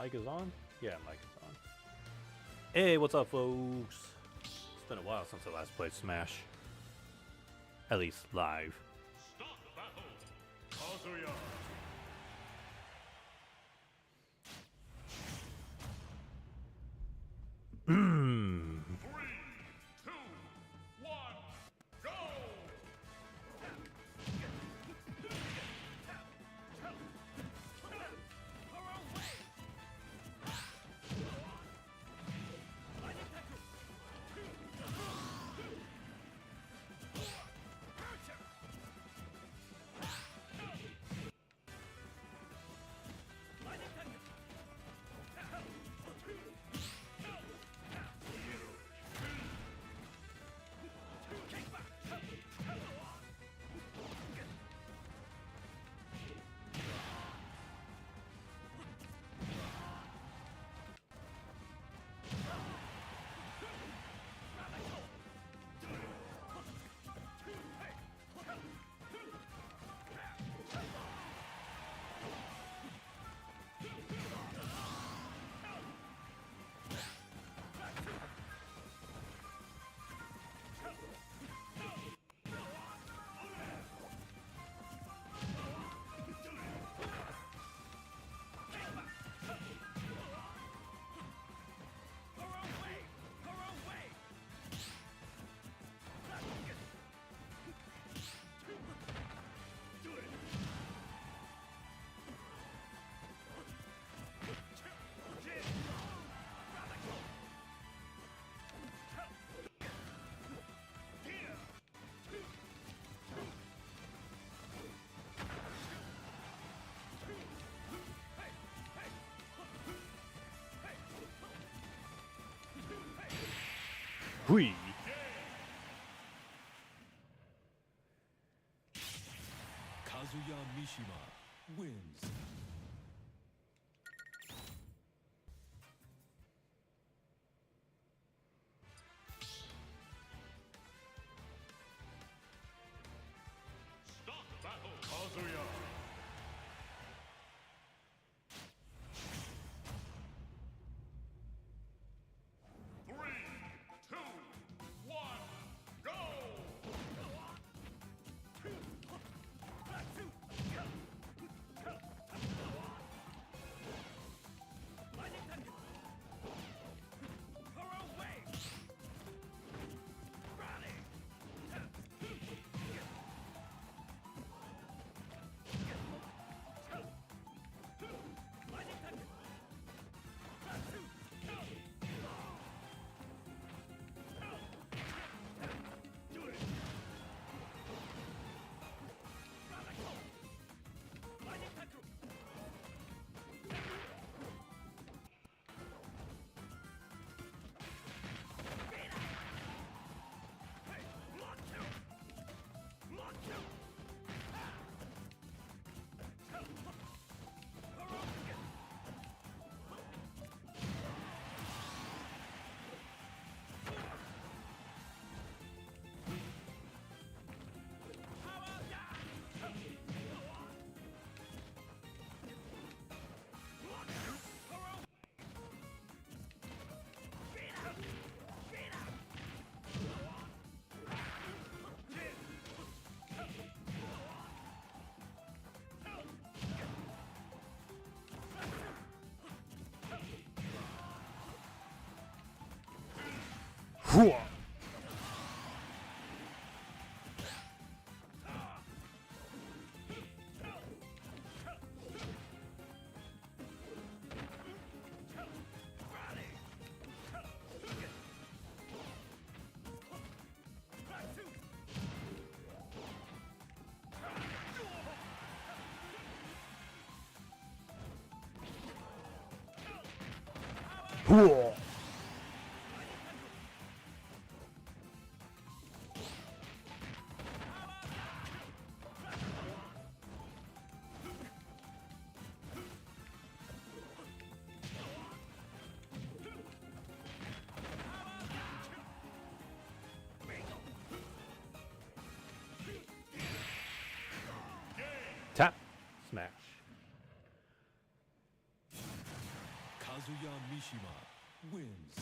Mic is on? Yeah, mic is on. Hey, what's up, folks? It's been a while since I last played Smash. At least live. Start battle! Kazuya! Mmm. 3, 2, 1, go! Hui. Kazuya Mishima wins. Start battle! Kazuya! 3, 2, 1, go! Hua. Hua. Tap. Smash. Kazuya Mishima wins.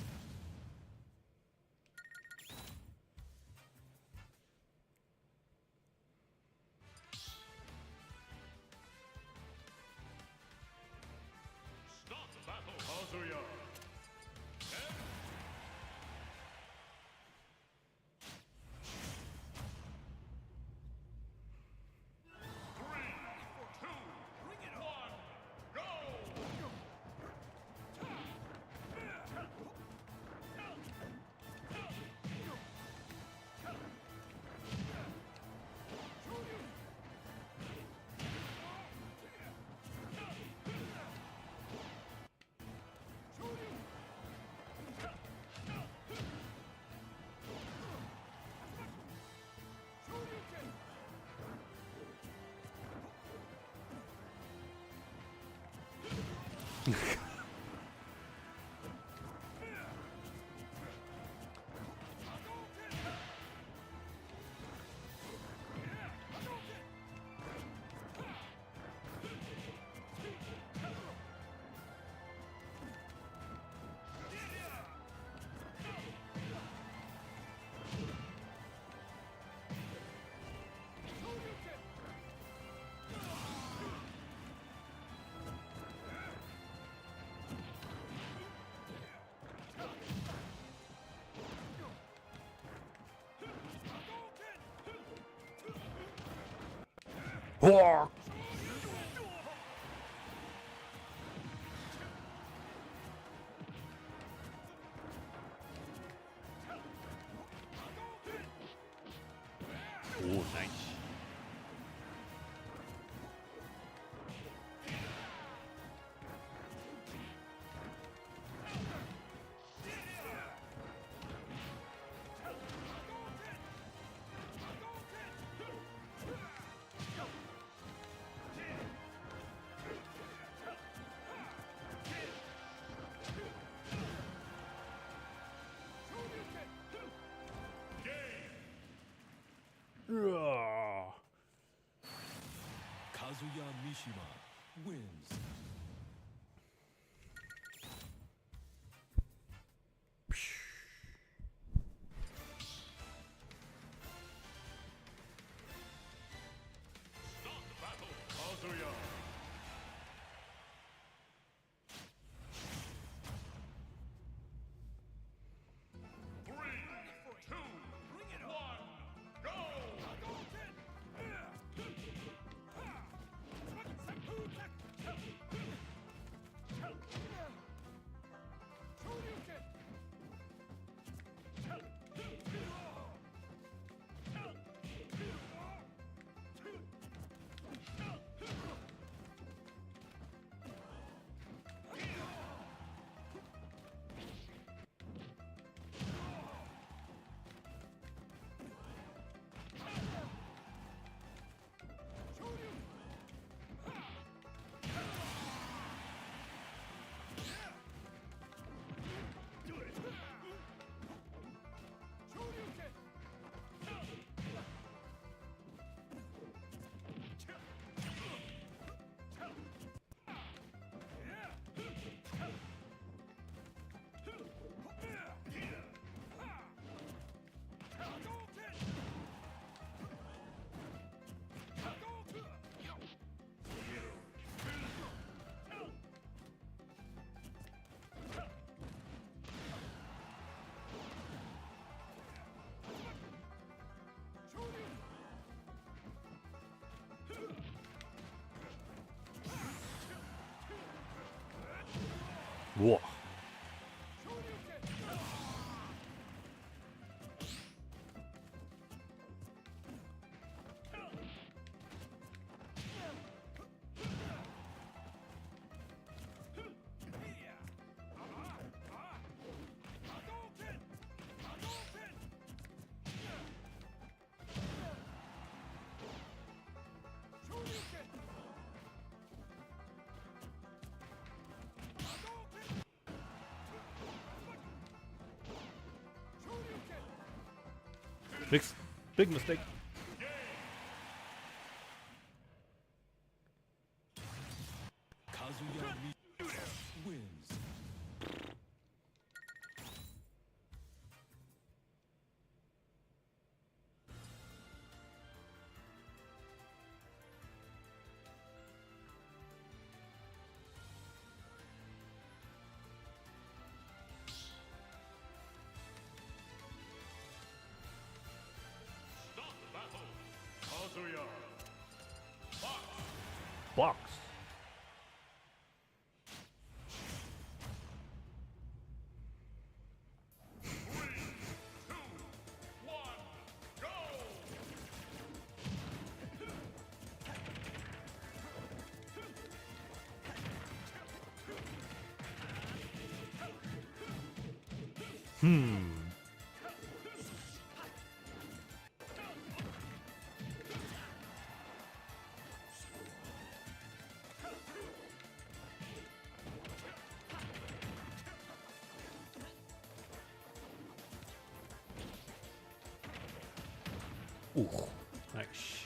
Start the battle. Kazuya. Three, two, one, go! Whoa. Oh, nice. Ugh. Kazuya Mishima wins. Start the battle. Kazuya. Three, two, one, go! Whoa. Big mistake. Kazuya Mishima wins. Kazuya. Box. Box. Three, two, one, go! Ooh, nice.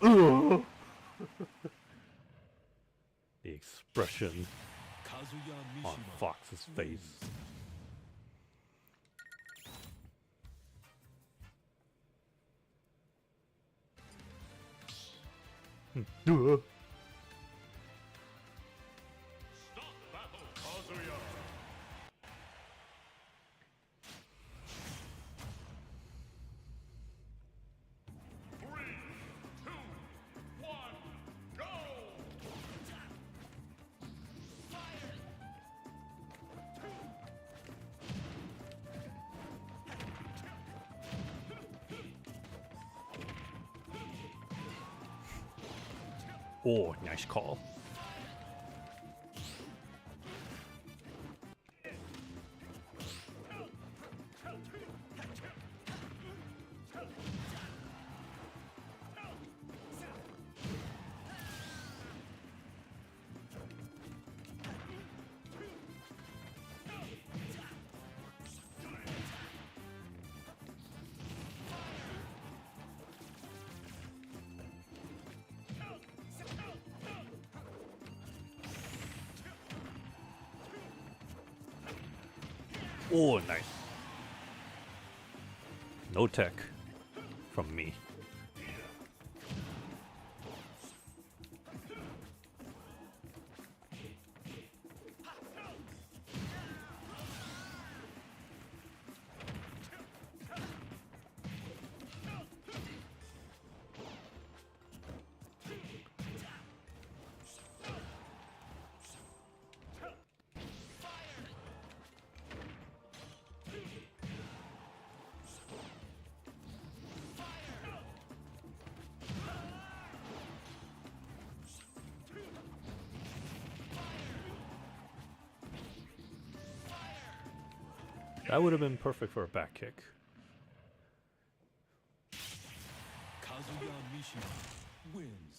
Ugh. The expression Kazuya on Mishima Fox's face. Duh. Stop battle, Kazuya. Three, two, one, go! Oh, nice call. Oh, nice. No tech from me. That would have been perfect for a back kick. Kazuya Mishima wins.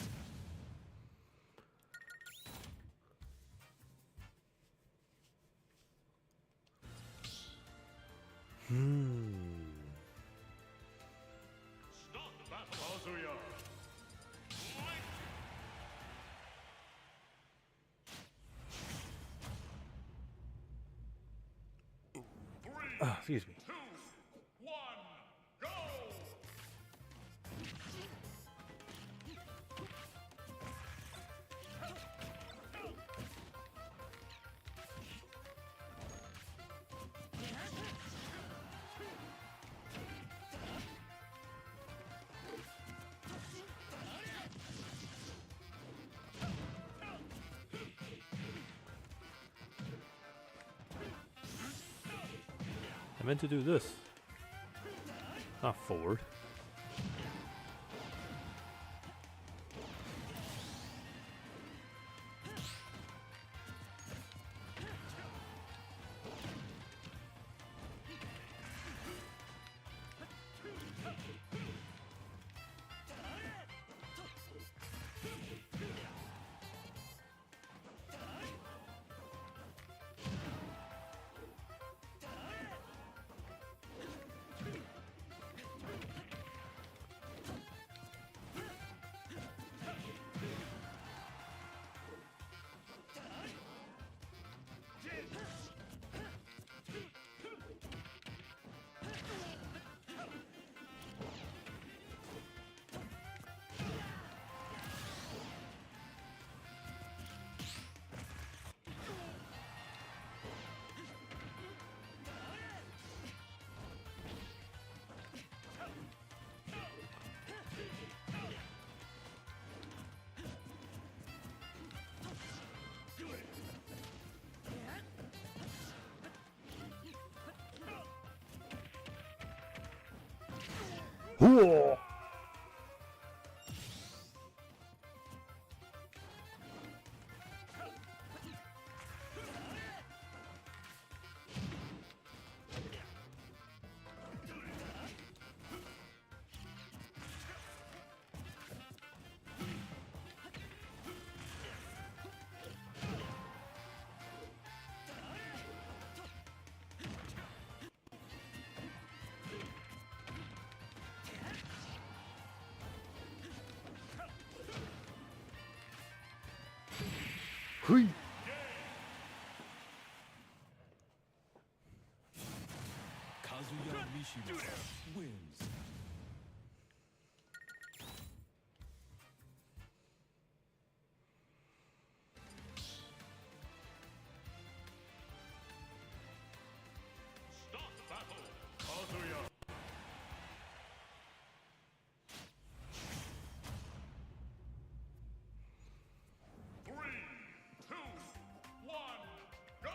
Stop battle, Kazuya. Three, Excuse me. two, one, go! I meant to do this. Not forward. Whoa! Hui! Kazuya Mishima wins. Start battle. Kazuya. Three, two, one, go!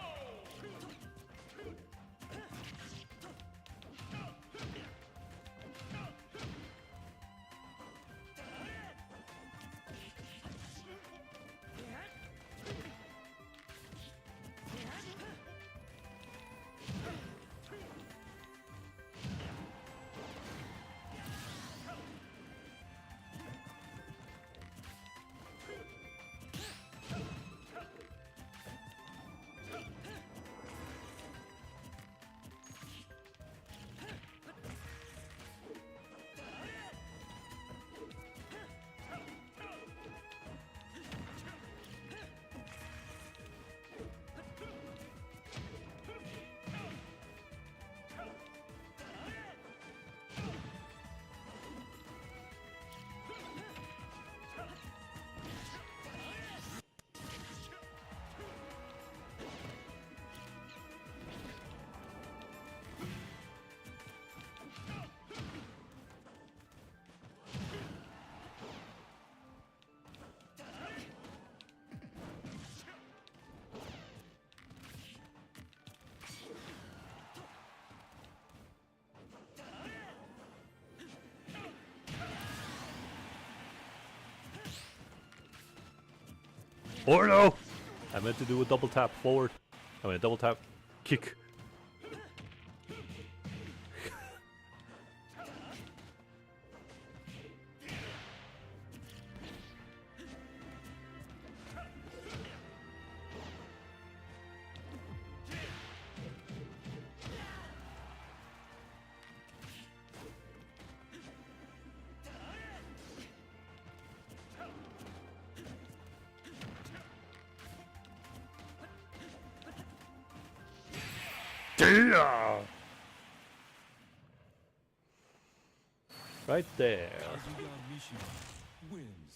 Or no! I meant to do a double tap forward. I mean a double tap kick. Yeah! Right there. Kazuya Mishima wins.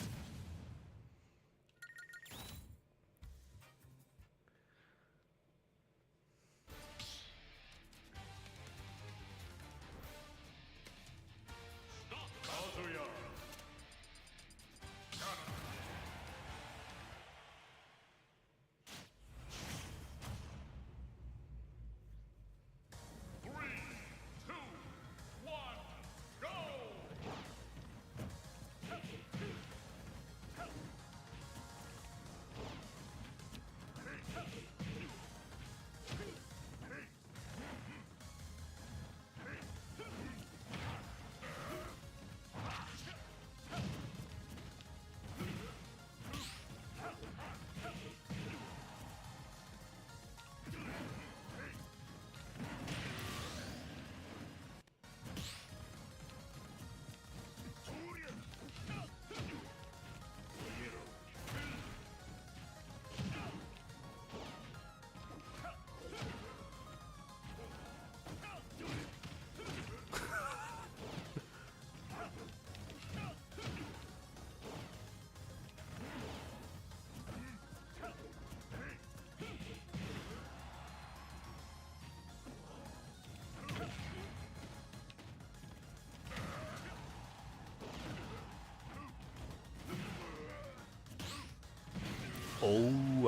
Kazuya. Three, two, one,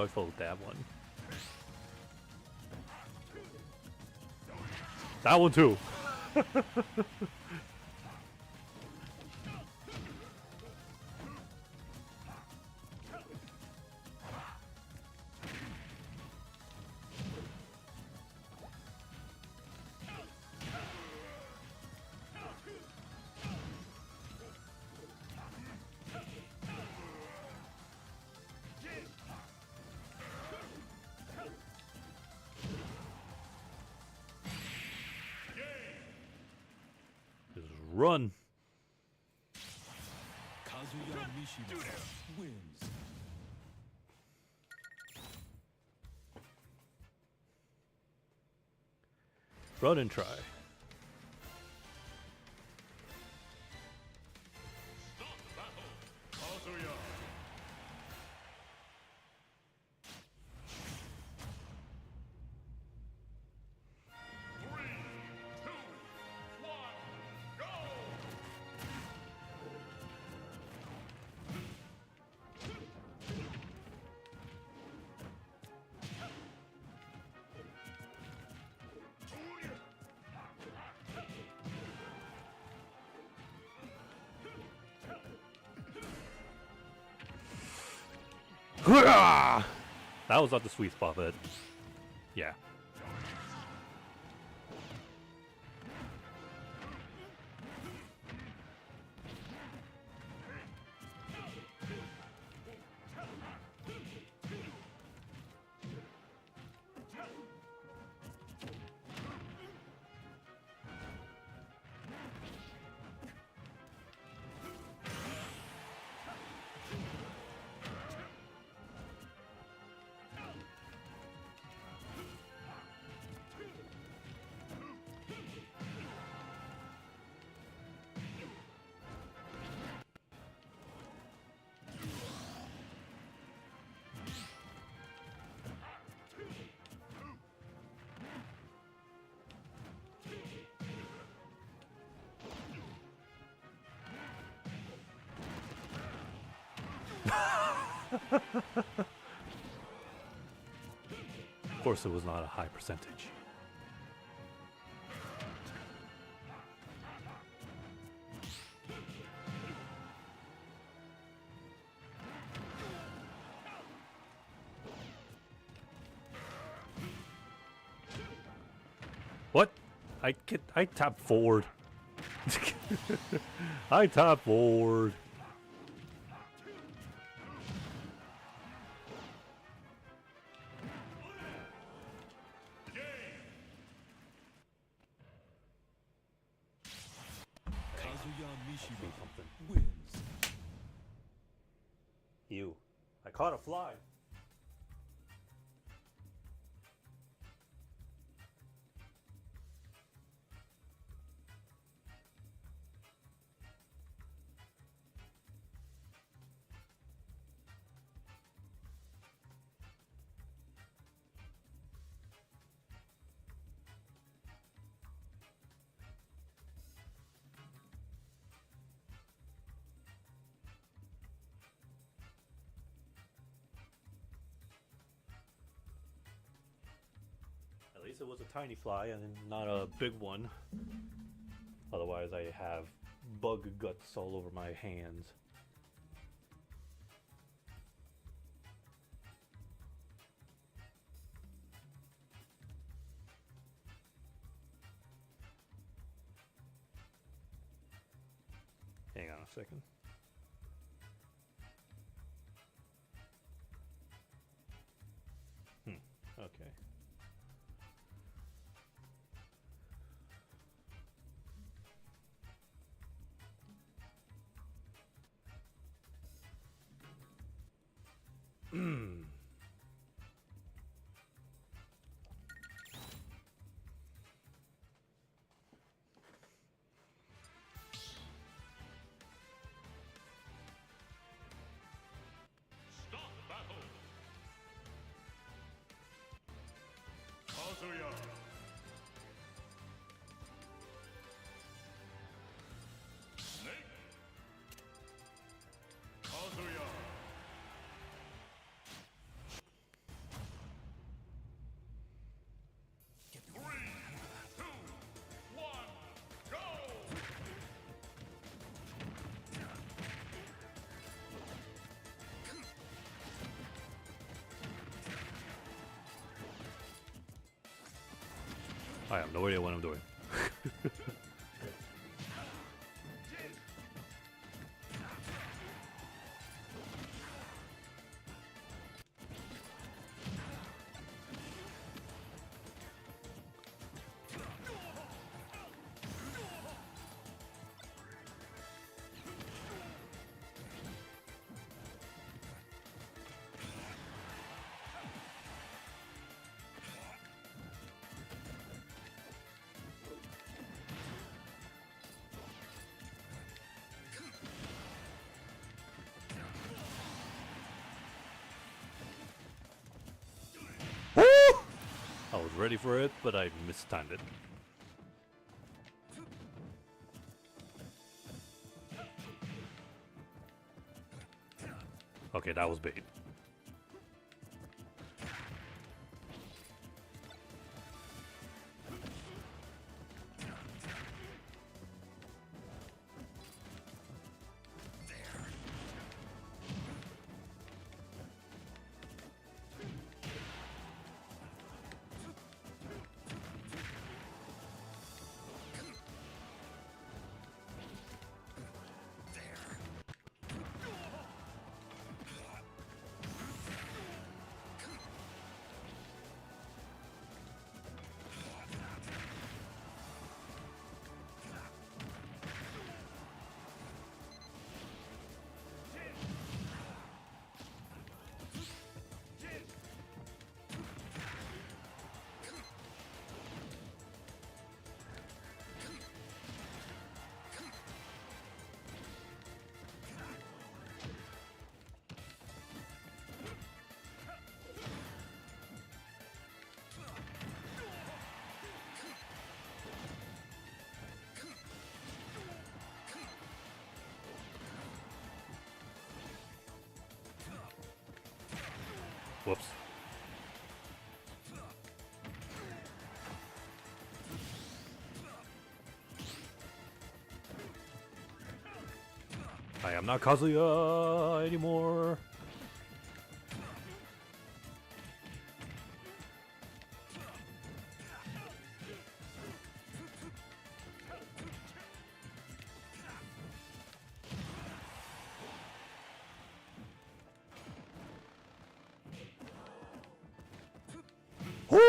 Ooh, I followed that one. That one too. Just run. Kazuya Mishima wins. Run and try. Start battle. Kazuya. Three, two, one, go! That was not the sweet spot, but yeah. Of course, it was not a high percentage. What? I tap forward. I tap forward. Kazuya Mishima Something. wins. You. I caught a fly. At least it was a tiny fly and not a big one. Otherwise, I have bug guts all over my hands. Hang on a second. Okay. Start battle. Kazuya. Snake. Kazuya. I have no idea what I'm doing. I was ready for it, but I mistimed it. Okay, that was bait. Whoops. I am not Kazuya anymore. Woo!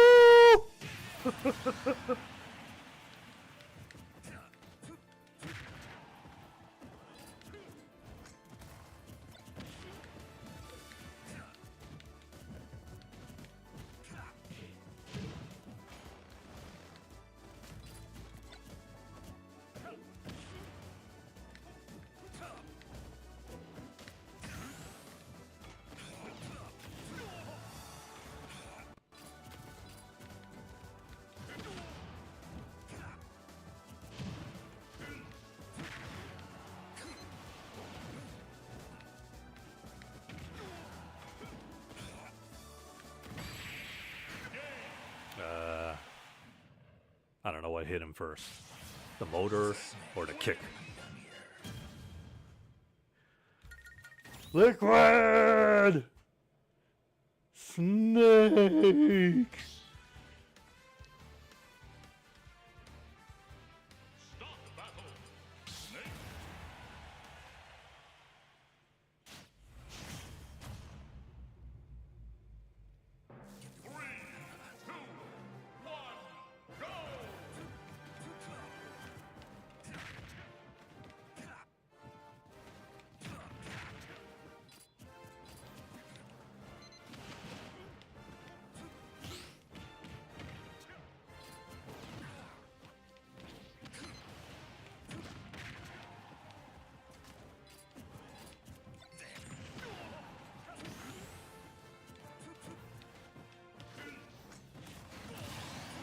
I don't know what hit him first. The motor or the kick. Liquid! Snake! Start the battle. Snake. Three, two, one, go!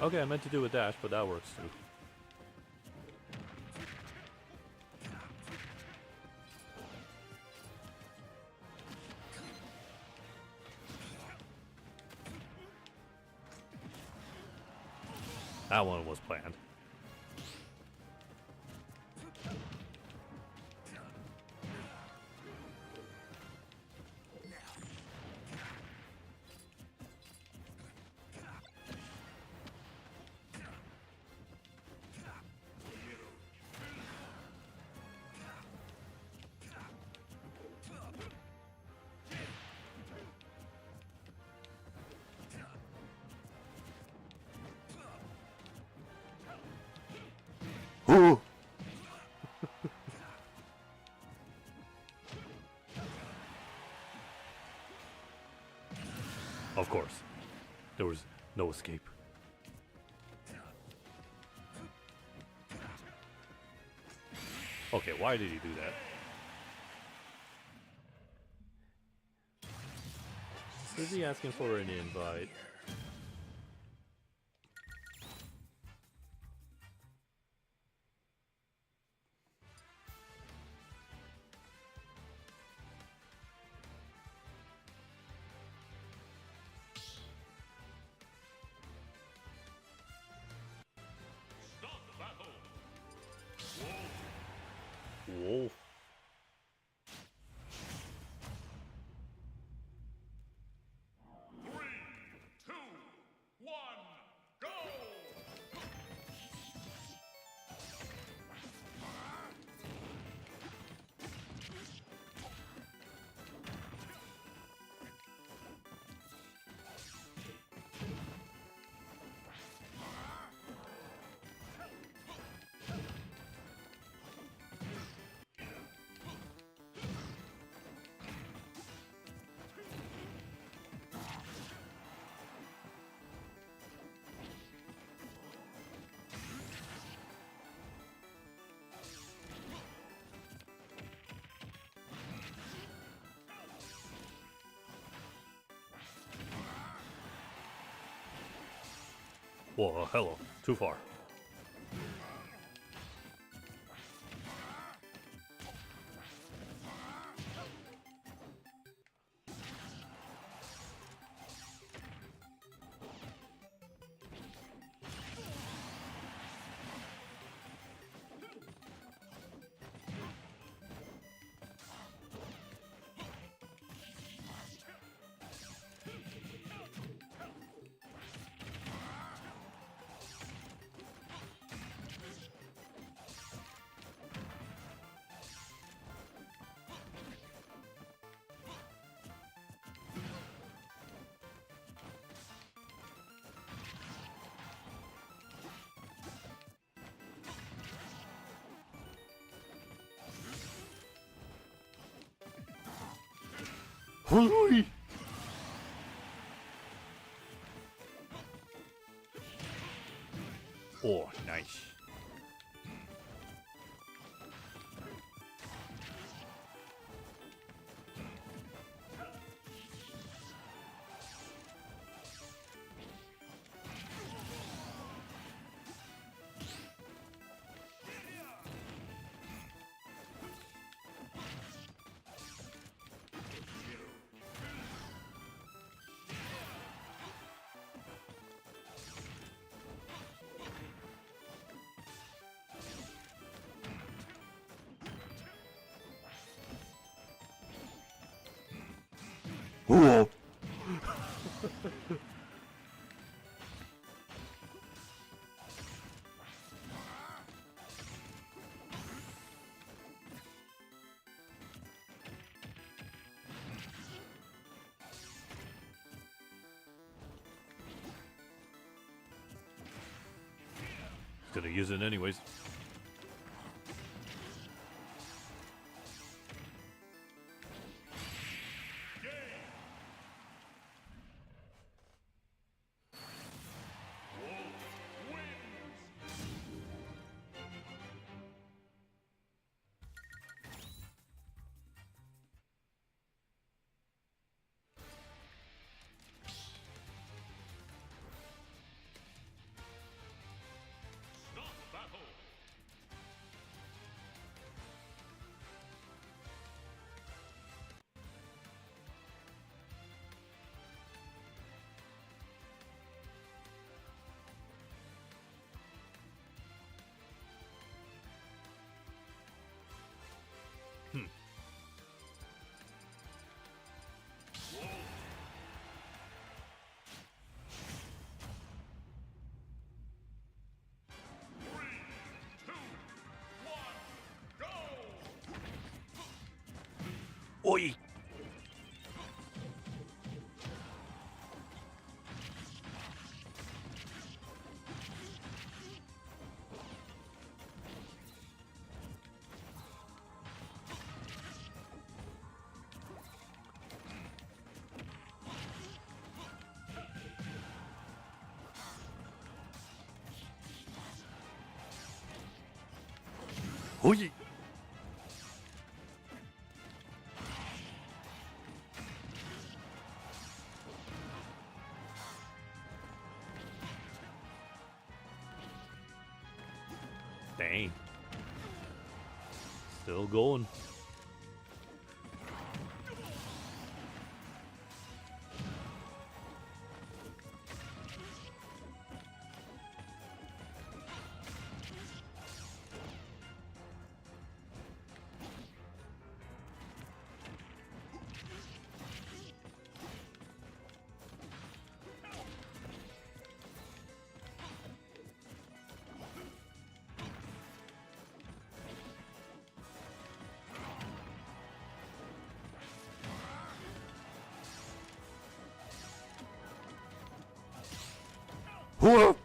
Okay, I meant to do a dash, but that works too. That one was planned. Ooh. Of course, there was no escape. Okay, why did he do that? Is he asking for an invite? Start the battle. Wolf. Three, two, one, go! Whoa, hello. Too far. Hurry! Oh, nice. Whoa! Gonna use it anyways. Start the battle. Oi! Hoi! Dang. Still going. Whoa!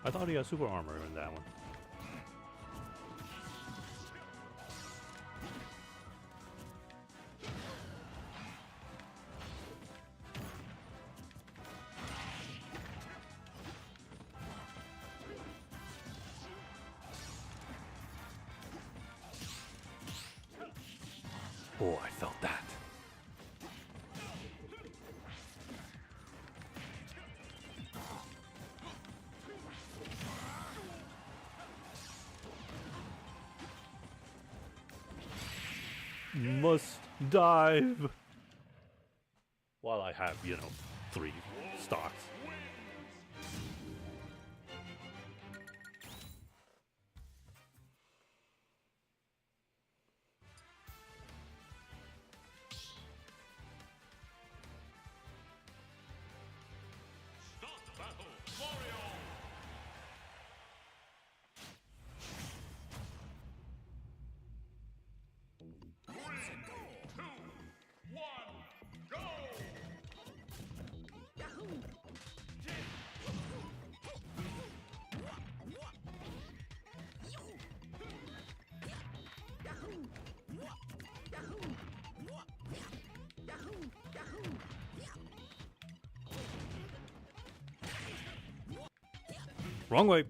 I thought he had super armor in that one. Oh, I felt that. Must dive. While I have, 3 stocks. Start the battle. Mario. 3, 2, 1, go! Wrong way.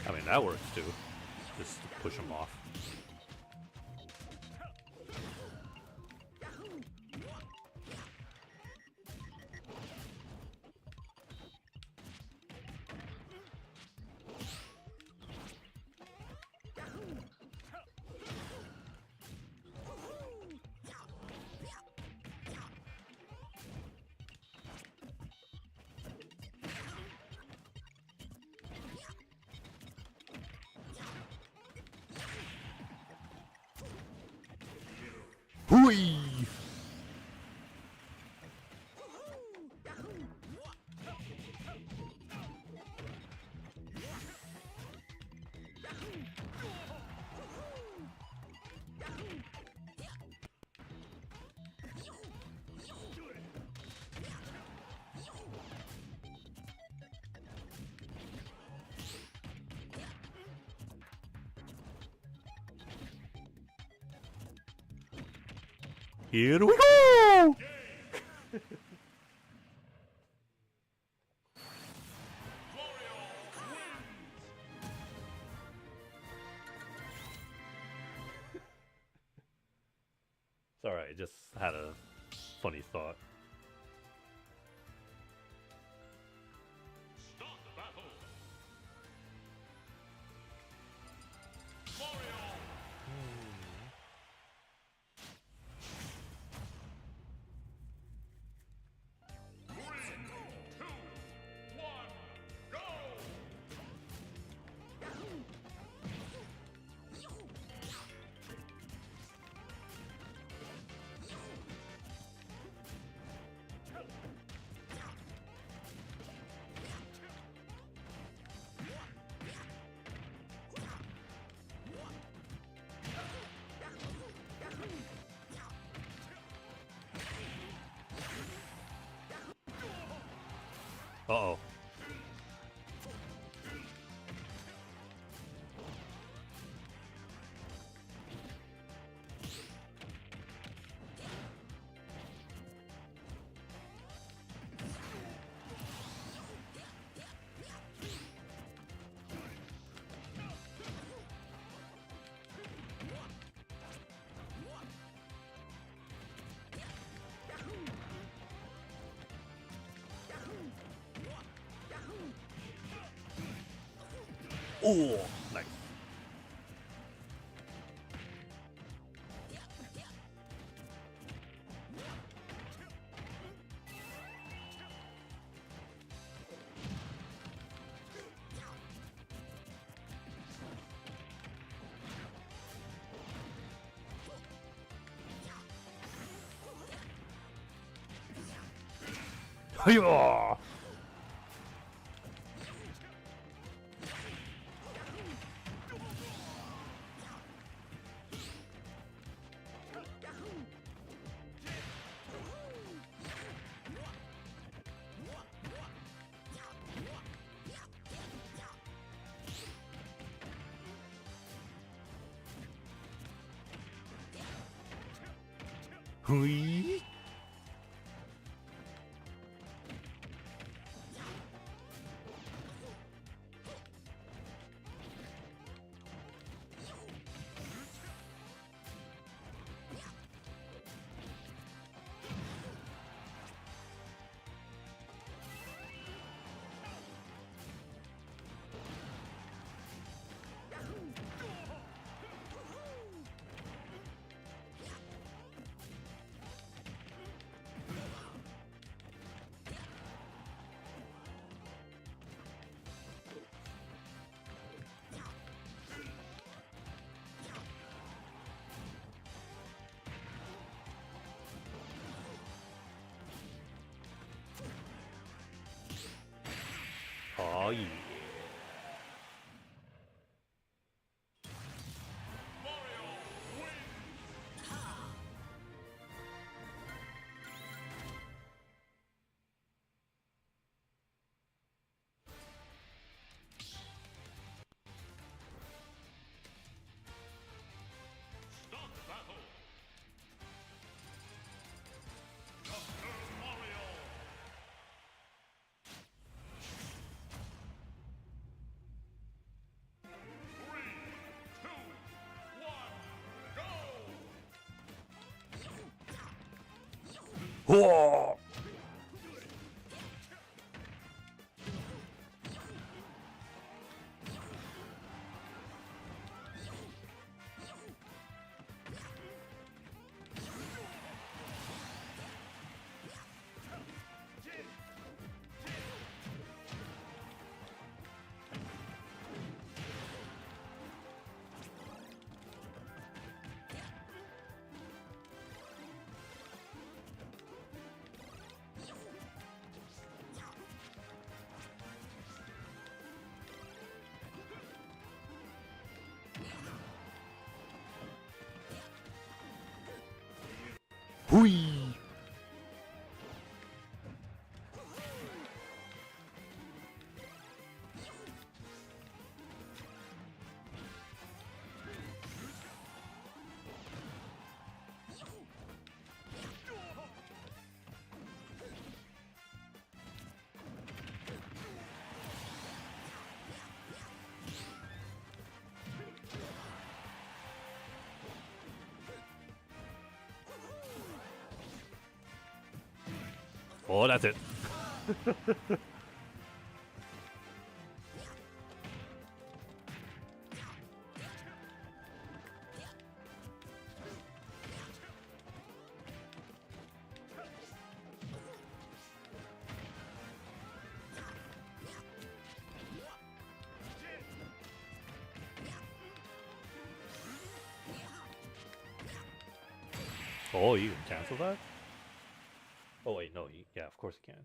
I mean, that works too. Just to push him off. Hui! Here we go! It's alright, I just had a funny thought. Start the battle. Uh-oh. Oh, nice. Hi-yah! Hui. Oh yeah. Mario wins. Start battle. Dr. Mario. Three, two, one, go! Whoa. Hui. Oh, that's it. Oh, you can cancel that? Oh wait, no, yeah, of course you can.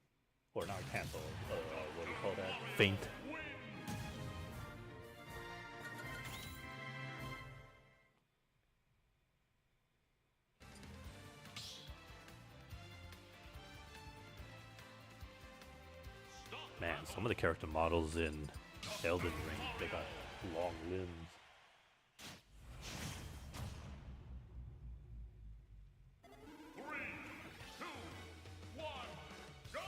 Or not cancel. What do you call that? Faint. Start Man, some of the character models in Elden Ring, they got long limbs. Three, two, one, go!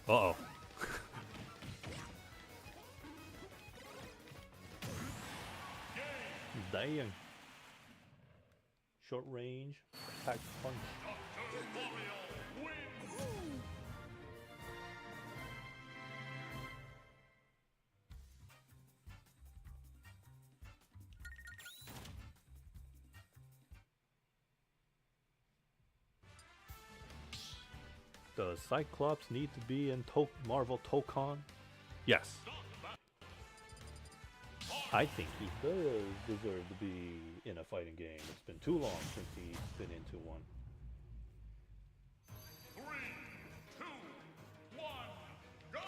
Uh-oh. Dang. Short range, attack punch. Dr. Mario wins! Does Cyclops need to be in Marvel Tokon? Yes. I think he does deserve to be in a fighting game. It's been too long since he's been into one. 3, 2, 1, go!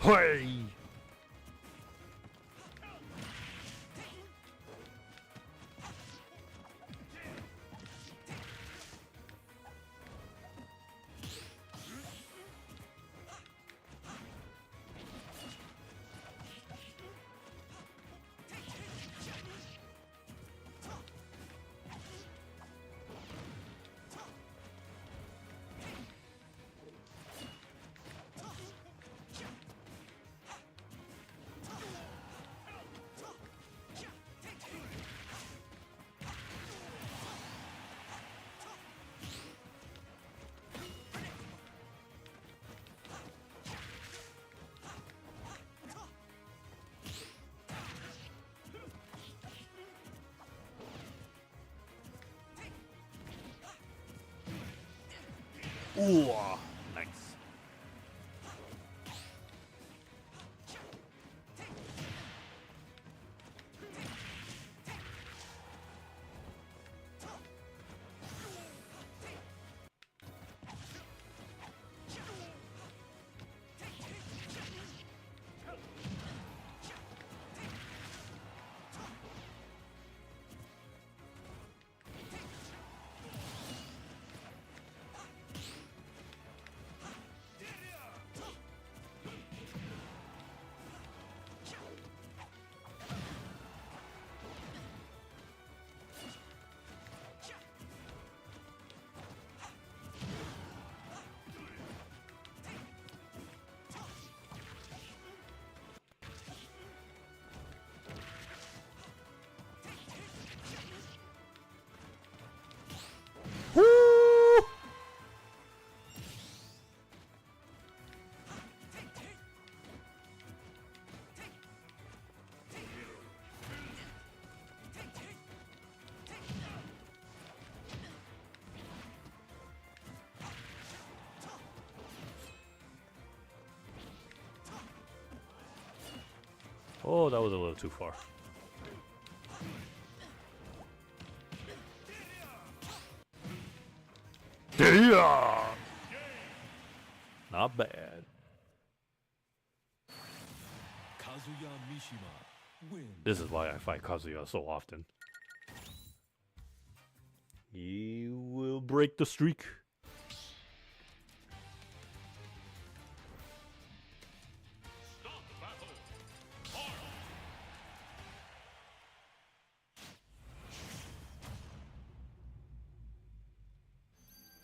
Hey! Ooh, nice. Woo! Oh, that was a little too far. Yeah! Not bad. Kazuya Mishima wins. This is why I fight Kazuya so often. You will break the streak. Stop battle. Hard.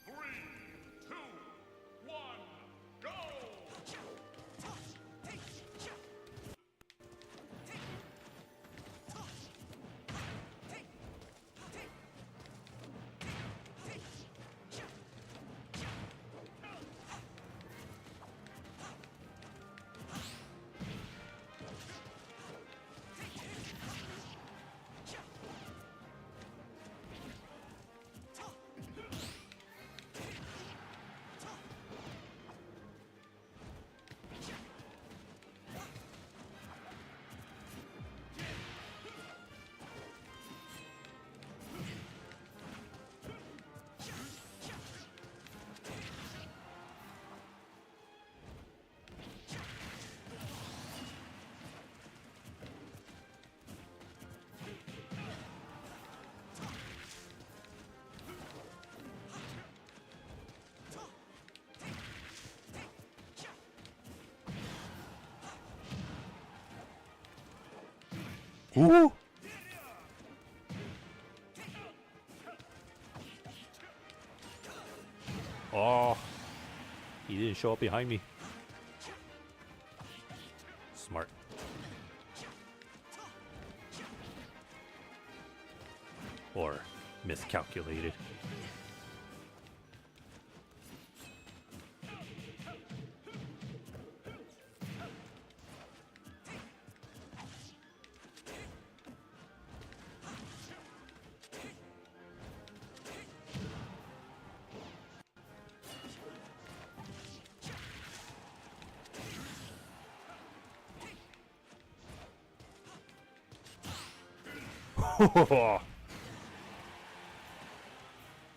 Three, two, one, go! Ooh! Oh, he didn't show up behind me. Smart. Or miscalculated.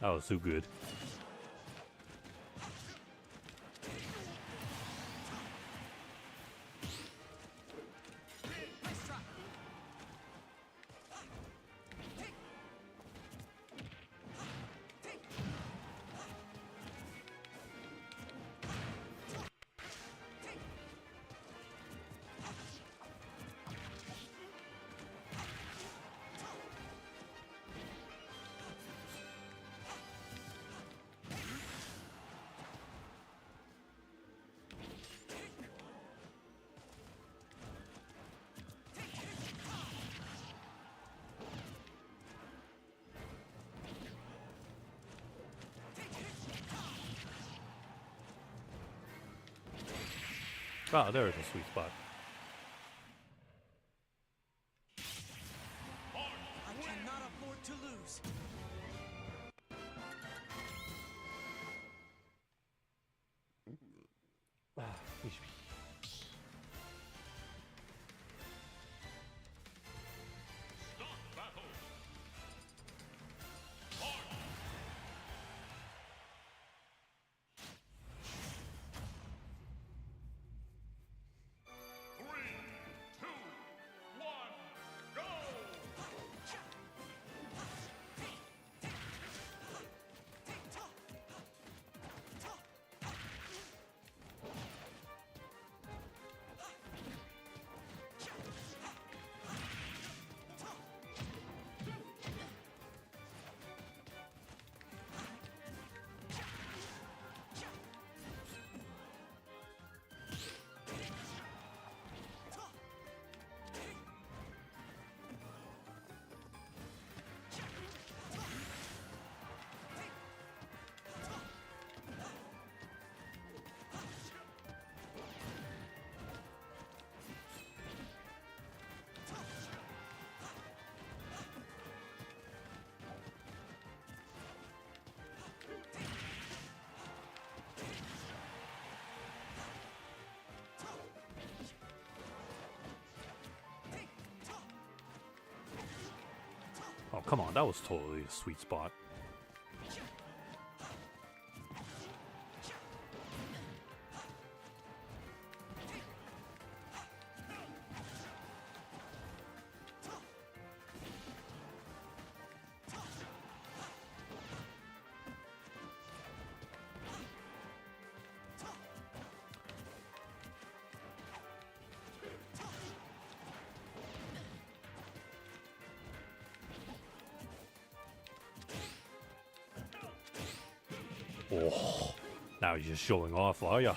That was so good. Ah, there is a sweet spot. I cannot afford to lose. Stop battle. Hard. Three, two, one, go! Oh, come on. That was totally a sweet spot. Oh, now you're just showing off, are ya?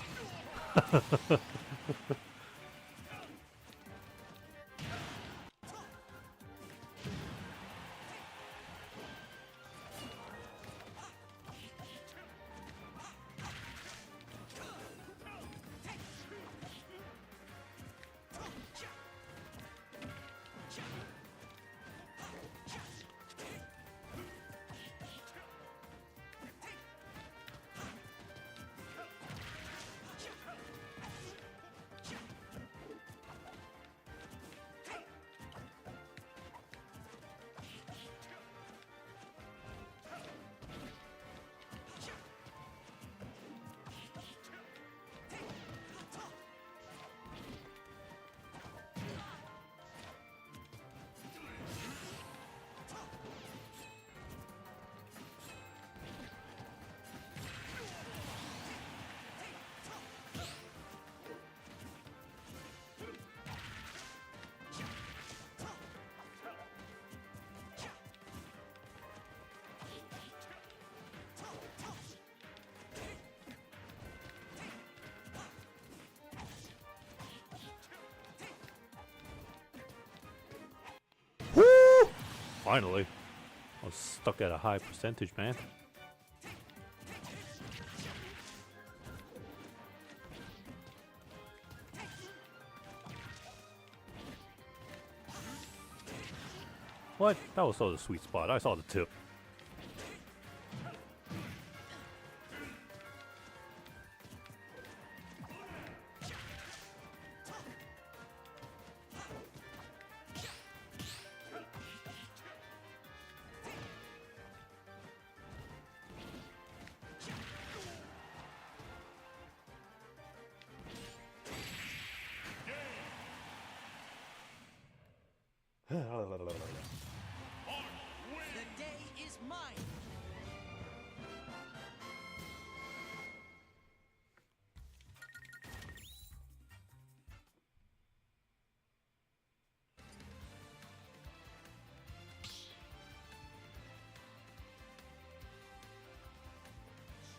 Woo! Finally. I was stuck at a high percentage, man. What? That was so the sweet spot. I saw the tip. The day is mine.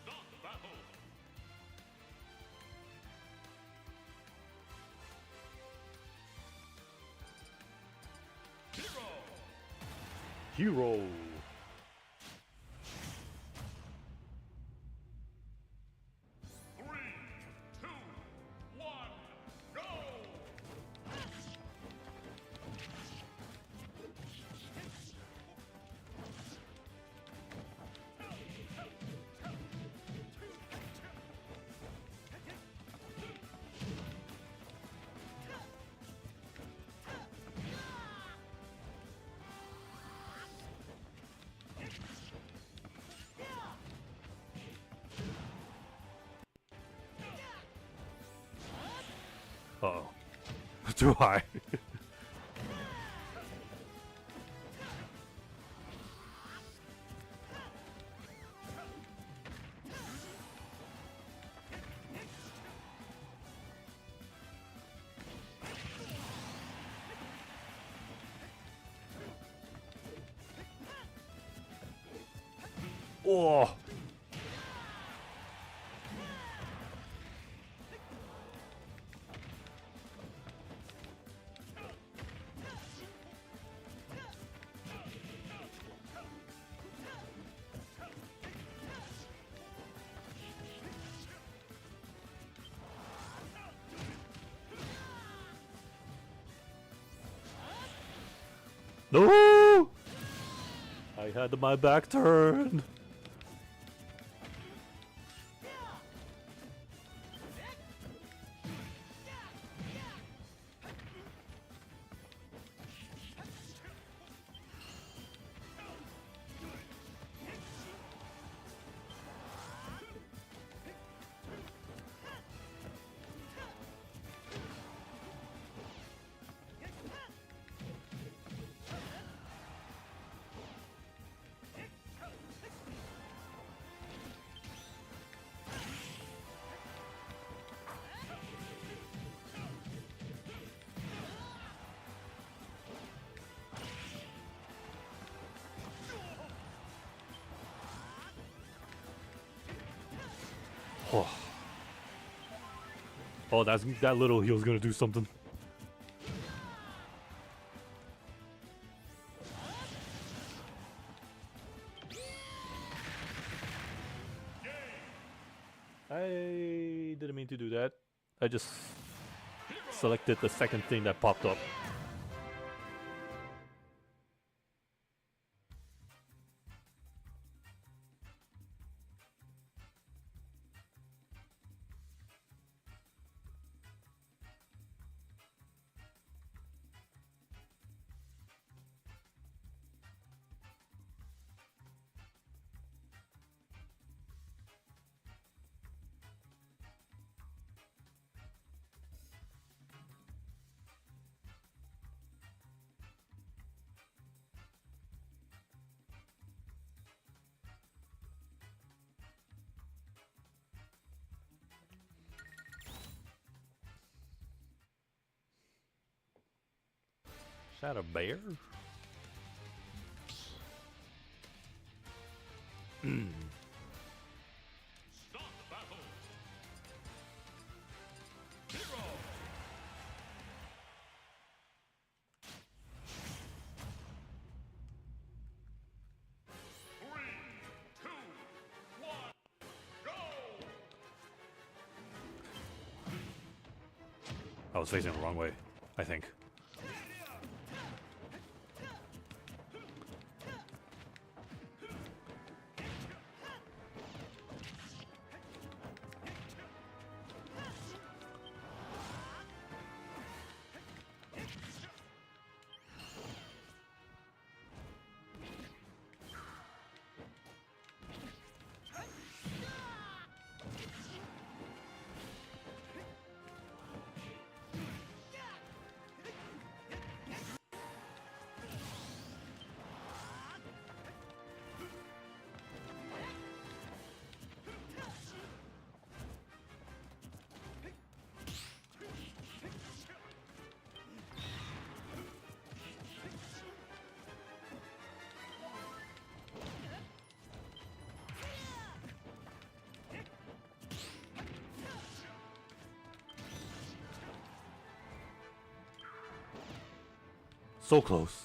Stop battle. Hero. Three, two, one, go! Uh-oh. Too high. Oh. No! I had my back turned. Oh, that little heal's gonna do something. I didn't mean to do that. I just selected the second thing that popped up. Is that a bear? Start battle. Hero. Three, two, one, go. I was facing the wrong way, I think. So close.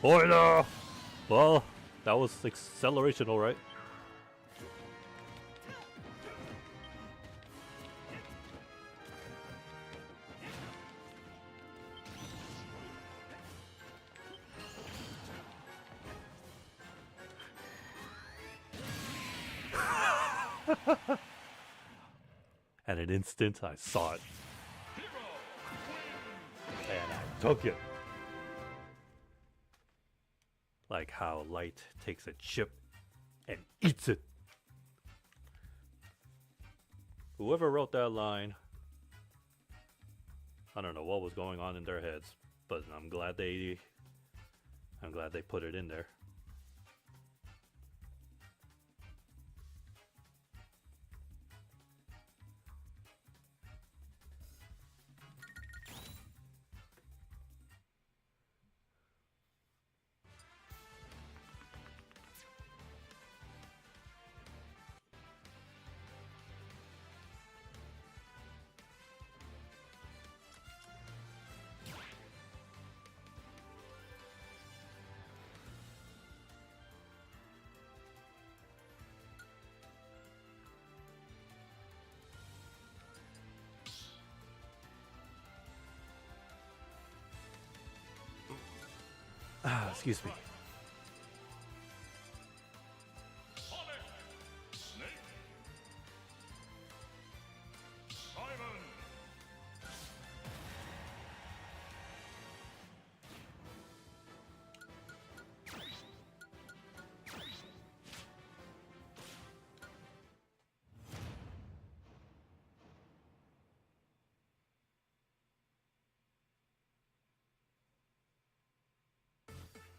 Oh no! Well, that was acceleration, alright. At an instant, I saw it. And I took it. Like how Light takes a chip and eats it. Whoever wrote that line, I don't know what was going on in their heads, but I'm glad they put it in there. Excuse me. Sonic. Snake. Simon.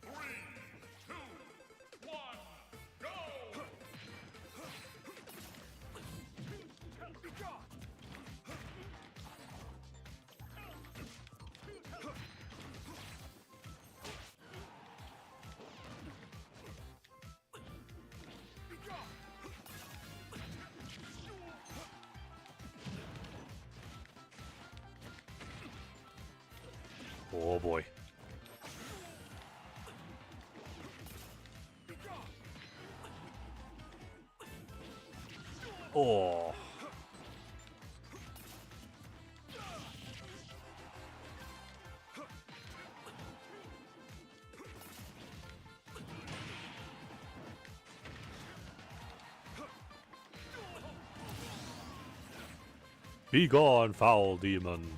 Three, Oh boy. Oh. Be gone, foul demon.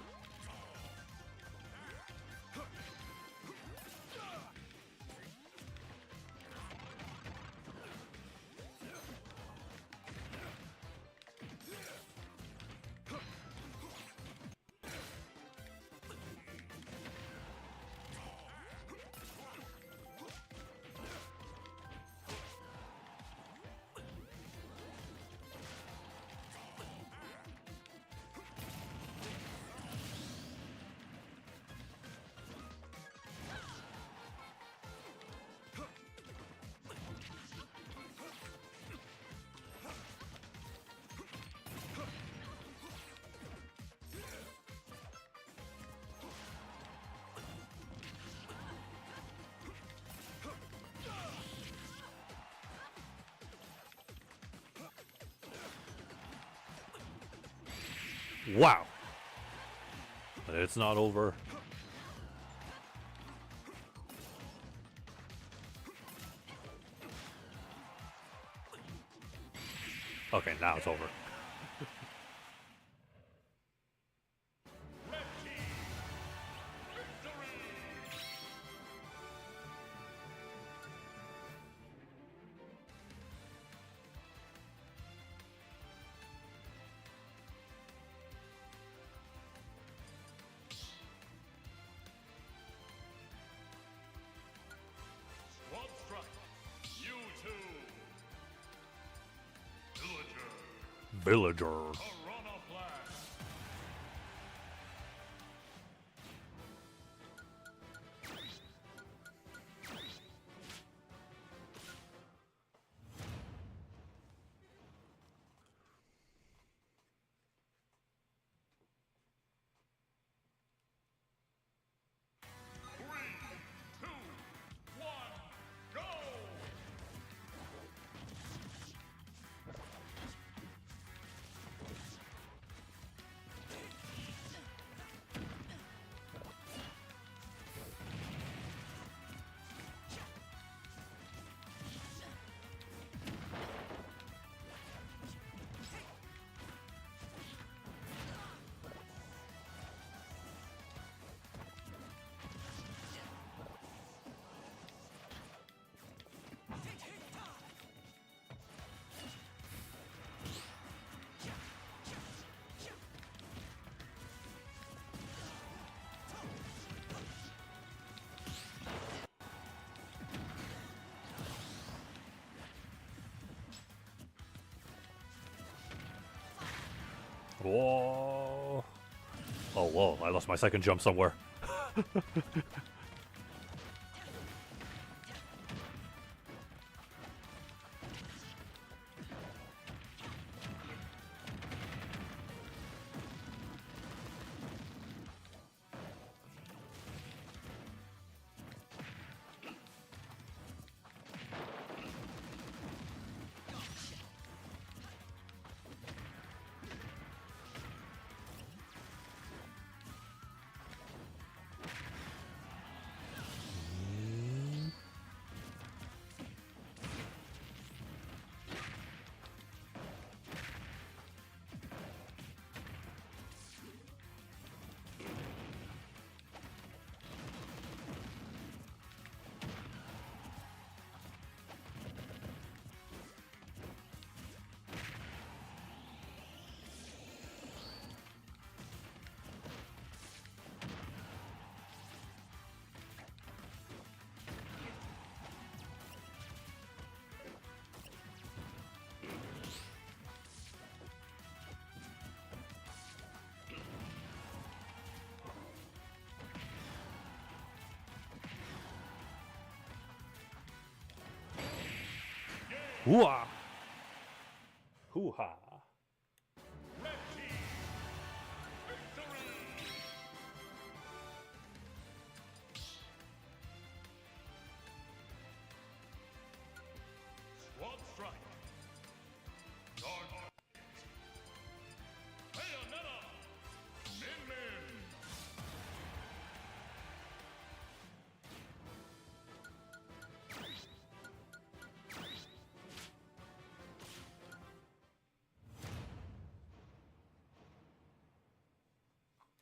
Wow. It's not over. Okay, now it's over. Red team, victory! Squad strike, you two. Villager, Villager. Piranha Blast. Three, two, one, go! Whoa. Oh, whoa. I lost my second jump somewhere. Hoo-ah. Hoo-ha. Red team, victory!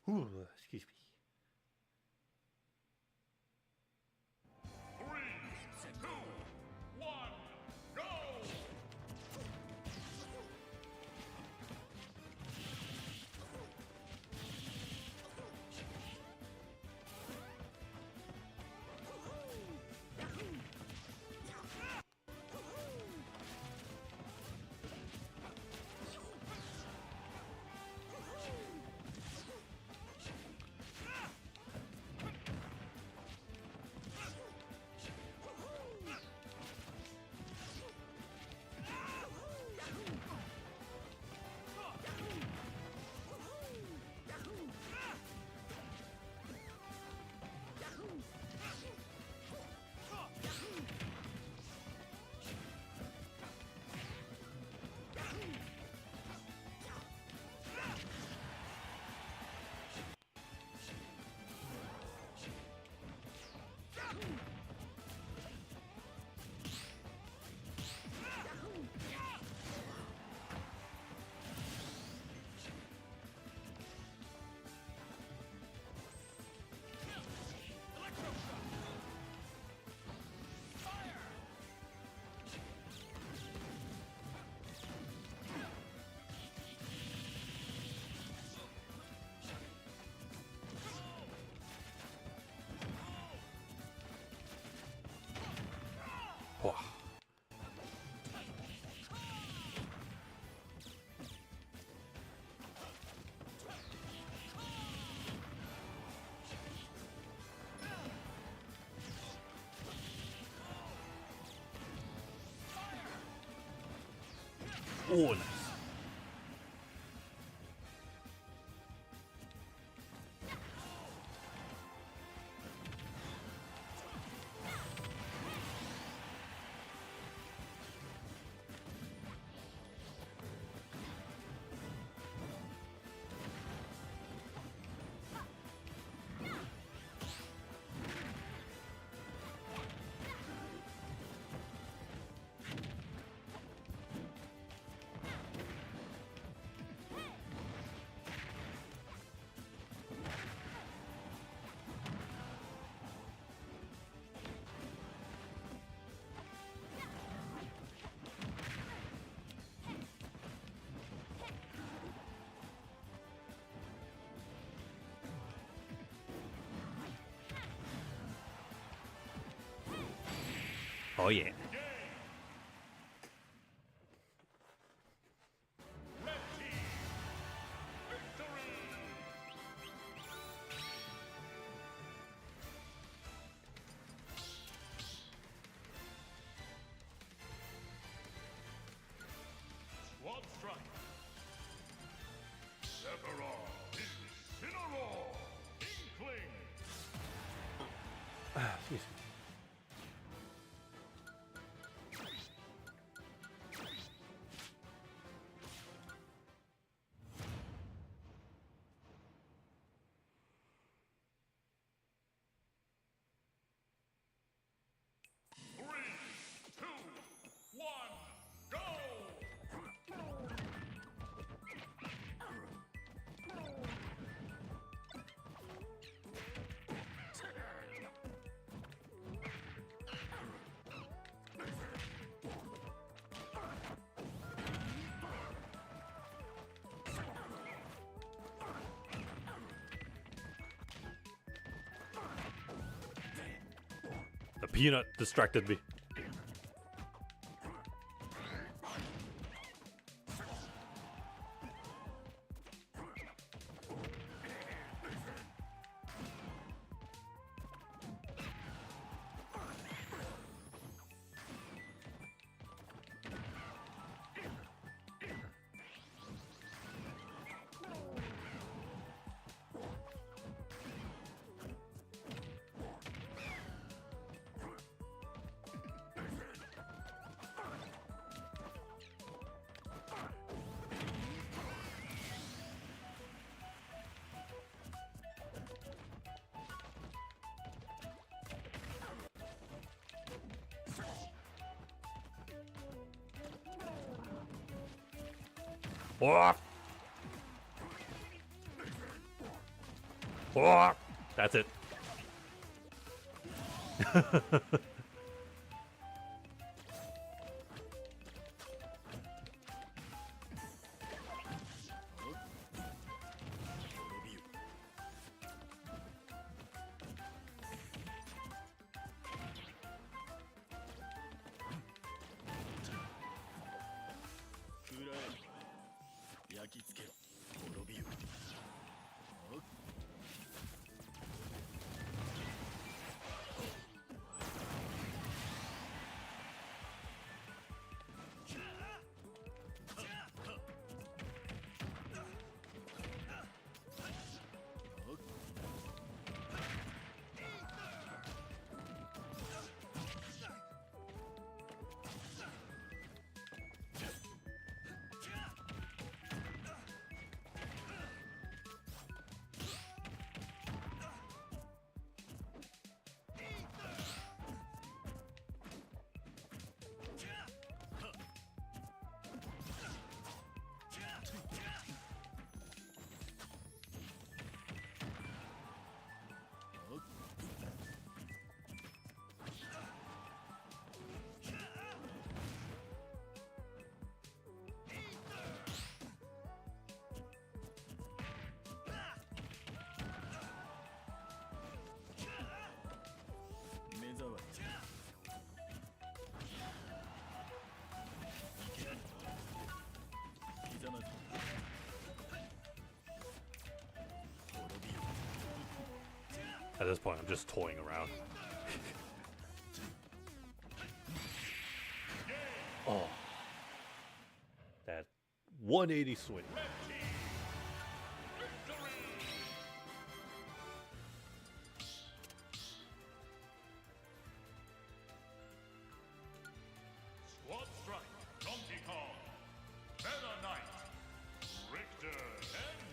Ooh, excuse me. 3, 2, 1, go! Whoa. Oh, nice. Oh yeah. Red team, victory! Sword strike. Sephiroth, Incineroar, Inkling. Excuse me. Three, two, one, go! The peanut distracted me. Oh. Oh, that's it. At this point, I'm just toying around. Oh. That 180 swing. Squad Strike, Donkey Kong, Meta Knight, Richter N.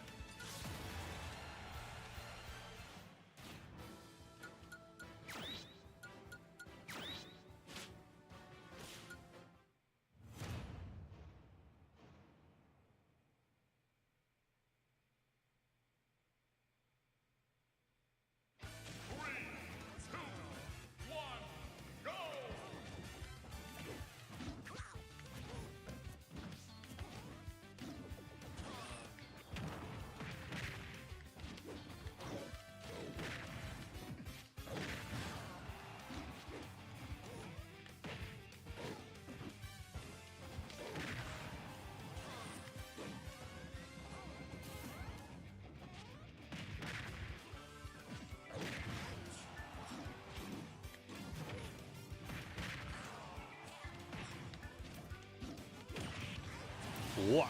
Wow.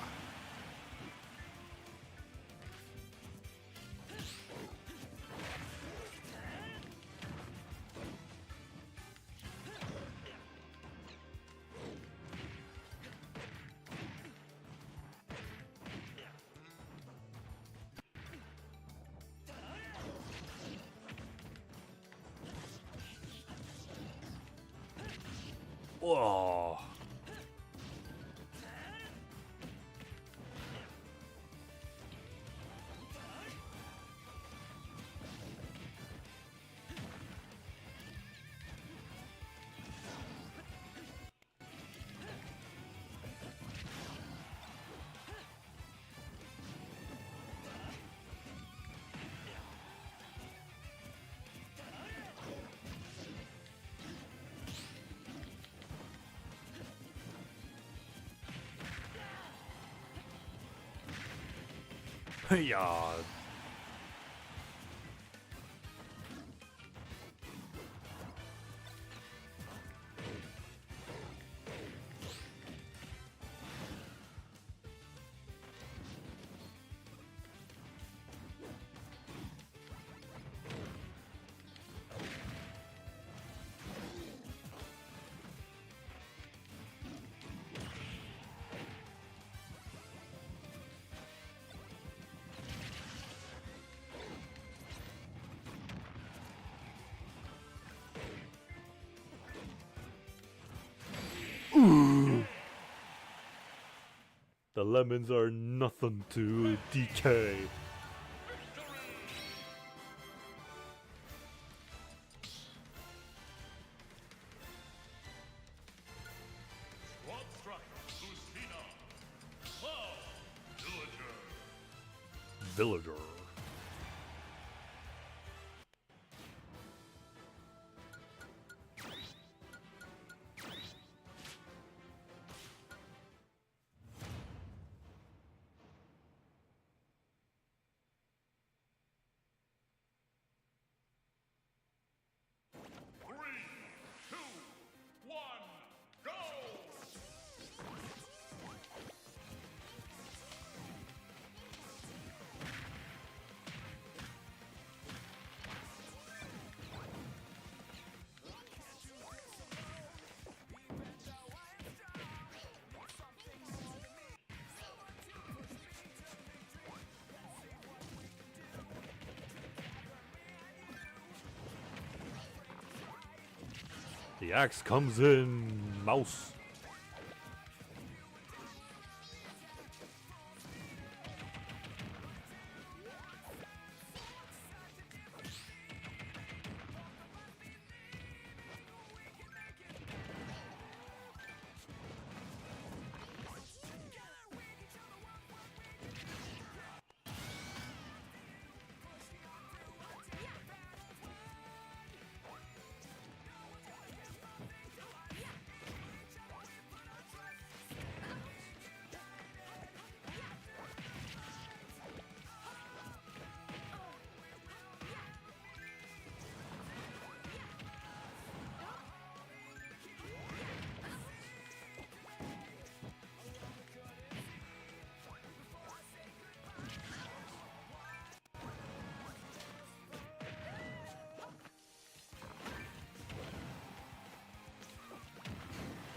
Oh. Yeah. The lemons are nothing to DK. Villager. The axe comes in, mouse.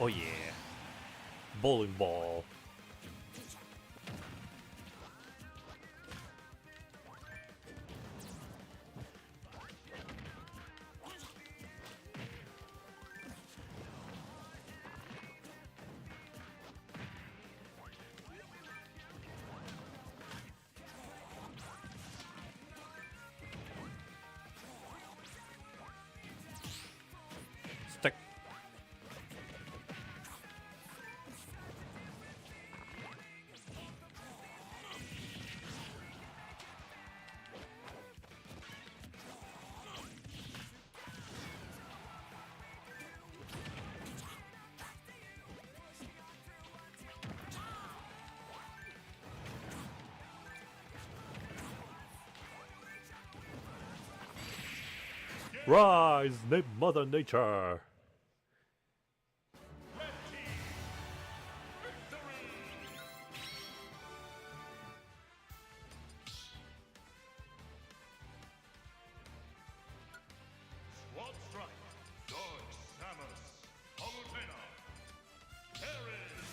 Oh yeah. Bowling ball. Stick. Rise, Mother Nature. Squad Strike, George Samus, Palutena, Ares.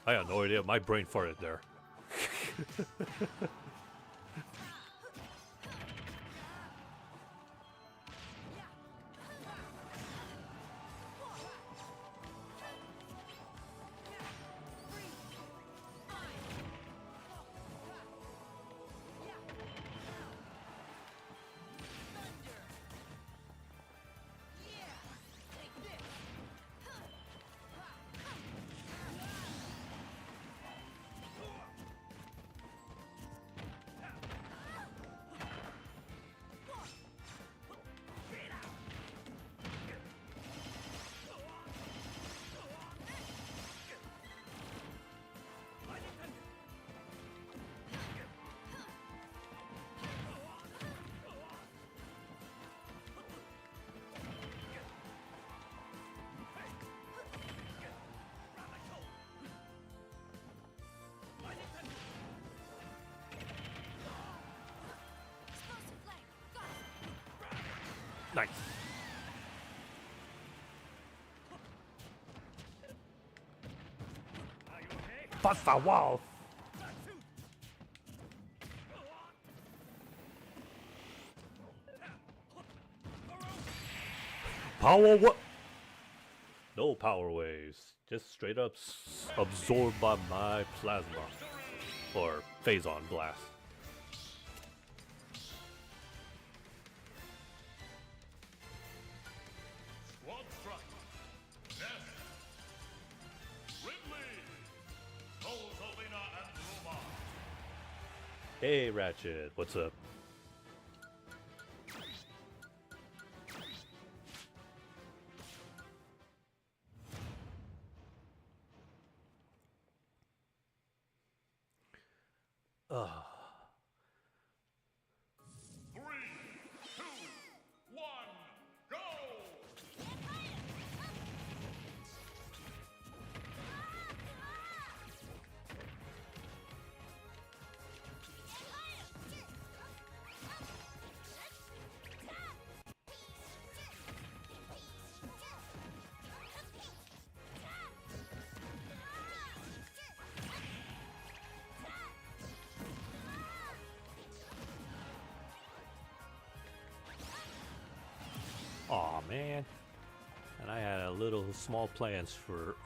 I had no idea. My brain farted there. Nice. Passa wall. Power what? No power waves. Just straight up absorbed by my plasma. Or Phazon blast. Squad strike. Nest. Ridley. Rosalina and Luma. Hey Ratchet, what's up? Three, two, one, go! Aw man. And I had a little small plans for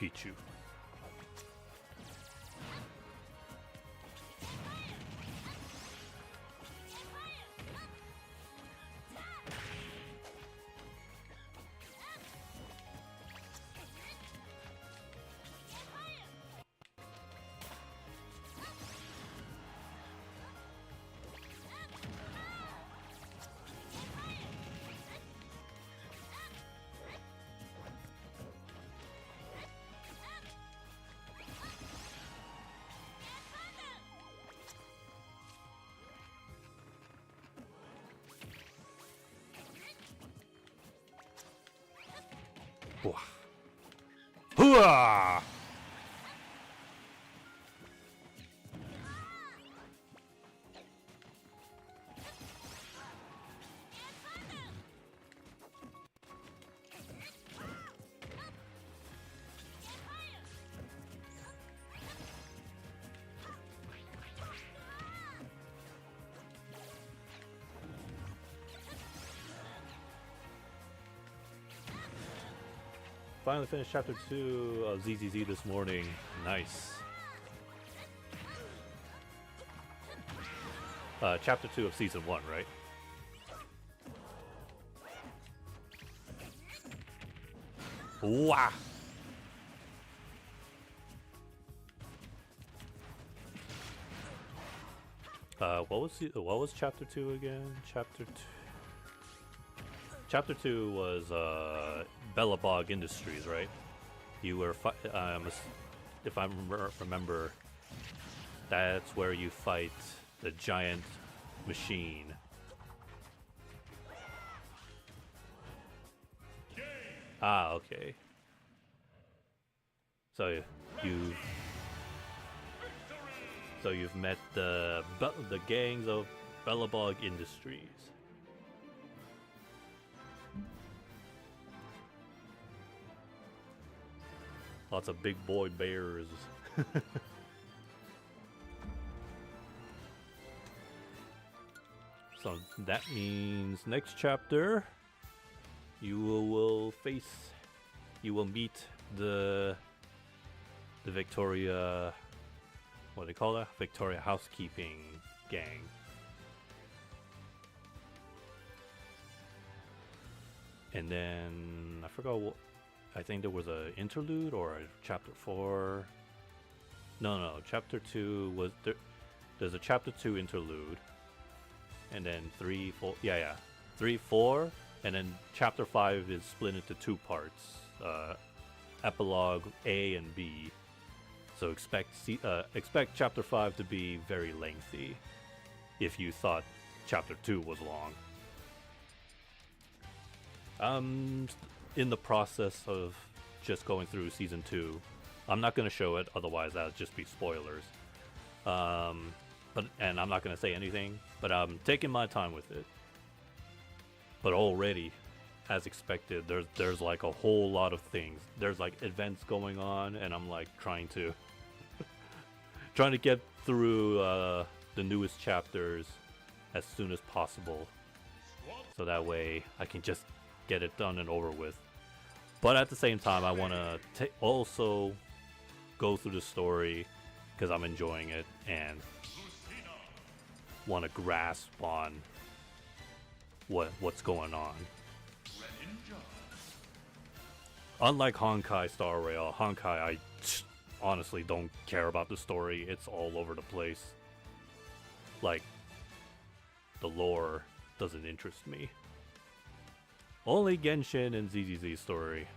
Pichu. Hooah! Finally finished chapter 2 of ZZZ this morning. Nice. Chapter 2 of season 1, right? Wow. What was chapter 2 again? Chapter 2 was Bellabog Industries, right? You were if I remember, that's where you fight the giant machine. Ah, okay. So you've met the gangs of Bellabog Industries. Lots of big boy bears. So that means next chapter you will meet the Victoria, what do they call that? Victoria Housekeeping gang. And then I forgot what, I think there was a interlude or a chapter 4. No, chapter 2 was there. There's a chapter 2 interlude, and then 3, 4. Yeah, 3, 4, and then chapter 5 is split into 2 parts. Epilogue A and B. So expect chapter 5 to be very lengthy. If you thought chapter 2 was long. In the process of just going through season 2. I'm not going to show it, otherwise that would just be spoilers. And I'm not going to say anything, but I'm taking my time with it. But already, as expected, there's like a whole lot of things. There's like events going on, and I'm like trying to get through the newest chapters as soon as possible, so that way I can just get it done and over with. But at the same time, I want to also go through the story because I'm enjoying it and want to grasp on what's going on. Unlike Honkai Star Rail, Honkai, I honestly don't care about the story. It's all over the place. Like, the lore doesn't interest me. Only Genshin and ZZZ story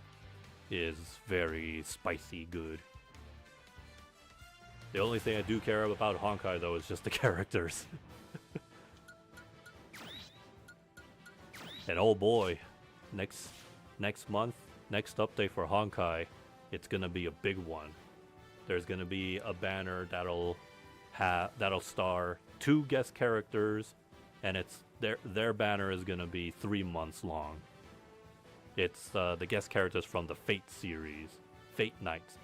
is very spicy good. The only thing I do care about Honkai, though, is just the characters. And oh boy, next month, next update for Honkai, it's gonna be a big one. There's gonna be a banner that'll star 2 guest characters, and it's their banner is gonna be 3 months long. It's the guest characters from the Fate series, Fate Knights.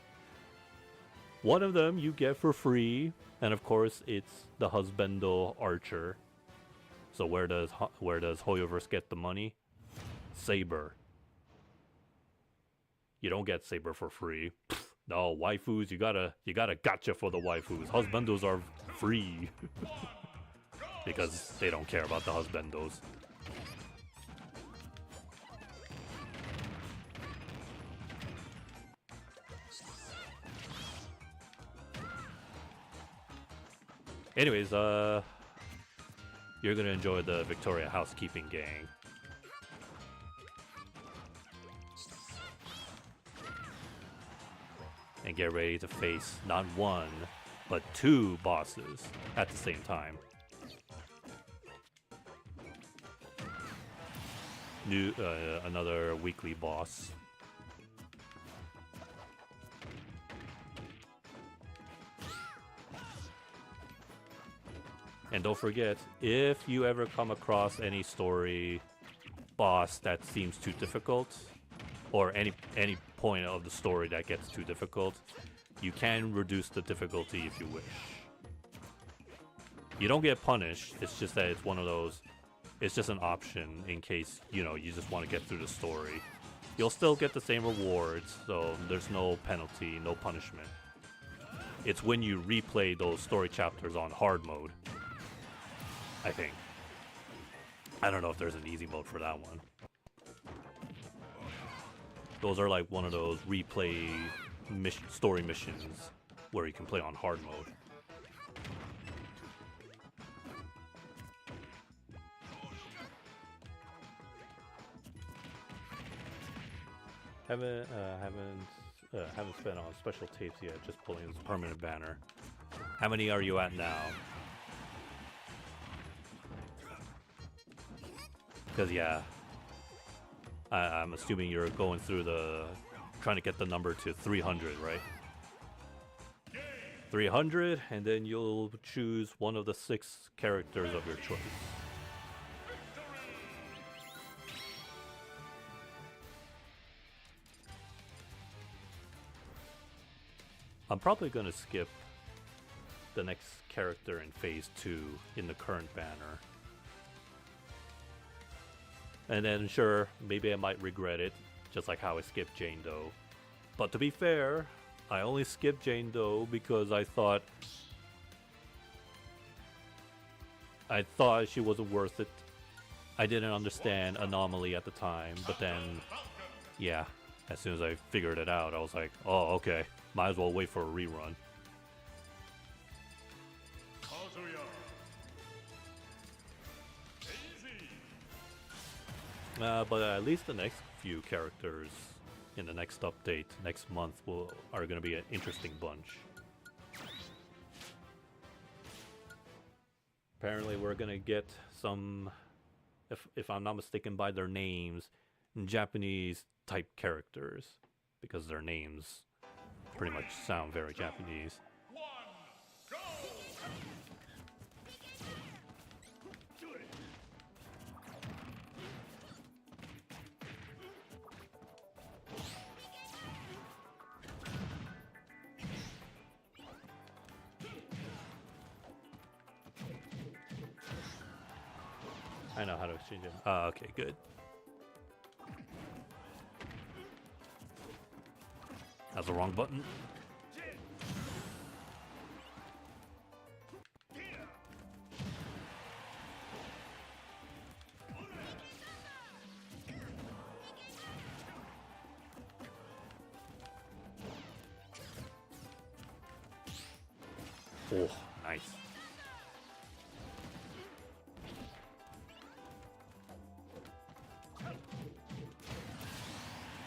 One of them you get for free, and of course it's the Husbando Archer. So where does Hoyoverse get the money? Saber. You don't get Saber for free. No, waifus, you gotta gotcha for the waifus. Husbandos are free. Because they don't care about the husbandos. Anyways, you're gonna enjoy the Victoria Housekeeping Gang. And get ready to face not 1, but 2 bosses at the same time. Another weekly boss. And don't forget, if you ever come across any story boss that seems too difficult, or any point of the story that gets too difficult, you can reduce the difficulty if you wish. You don't get punished, it's just that it's one of those, it's just an option in case, you just want to get through the story. You'll still get the same rewards, so there's no penalty, no punishment. It's when you replay those story chapters on hard mode, I think. I don't know if there's an easy mode for that one. Those are like one of those replay story missions where you can play on hard mode. Haven't spent on special tapes yet. Just pulling this permanent banner. How many are you at now? Because yeah, I'm assuming you're going through trying to get the number to 300, right? 300, and then you'll choose one of the 6 characters of your choice. I'm probably going to skip the next character in Phase 2 in the current banner. And then, sure, maybe I might regret it, just like how I skipped Jane Doe. But to be fair, I only skipped Jane Doe because I thought she wasn't worth it. I didn't understand Anomaly at the time, but then, yeah, as soon as I figured it out, I was like, oh, okay, might as well wait for a rerun. But at least the next few characters in the next update next month are going to be an interesting bunch. Apparently we're going to get some, if I'm not mistaken by their names, Japanese type characters, because their names pretty much sound very Japanese. I know how to exchange it. Ah, okay, good. That's the wrong button. Oh, nice.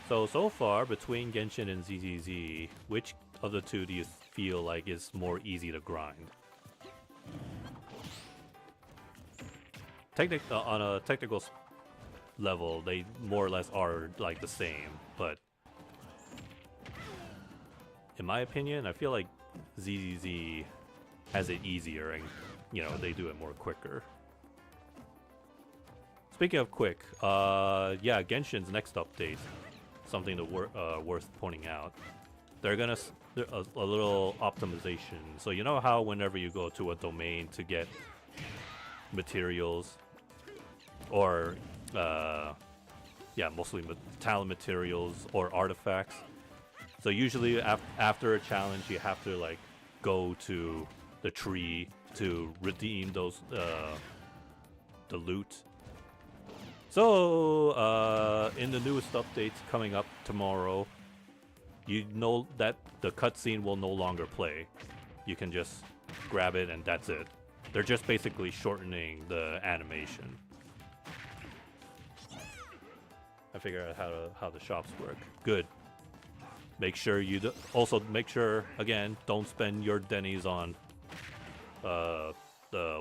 So far, between Genshin and ZZZ, which of the two do you feel like is more easy to grind? On a technical level, they more or less are like the same, but in my opinion, I feel like ZZZ has it easier and, you know, they do it more quicker. Speaking of quick, yeah, Genshin's next update, something to worth pointing out. They're gonna a little optimization. So you know how whenever you go to a domain to get materials, or yeah, mostly talent materials or artifacts. So usually after a challenge, you have to like go to the tree to redeem those the loot. So in the newest updates coming up tomorrow, you know that the cutscene will no longer play. You can just grab it and that's it. They're just basically shortening the animation. I figured out how the shops work. Good. Make sure you also make sure again, don't spend your Denny's on the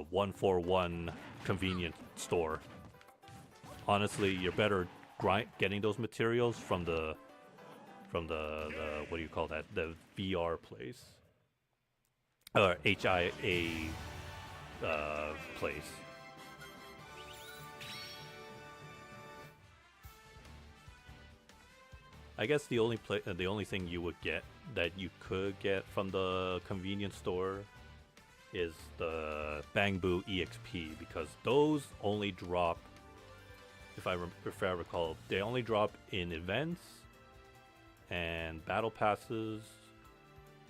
141 convenience store. Honestly, you're better getting those materials from the what do you call that? The VR place or HIA place. I guess the only thing you would get that you could get from the convenience store is the Bangbu EXP, because those only drop, if I recall, they only drop in events and battle passes.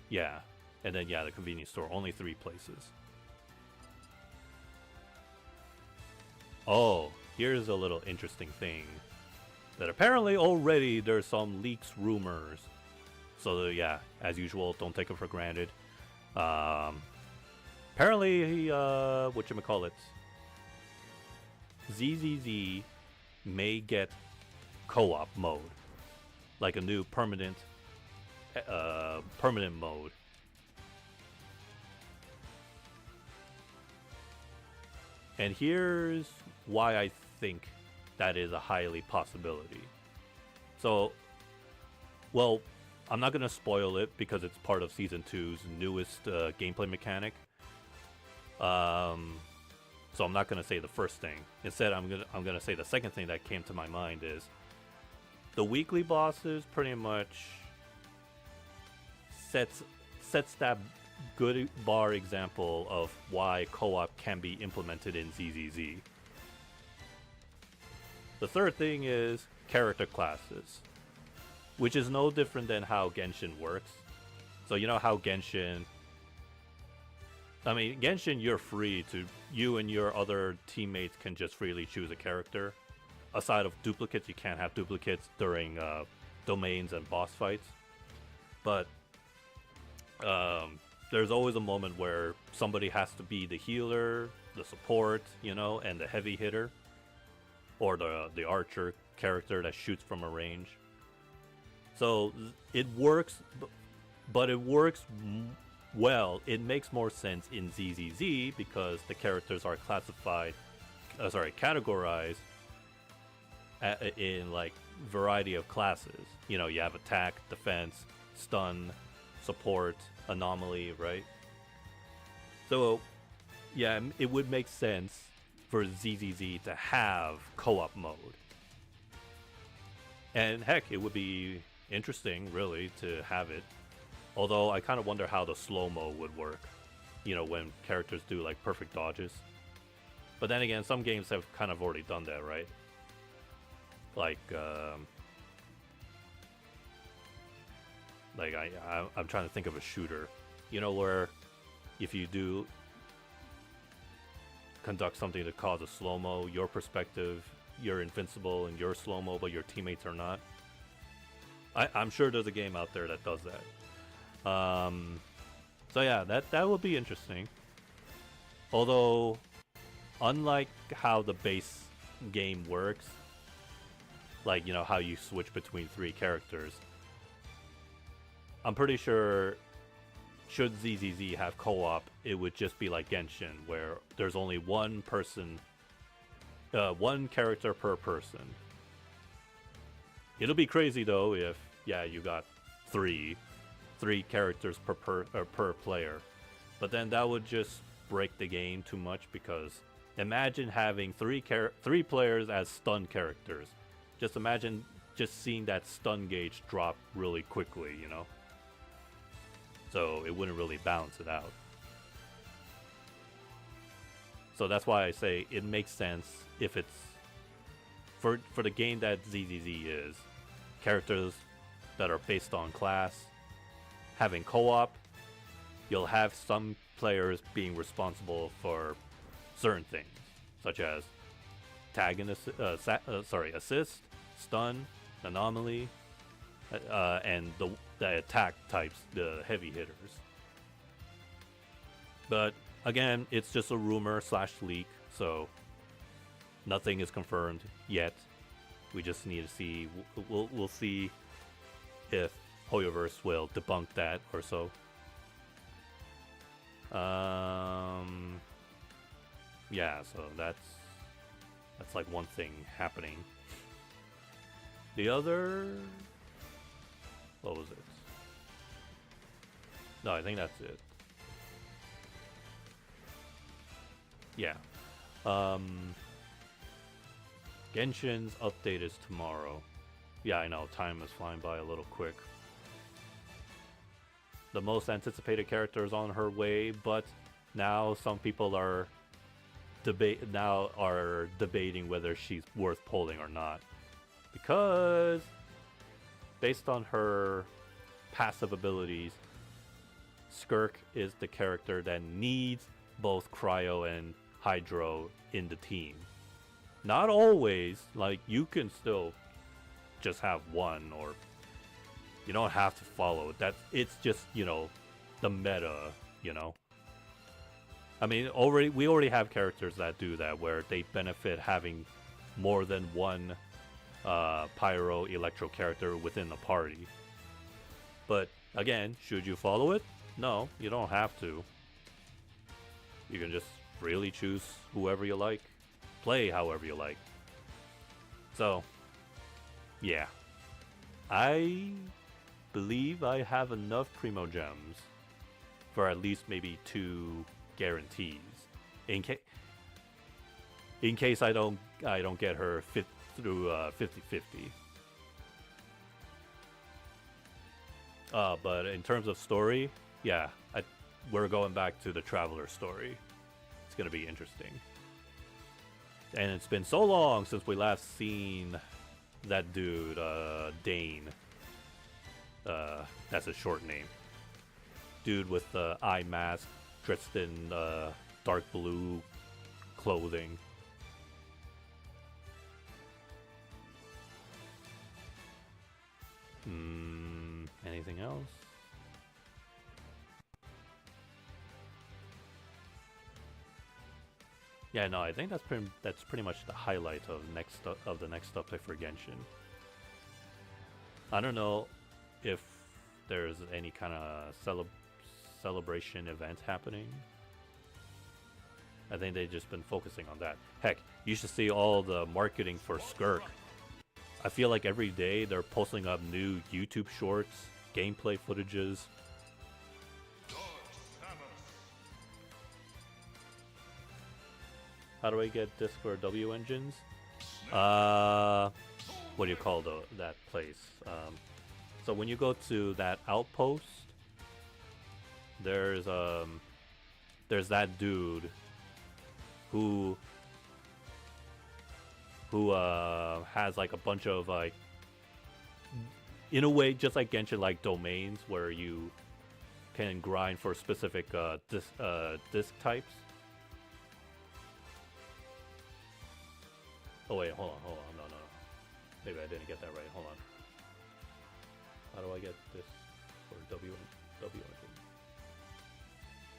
Yeah, and then yeah, the convenience store, only 3 places. Oh, here's a little interesting thing. That apparently already there's some leaks, rumors. So yeah, as usual, don't take it for granted. Apparently, whatchamacallit, ZZZ may get co-op mode, like a new permanent mode. And here's why I think that is a highly possibility. So, well, I'm not gonna spoil it because it's part of Season 2's newest gameplay mechanic. So I'm not gonna say the first thing. Instead, I'm gonna say the second thing that came to my mind is the weekly bosses pretty much sets that good bar example of why co-op can be implemented in ZZZ. The third thing is character classes, which is no different than how Genshin works. So you know how Genshin, you're free to, you and your other teammates can just freely choose a character. Aside of duplicates, you can't have duplicates during domains and boss fights. But there's always a moment where somebody has to be the healer, the support, you know, and the heavy hitter. Or the archer character that shoots from a range. So it works, but it works well. It makes more sense in ZZZ because the characters are categorized in like variety of classes. You know, you have attack, defense, stun, support, anomaly, right? So yeah, it would make sense for ZZZ to have co-op mode. And heck, it would be interesting, really, to have it. Although I kind of wonder how the slow-mo would work. You know, when characters do, like, perfect dodges. But then again, some games have kind of already done that, right? Like I'm trying to think of a shooter, you know, where if you do conduct something that causes slow-mo, your perspective, you're invincible and you're slow-mo, but your teammates are not. I'm sure there's a game out there that does that. So yeah, that would be interesting. Although, unlike how the base game works, like, you know, how you switch between 3 characters, I'm pretty sure should ZZZ have co-op, it would just be like Genshin, where there's only one person, one character per person. It'll be crazy though if, yeah, you got three characters per player, but then that would just break the game too much, because imagine having three players as stun characters. Just imagine just seeing that stun gauge drop really quickly, you know? So it wouldn't really balance it out. So that's why I say it makes sense if it's for the game that ZZZ is, characters that are based on class, having co-op, you'll have some players being responsible for certain things, such as tag and assist, stun, anomaly, and the attack types, the heavy hitters. But again, it's just a rumor / leak, so nothing is confirmed yet. We just need to see. We'll see if Hoyoverse will debunk that or so. Yeah, so that's like one thing happening. The other, what was it? No, I think that's it. Yeah. Genshin's update is tomorrow. Yeah, I know, time is flying by a little quick. The most anticipated character is on her way, but now some people are debating whether she's worth pulling or not. Because based on her passive abilities, Skirk is the character that needs both Cryo and Hydro in the team. Not always, like, you can still just have one, or you don't have to follow that. It's just, you know, the meta, you know. I mean, we already have characters that do that, where they benefit having more than one Pyro Electro character within the party. But again, should you follow it? No, you don't have to. You can just freely choose whoever you like, play however you like. So, yeah. I believe I have enough Primo Gems for at least maybe 2 guarantees. In case I don't get her through 50-50. But in terms of story, yeah, we're going back to the Traveler story. It's gonna be interesting. And it's been so long since we last seen that dude, Dane. That's his short name. Dude with the eye mask, dressed in dark blue clothing. Anything else? Yeah, no, I think that's pretty much the highlight of the next update for Genshin. I don't know if there's any kind of celebration event happening. I think they've just been focusing on that. Heck, you should see all the marketing for Skirk. I feel like every day they're posting up new YouTube shorts, gameplay footages. How do I get disc or W engines? What do you call that place? So when you go to that outpost, there's that dude who who has like a bunch of like, in a way, just like Genshin, like domains where you can grind for specific disc types. Oh wait, hold on, no. Maybe I didn't get that right. Hold on. How do I get this for W engine?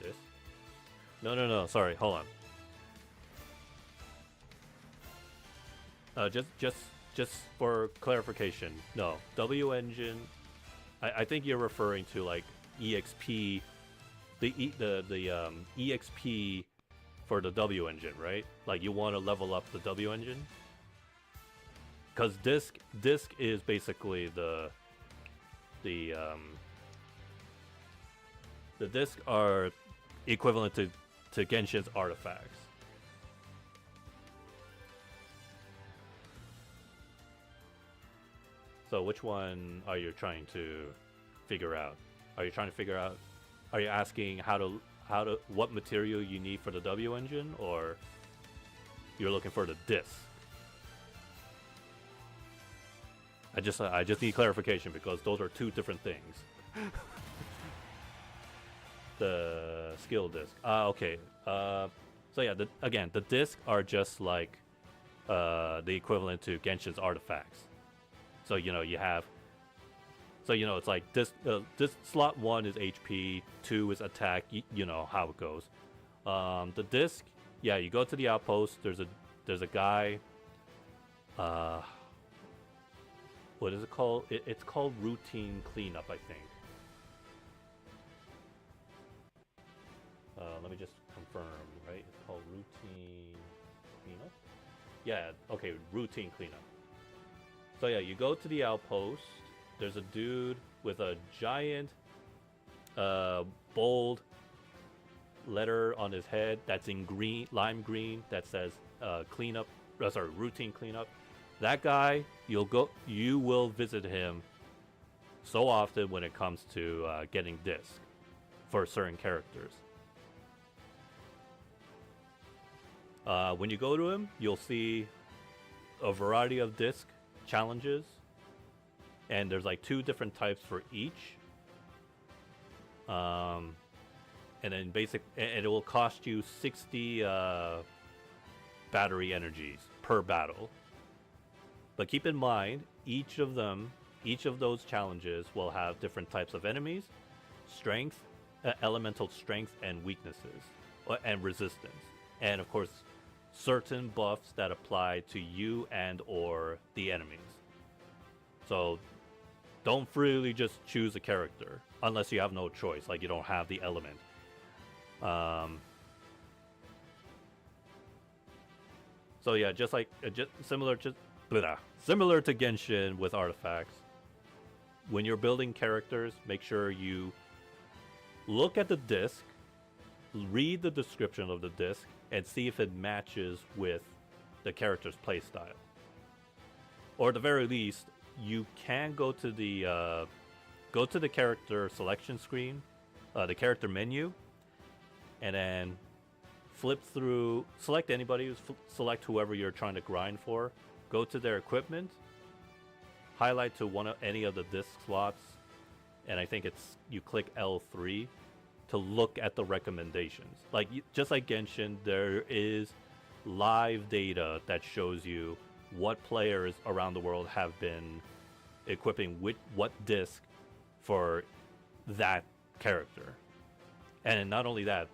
This? No. Sorry, hold on. Just for clarification, no. W engine. I think you're referring to like EXP, the EXP for the W engine, right? Like you want to level up the W engine. Because disc is basically the disc are equivalent to Genshin's artifacts. So which one are you trying to figure out? Are you asking how to what material you need for the W engine, or you're looking for the disc? I just need clarification because those are two different things. The skill disc. Okay. So yeah, the disc are just like the equivalent to Genshin's artifacts. So you have. So it's like this slot 1 is HP, 2 is attack. You know how it goes. The disc, yeah, you go to the outpost. There's a guy. What is it called? It's called routine cleanup, I think. Let me just confirm, right? It's called routine cleanup? Yeah, okay, routine cleanup. So yeah, you go to the outpost. There's a dude with a giant, bold letter on his head that's in green, lime green, that says routine cleanup. That guy, you will visit him so often when it comes to getting disc for certain characters. When you go to him, you'll see a variety of disc challenges, and there's like 2 different types for each. And then and it will cost you 60 battery energies per battle. But keep in mind, each of those challenges will have different types of enemies, strength, elemental strength and weaknesses, and resistance. And of course, certain buffs that apply to you and or the enemies. So don't freely just choose a character unless you have no choice, like you don't have the element. So yeah, just like similar to Genshin with artifacts. When you're building characters, make sure you look at the disc, read the description of the disc, and see if it matches with the character's playstyle. Or at the very least, you can go to the character selection screen, the character menu, and then flip through, select anybody, select whoever you're trying to grind for, go to their equipment, highlight to any of the disc slots, and I think you click L3 to look at the recommendations. Just like Genshin, there is live data that shows you what players around the world have been equipping with what disc for that character. And not only that,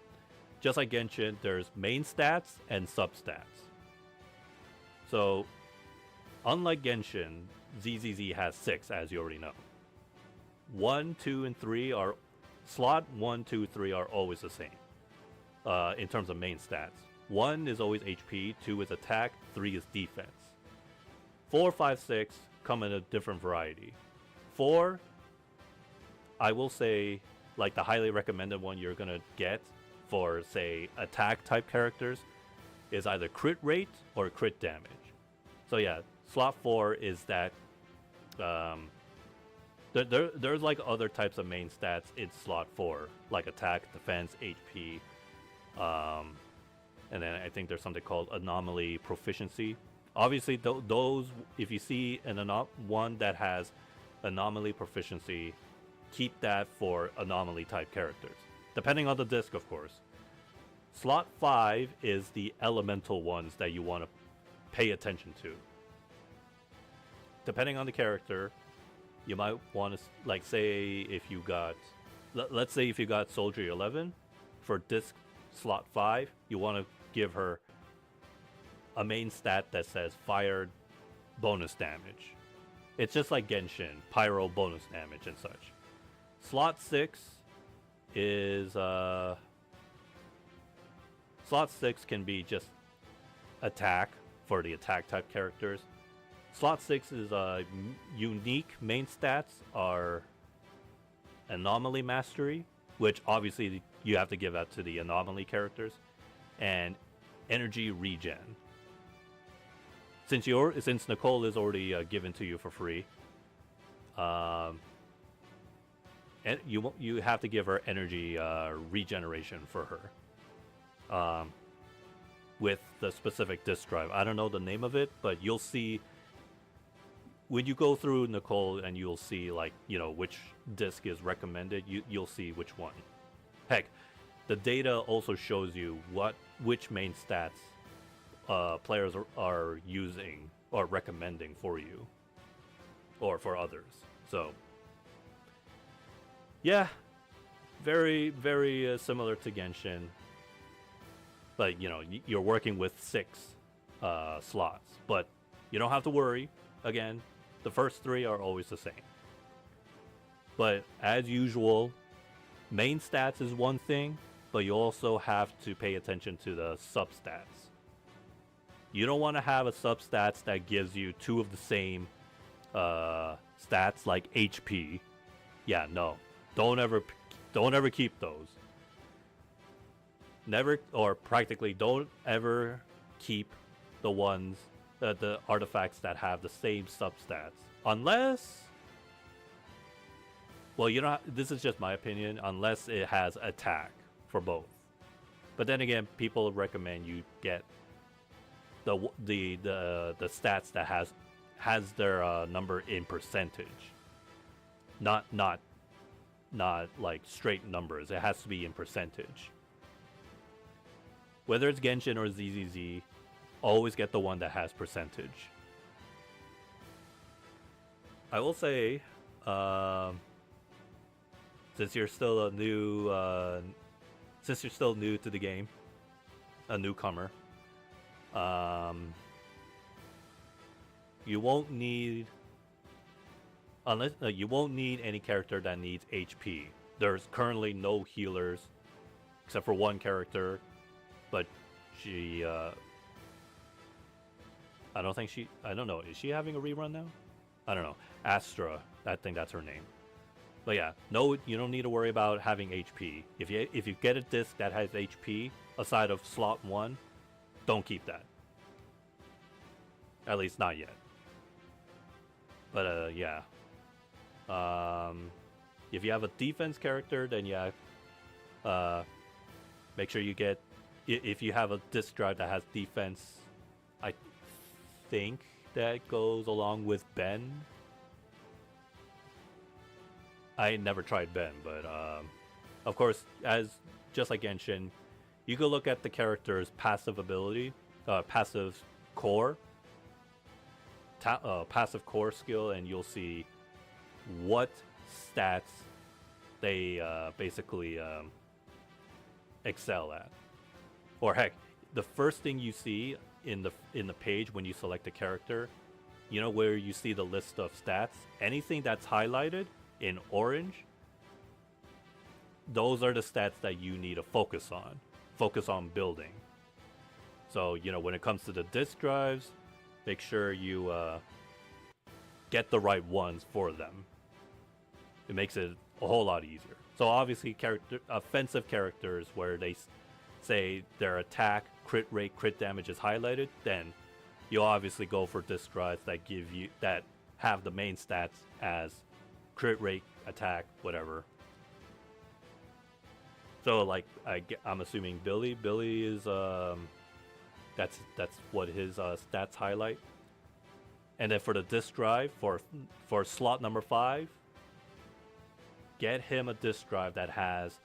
just like Genshin, there's main stats and substats. So, unlike Genshin, ZZZ has 6, as you already know. 1, 2, and 3 are... Slot 1, 2, 3 are always the same in terms of main stats. 1 is always HP, 2 is attack, 3 is defense. 4, 5, 6 come in a different variety. 4, I will say, like the highly recommended one you're going to get for, say, attack type characters is either crit rate or crit damage. So yeah, slot 4 is that... There's like other types of main stats in slot 4, like attack, defense, HP, and then I think there's something called anomaly proficiency Obviously, those, if you see one that has anomaly proficiency, keep that for anomaly type characters. Depending on the disc, of course. Slot 5 is the elemental ones that you want to pay attention to. Depending on the character, you might want to, like, say if you got, let's say if you got Soldier 11, for disc slot 5, you want to give her a main stat that says fire bonus damage. It's just like Genshin, pyro bonus damage and such. Slot 6 is slot 6 can be just attack for the attack type characters. Slot 6 is unique main stats are anomaly mastery, which obviously you have to give that to the anomaly characters, and energy regen. Since Nicole is already given to you for free, and you have to give her energy regeneration for her. With the specific disk drive, I don't know the name of it, but you'll see when you go through Nicole, and you'll see, like, you know, which disk is recommended. You'll see which one. Heck, the data also shows you which main stats players are using or recommending for you or for others. So yeah, very, very similar to Genshin, but you know, you're working with 6 slots, but you don't have to worry. Again, the first 3 are always the same, but as usual, main stats is one thing, but you also have to pay attention to the substats. You don't want to have a substats that gives you 2 of the same stats, like HP. Yeah, no. Don't ever keep those. Never, or practically don't ever keep the ones, the artifacts that have the same substats. Unless, well, you know, this is just my opinion, unless it has attack for both. But then again, people recommend you get the stats that has their number in percentage, not like straight numbers. It has to be in percentage. Whether it's Genshin or ZZZ, always get the one that has percentage. I will say, since you're still new to the game, a newcomer, you won't need any character that needs HP. There's currently no healers except for one character, but she I don't know, is she having a rerun now? I don't know. Astra, I think that's her name. But yeah, no, you don't need to worry about having HP. If you get a disc that has HP aside of slot 1, don't keep that. At least not yet. But yeah. If you have a defense character, then yeah, make sure you get, if you have a disc drive that has defense, I think that goes along with Ben. I never tried Ben, but of course, just like Genshin, you can look at the character's passive ability, passive core skill, and you'll see what stats they basically excel at. Or heck, the first thing you see in the page when you select a character, you know where you see the list of stats, anything that's highlighted in orange, those are the stats that you need to focus on building. So, you know, when it comes to the disk drives, make sure you get the right ones for them. It makes it a whole lot easier. So obviously offensive characters where they say their attack, crit rate, crit damage is highlighted, then you'll obviously go for disk drives that have the main stats as crit rate, attack, whatever. So like I'm assuming Billy is That's what his stats highlight. And then for the disk drive, for slot number 5, get him a disk drive that has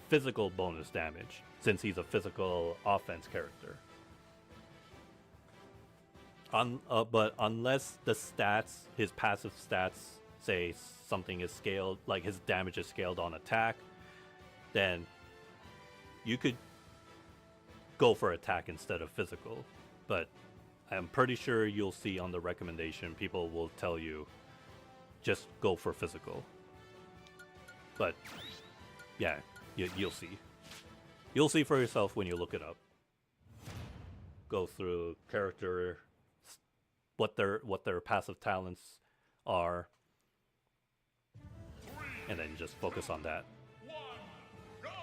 physical bonus damage, since he's a physical offense character. But unless the stats, his passive stats, say something is scaled, like his damage is scaled on attack, then you could go for attack instead of physical. But I'm pretty sure you'll see on the recommendation, people will tell you, just go for physical. But yeah, you'll see. You'll see for yourself when you look it up. Go through character, what their passive talents are, and then just focus on that.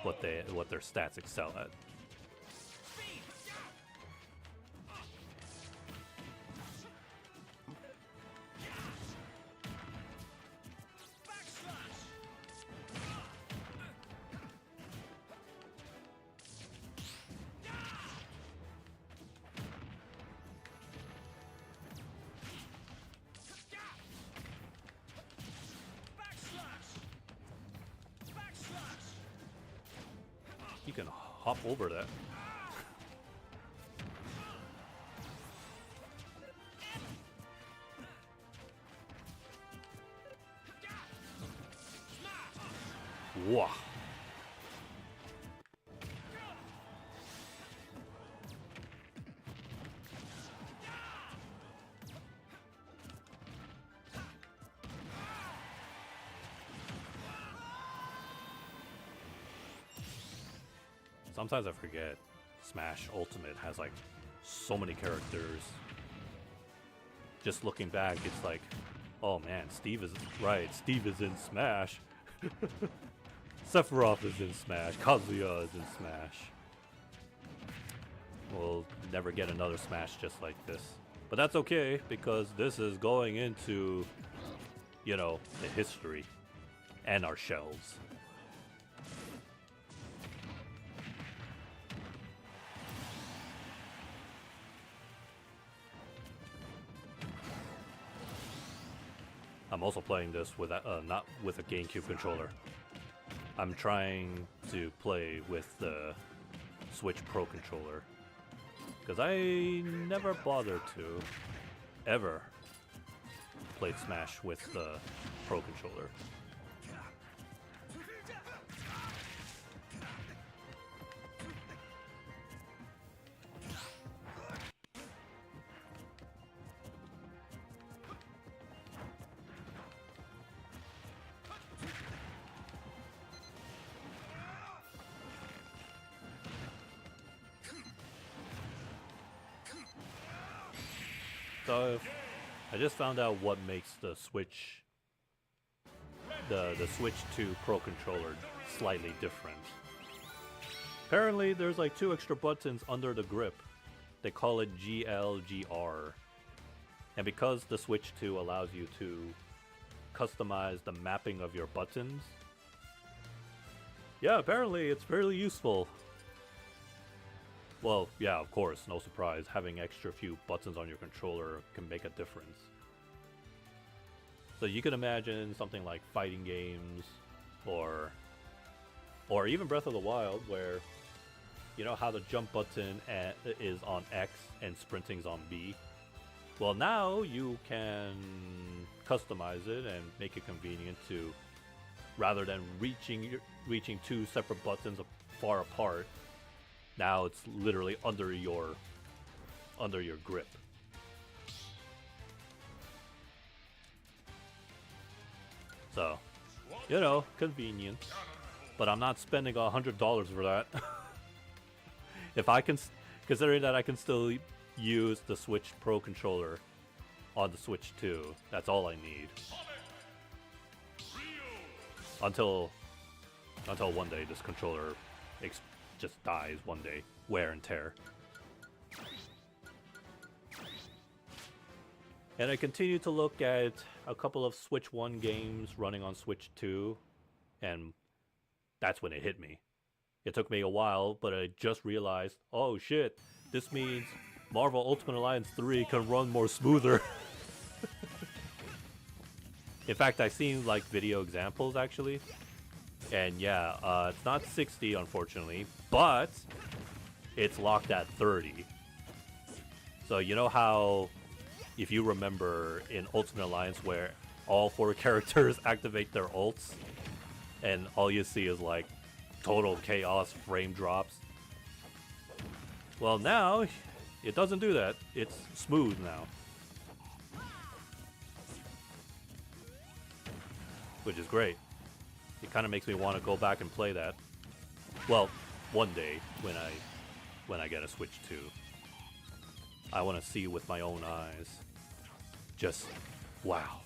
What their stats excel at. You can hop over that. Wow. Sometimes I forget Smash Ultimate has like so many characters. Just looking back, it's like, oh man, Steve is right. Steve is in Smash. Sephiroth is in Smash. Kazuya is in Smash. We'll never get another Smash just like this. But that's okay, because this is going into, you know, the history and our shelves. I'm also playing this with not with a GameCube controller. I'm trying to play with the Switch Pro controller, because I never bothered to ever play Smash with the Pro controller. So I just found out what makes the Switch, the Switch 2 Pro controller slightly different. Apparently there's like 2 extra buttons under the grip. They call it GLGR. And because the Switch 2 allows you to customize the mapping of your buttons, yeah, apparently it's fairly useful. Well, yeah, of course, no surprise. Having extra few buttons on your controller can make a difference. So you can imagine something like fighting games, or even Breath of the Wild, where you know how the jump button is on X and sprinting's on B. Well, now you can customize it and make it convenient to, rather than reaching 2 separate buttons far apart, now it's literally under your grip. So, you know, convenient. But I'm not spending $100 for that. If I can, considering that I can still use the Switch Pro controller on the Switch 2, that's all I need. Until one day this controller just dies one day. Wear and tear. And I continue to look at a couple of Switch 1 games running on Switch 2, and that's when it hit me. It took me a while, but I just realized, oh shit, this means Marvel Ultimate Alliance 3 can run more smoother. In fact, I've seen like video examples actually. And yeah, it's not 60 unfortunately, but it's locked at 30. So you know how, if you remember in Ultimate Alliance where all 4 characters activate their ults and all you see is like total chaos frame drops? Well, now it doesn't do that. It's smooth now. Which is great. It kind of makes me want to go back and play that. Well, one day when I get a Switch 2. I want to see with my own eyes. Just wow.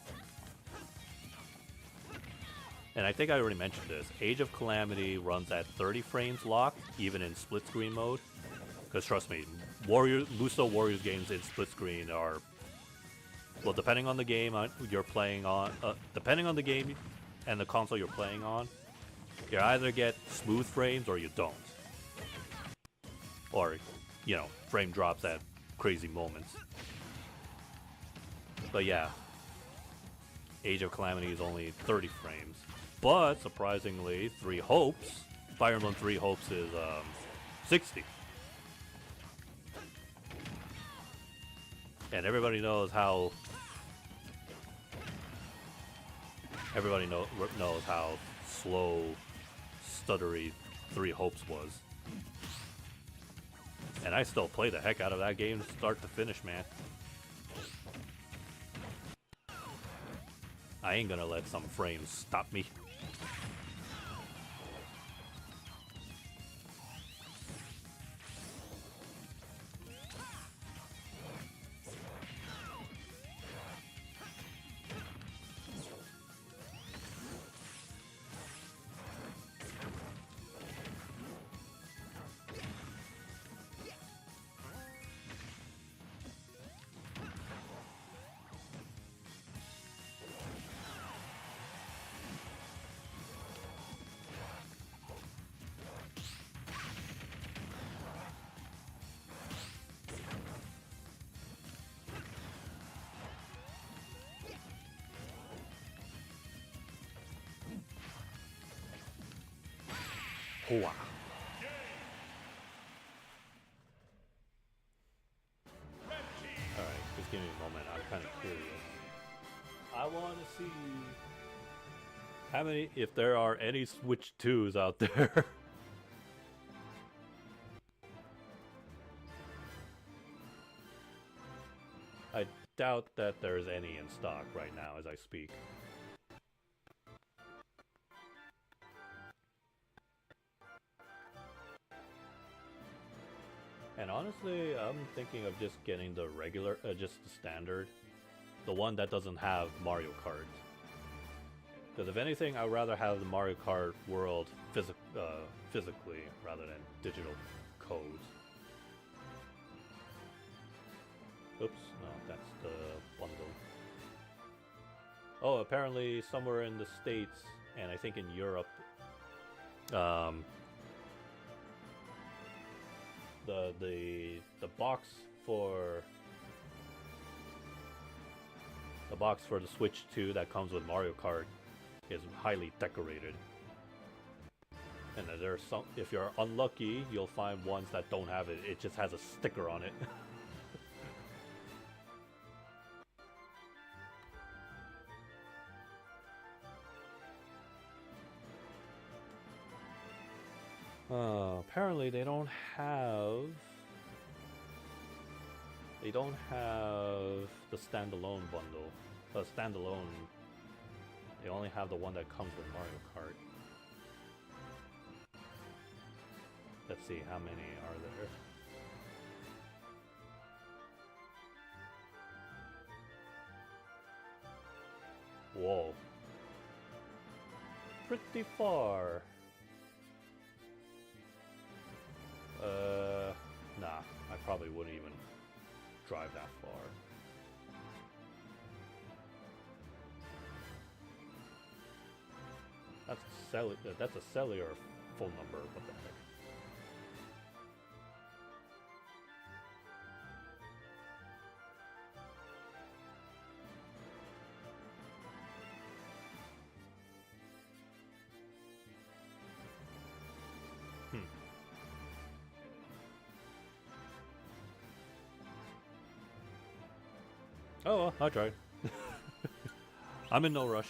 And I think I already mentioned this. Age of Calamity runs at 30 frames locked, even in split screen mode. Because trust me, Muso Warriors games in split screen are, well, depending on the game you're playing on, depending on the game and the console you're playing on, you either get smooth frames or you don't. Or, you know, frame drops at crazy moments. But yeah, Age of Calamity is only 30 frames. But surprisingly, Fire Emblem 3 Hopes is 60. And everybody knows how slow, stuttery 3 Hopes was. And I still play the heck out of that game start to finish, man. I ain't gonna let some frames stop me. Hoa. Alright, just give me a moment. I'm kind of curious. I want to see how many, if there are any Switch 2s out there. I doubt that there's any in stock right now as I speak. And honestly, I'm thinking of just getting the regular, just the standard. The one that doesn't have Mario Kart. Because if anything, I'd rather have the Mario Kart world physically rather than digital codes. Oops, no, that's the bundle. Oh, apparently somewhere in the States, and I think in Europe, the box for the Switch 2 that comes with Mario Kart is highly decorated. And there's some, if you're unlucky, you'll find ones that don't have it. It just has a sticker on it. Apparently they don't have the standalone bundle. Standalone. They only have the one that comes with Mario Kart. Let's see, how many are there? Whoa. Pretty far. Nah, I probably wouldn't even drive that far. That's a cellular phone number. What the heck? Oh well, I tried. I'm in no rush.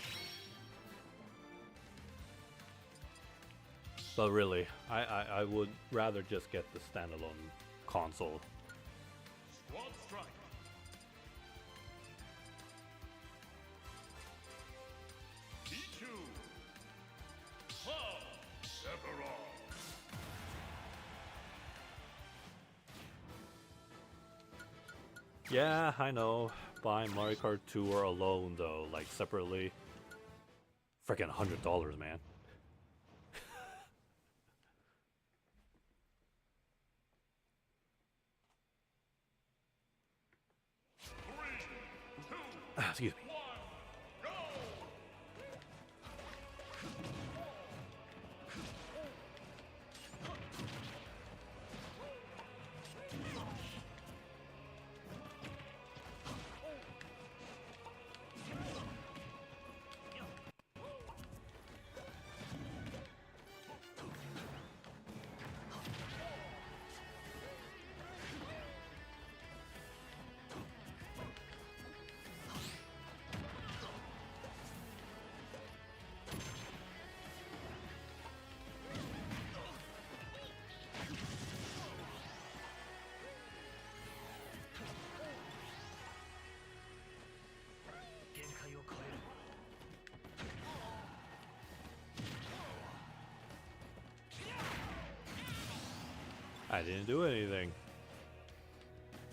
But really, I would rather just get the standalone console. Squad strike. Pichu. Club. Sephiroth. Yeah, I know. Buying Mario Kart Tour alone though, like separately, freaking $100, man. Excuse me. I didn't do anything.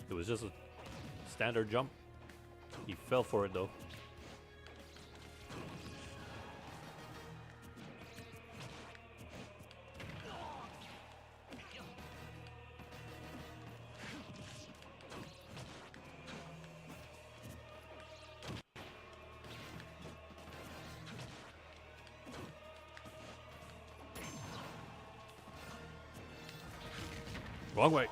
It was just a standard jump. He fell for it though. Wrong way.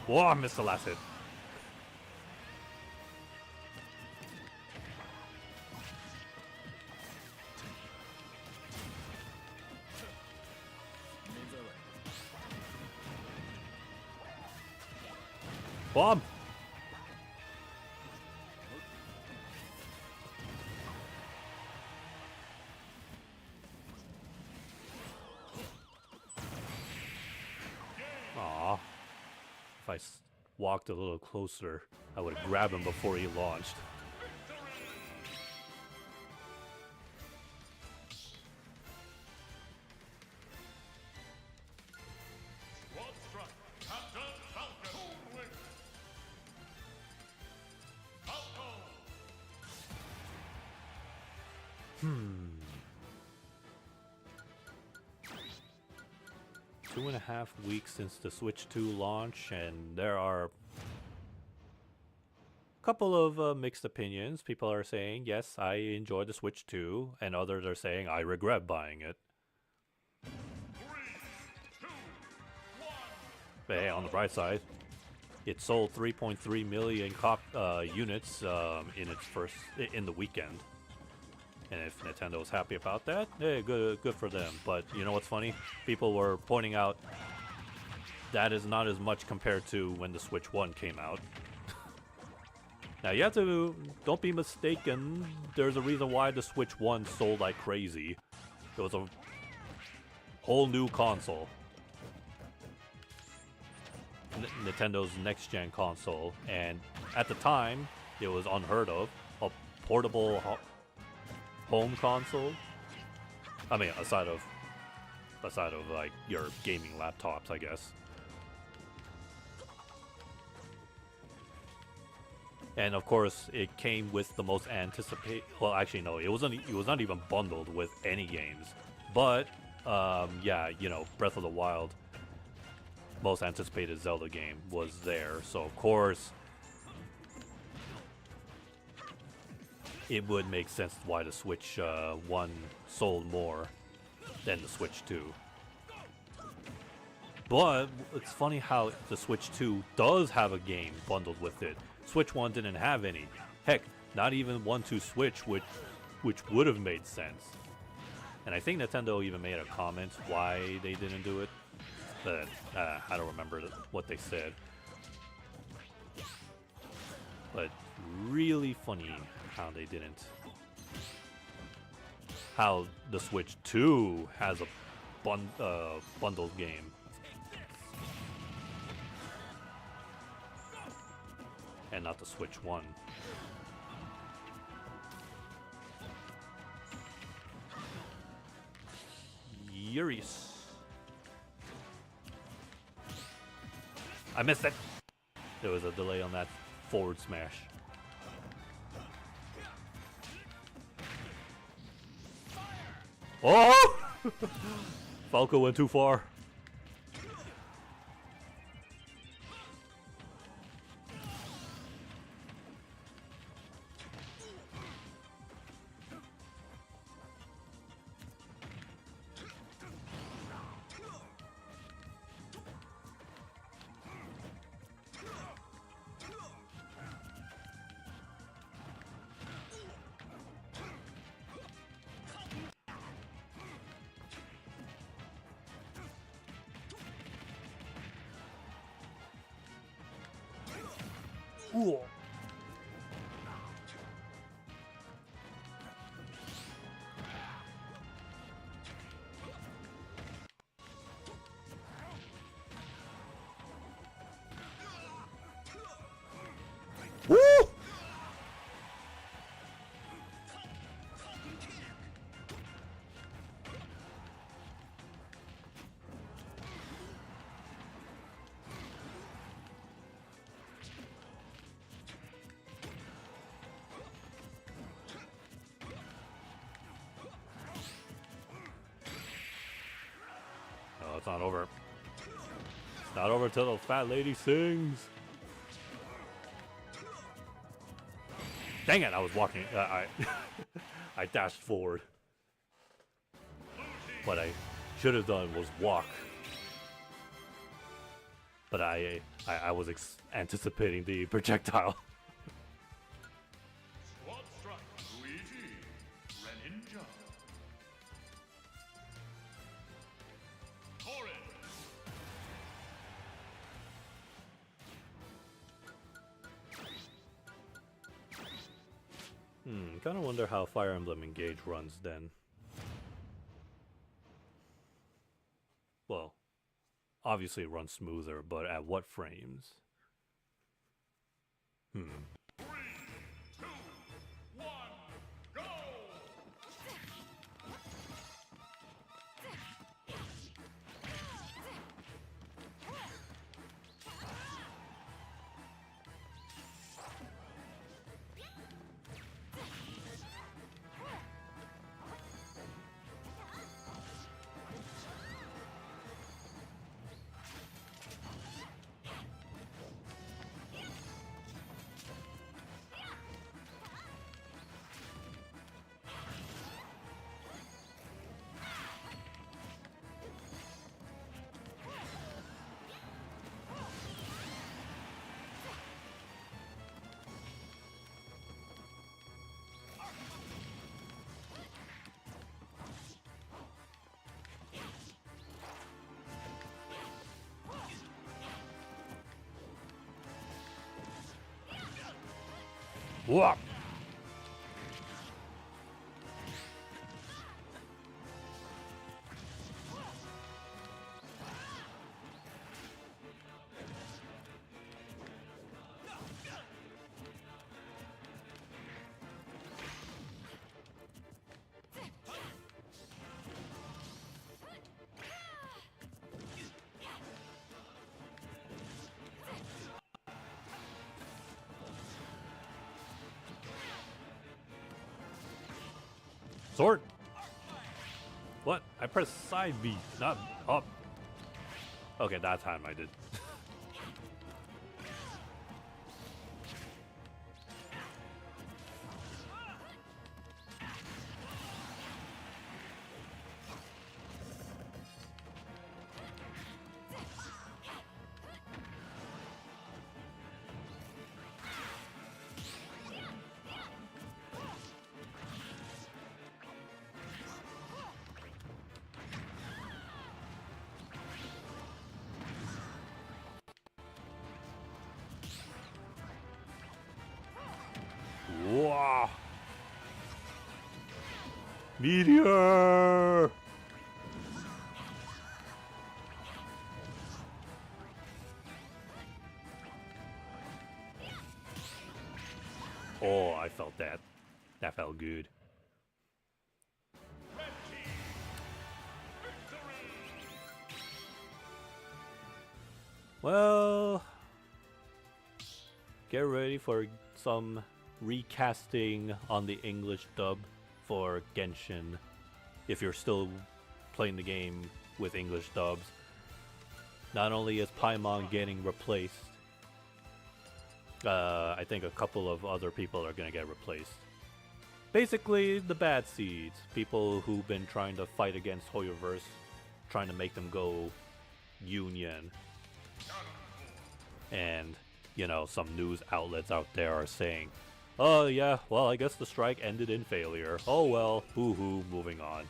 Whoa, I missed the last hit. Bomb! Aw. If I walked a little closer, I would have grabbed him before he launched. Squad strike. Captain Falcon. Win. Falco. 2.5 weeks since the Switch 2 launch, and there are a couple of mixed opinions. People are saying, yes, I enjoyed the Switch 2, and others are saying, I regret buying it. 3, 2, 1. But hey, on the bright side, it sold 3.3 million units in the weekend. And if Nintendo's happy about that, hey, good for them. But you know what's funny? People were pointing out that is not as much compared to when the Switch 1 came out. Now you have to, don't be mistaken, there's a reason why the Switch 1 sold like crazy. It was a whole new console. Nintendo's next-gen console, and at the time, it was unheard of. A portable home console. I mean, aside of like your gaming laptops, I guess. And of course, it came with the most anticipated. Well, actually, no, it was not even bundled with any games. But yeah, you know, Breath of the Wild, most anticipated Zelda game, was there. So of course, it would make sense why the Switch 1 sold more than the Switch 2. But it's funny how the Switch 2 does have a game bundled with it. Switch 1 didn't have any. Heck, not even 1-2 Switch, which would have made sense. And I think Nintendo even made a comment why they didn't do it. But I don't remember what they said. But really funny how they didn't. How the Switch 2 has a bundled game. And not the Switch 1. Yuri's. I missed it. There was a delay on that forward smash. Oh! Falco went too far. Ooh. Woo! Oh, it's not over. It's not over till the fat lady sings. Dang it, I was walking. I dashed forward. What I should have done was walk. But I was anticipating the projectile. Squad strike. Luigi. Greninja. Torrid. Kind of wonder how Fire Emblem Engage runs then. Well, obviously it runs smoother, but at what frames? 3, 2, 1, go! Whoop! Sword! What? I pressed side B, not up. Okay, that time I did. Meteor! Oh, I felt that. That felt good. Red team victory. Well, get ready for some recasting on the English dub for Genshin if you're still playing the game with English dubs. Not only is Paimon getting replaced, I think a couple of other people are going to get replaced. Basically, the bad seeds. People who've been trying to fight against Hoyoverse, trying to make them go Union. And, you know, some news outlets out there are saying, oh yeah, well, I guess the strike ended in failure. Oh well, boo-hoo, moving on.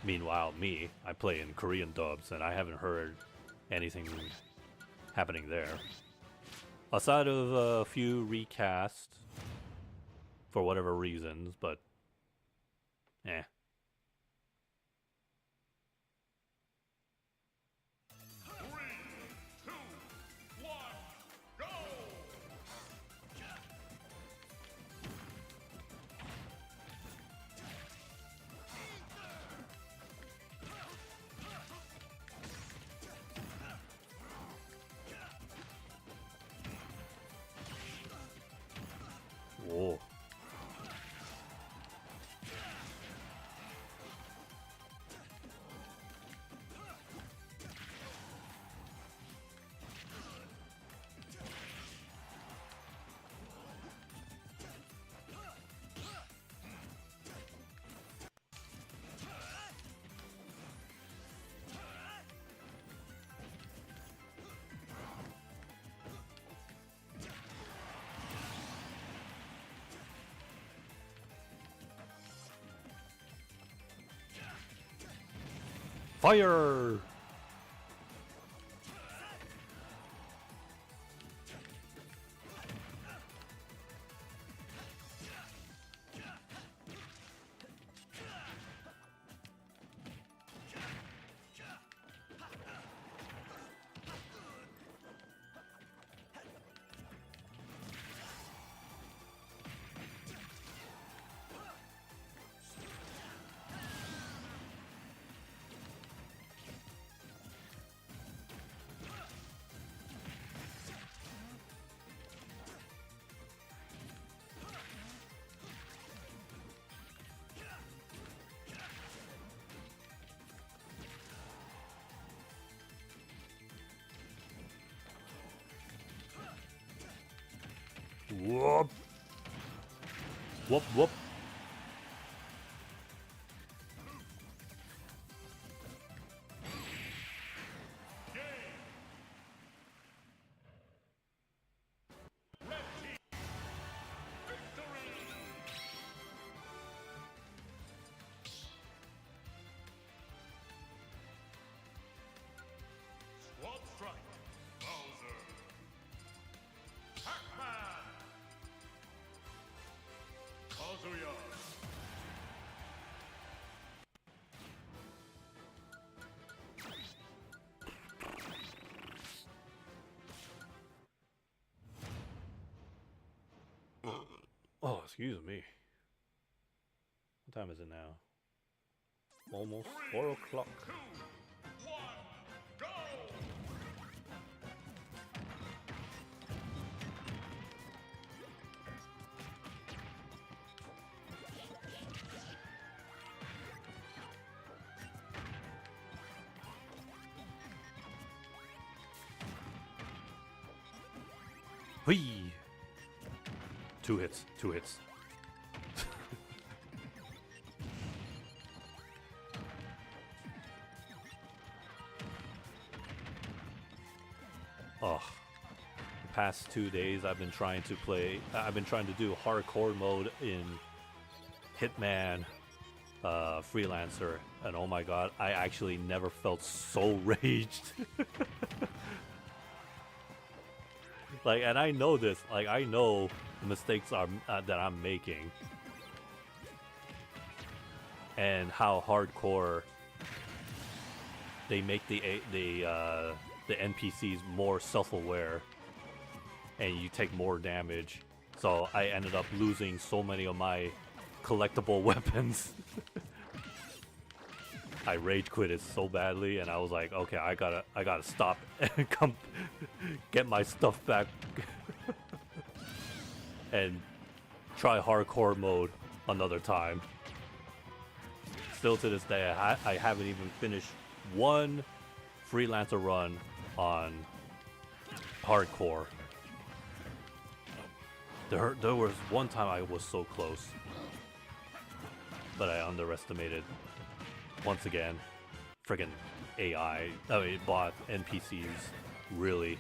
Meanwhile, me, I play in Korean dubs, and I haven't heard anything happening there. Aside of a few recasts, for whatever reasons, but eh. 3, 2, 1, go! Whoa. Fire! Whoop! Whoop, whoop. Red team victory. Squad strike. Bowser. Pac-Man. Kazuya. Oh, excuse me. What time is it now? Almost 4 o'clock. 2, 1, go! Whee! 2 hits, 2 hits. Oh, the past 2 days I've been trying to do hardcore mode in Hitman Freelancer, and oh my god, I actually never felt so raged. Like, and I know this, like, I know mistakes are that I'm making, and how hardcore they make the NPCs more self-aware, and you take more damage. So I ended up losing so many of my collectible weapons. I rage quitted so badly, and I was like, okay, I gotta stop and come get my stuff back and try hardcore mode another time. Still to this day, I haven't even finished one freelancer run on hardcore. There was one time I was so close, but I underestimated. Once again, friggin' AI, bot NPCs really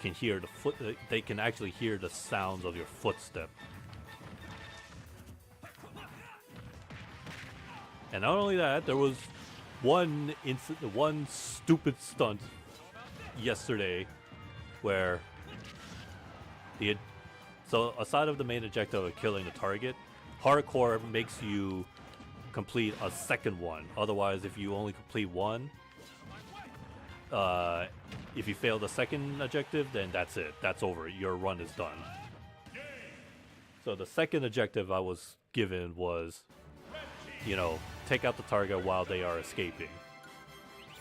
can hear the foot. They can actually hear the sounds of your footstep. And not only that, there was one stupid stunt yesterday where so aside of the main objective of killing the target, hardcore makes you complete a second one. Otherwise, if you only complete one, if you fail the second objective, then that's it. That's over. Your run is done. So the second objective I was given was, take out the target while they are escaping.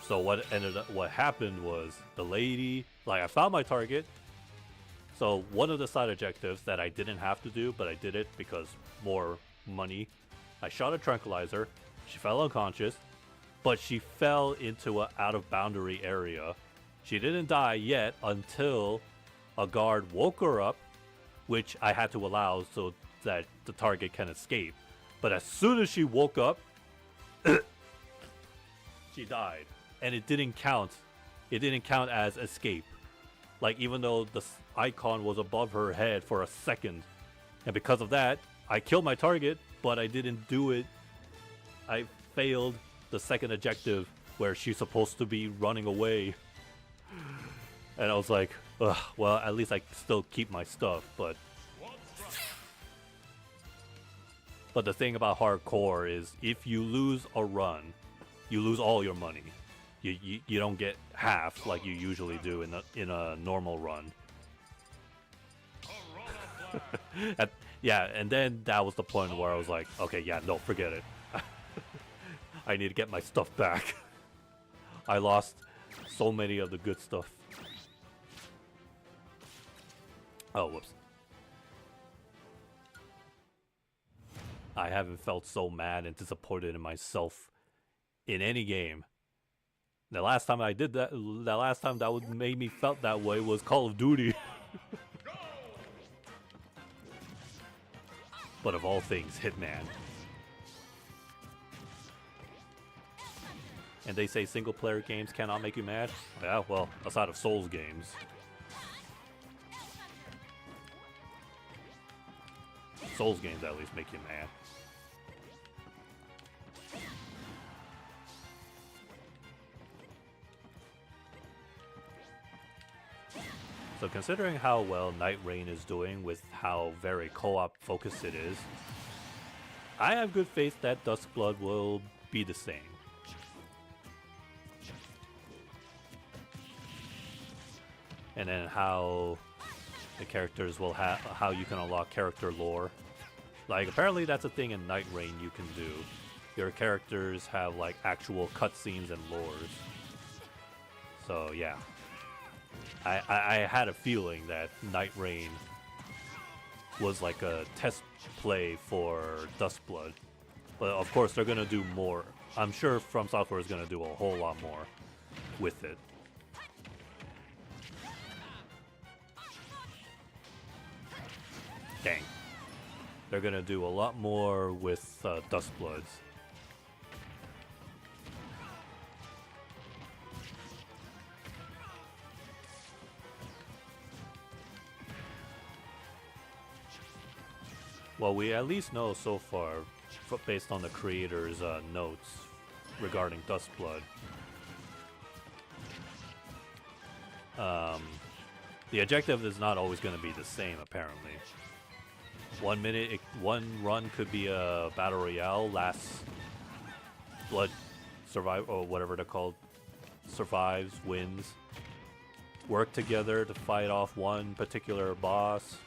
So what happened was the lady, I found my target. So one of the side objectives that I didn't have to do, but I did it because more money. I shot a tranquilizer. She fell unconscious, but she fell into an out-of-boundary area. She didn't die yet until a guard woke her up, which I had to allow so that the target can escape. But as soon as she woke up, she died, and it didn't count. It didn't count as escape. Even though the icon was above her head for a second, and because of that, I killed my target, but I didn't do it. I failed the second objective where she's supposed to be running away. And I was like, ugh, well, at least I still keep my stuff, but the thing about hardcore is if you lose a run, you lose all your money. You don't get half like you usually do in a normal run. And then that was the point where I was like, okay, yeah, no, forget it. I need to get my stuff back. I lost so many of the good stuff. Oh, whoops. I haven't felt so mad and disappointed in myself in any game. The last time I did that, that would make me felt that way was Call of Duty. But of all things, Hitman. And they say single-player games cannot make you mad? Yeah, well, aside of Souls games. Souls games at least make you mad. So considering how well Night Rain is doing with how very co-op focused it is, I have good faith that Duskblood will be the same. And then how the characters will have, how you can unlock character lore. Apparently that's a thing in Night Rain you can do. Your characters have actual cutscenes and lores. So yeah. I had a feeling that Night Rain was like a test play for Duskblood. But of course they're gonna do more. I'm sure From Software is gonna do a whole lot more with it. Dang. They're gonna do a lot more with Duskbloods. Well, we at least know so far, based on the creator's notes regarding Duskblood. The objective is not always going to be the same, apparently. 1 minute, one run could be a battle royale. Last blood survive or whatever they're called, survives, wins. Work together to fight off one particular boss.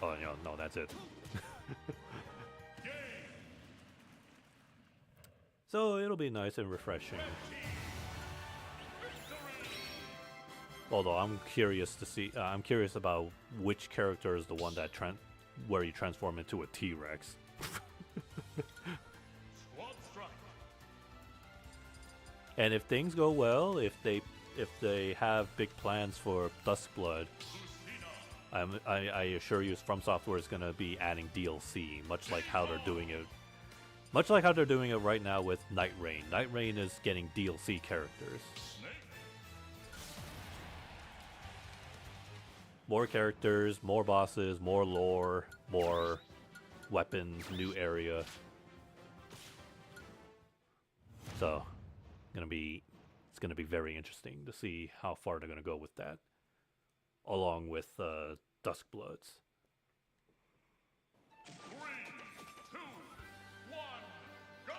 Oh no, that's it. So it'll be nice and refreshing. Although I'm curious to see, I'm curious about which character is the one that where you transform into a T-Rex. Squad strike. And if things go well, if they have big plans for Duskblood, I assure you, From Software is gonna be adding DLC, much like how they're doing it. Much like how they're doing it right now with Night Rain. Night Rain is getting DLC characters. More characters, more bosses, more lore, more weapons, new area. So, it's gonna be very interesting to see how far they're gonna go with that, along with Duskbloods. 3, 2, 1, go!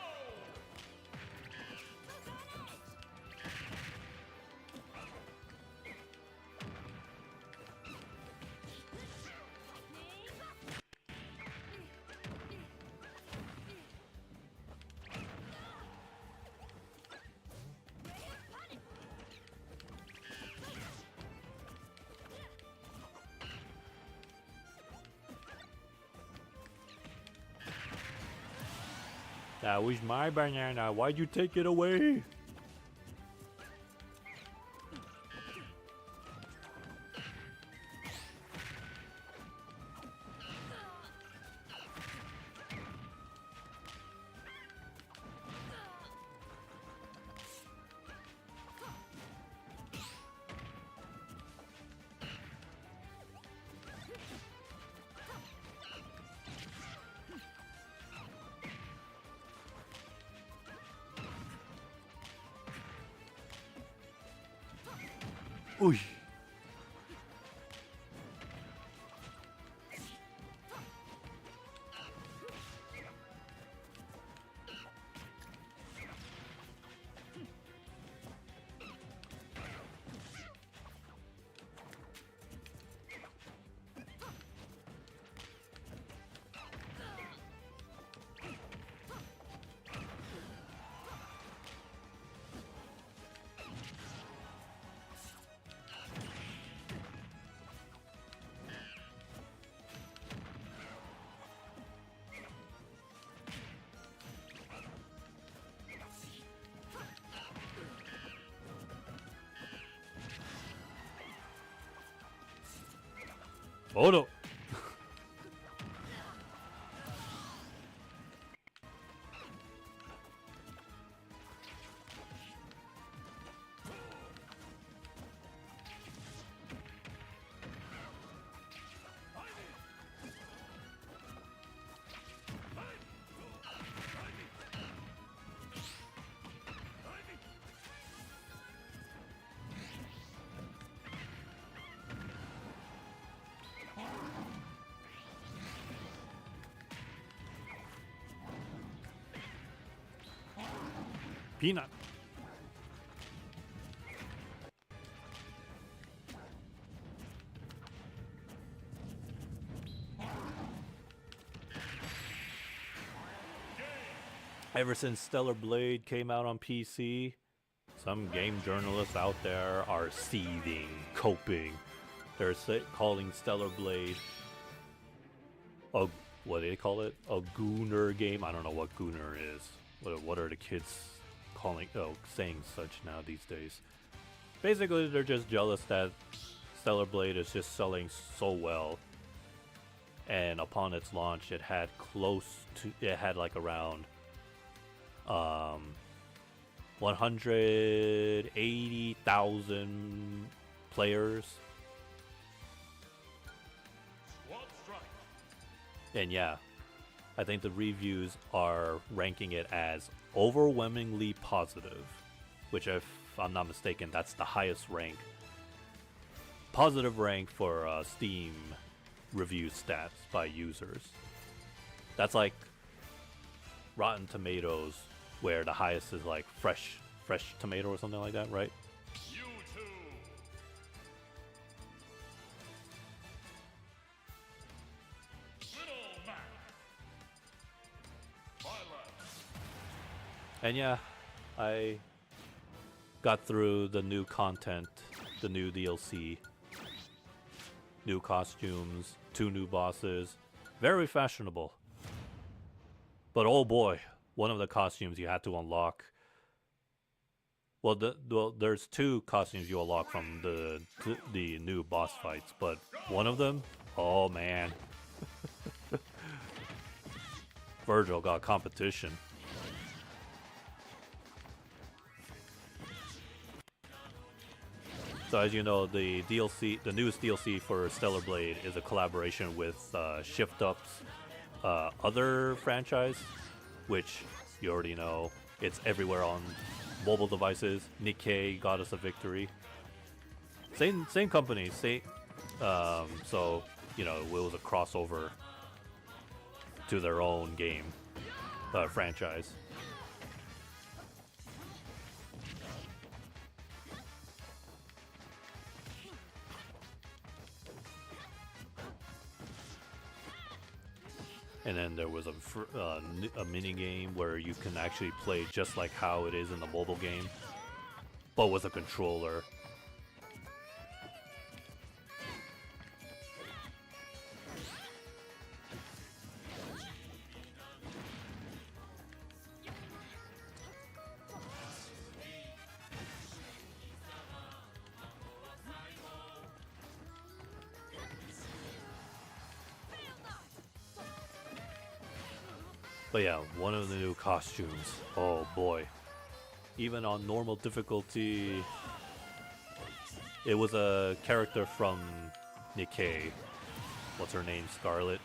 That was my banana. Why'd you take it away? Ooh. Oh no. Peanut. Ever since Stellar Blade came out on PC, some game journalists out there are seething, coping. They're calling Stellar Blade a, what do they call it? A gooner game? I don't know what gooner is. What are the kids saying such now these days? Basically, they're just jealous that Stellar Blade is just selling so well. And upon its launch, it had like around 180,000 players. Squad strike. And yeah, I think the reviews are ranking it as overwhelmingly positive, which, if I'm not mistaken, that's the highest rank, positive rank for Steam review stats by users. That's like Rotten Tomatoes, where the highest is like fresh tomato or something like that, right? You two. Little Mac. Violet. And yeah, I got through the new content, the new DLC, new costumes, 2 new bosses. Very fashionable. But oh boy, one of the costumes you had to unlock. Well, there's 2 costumes you unlock from the new boss fights, but one of them, oh man. Virgil got competition. So as you know, the DLC, the newest DLC for Stellar Blade is a collaboration with Shift Up's other franchise, which you already know. It's everywhere on mobile devices. Nikkei got us a victory. Same company, so you know it was a crossover to their own game franchise. And then there was a mini game where you can actually play just like how it is in the mobile game, but with a controller. But yeah, one of the new costumes. Oh boy. Even on normal difficulty, it was a character from Nikkei. What's her name? Scarlet.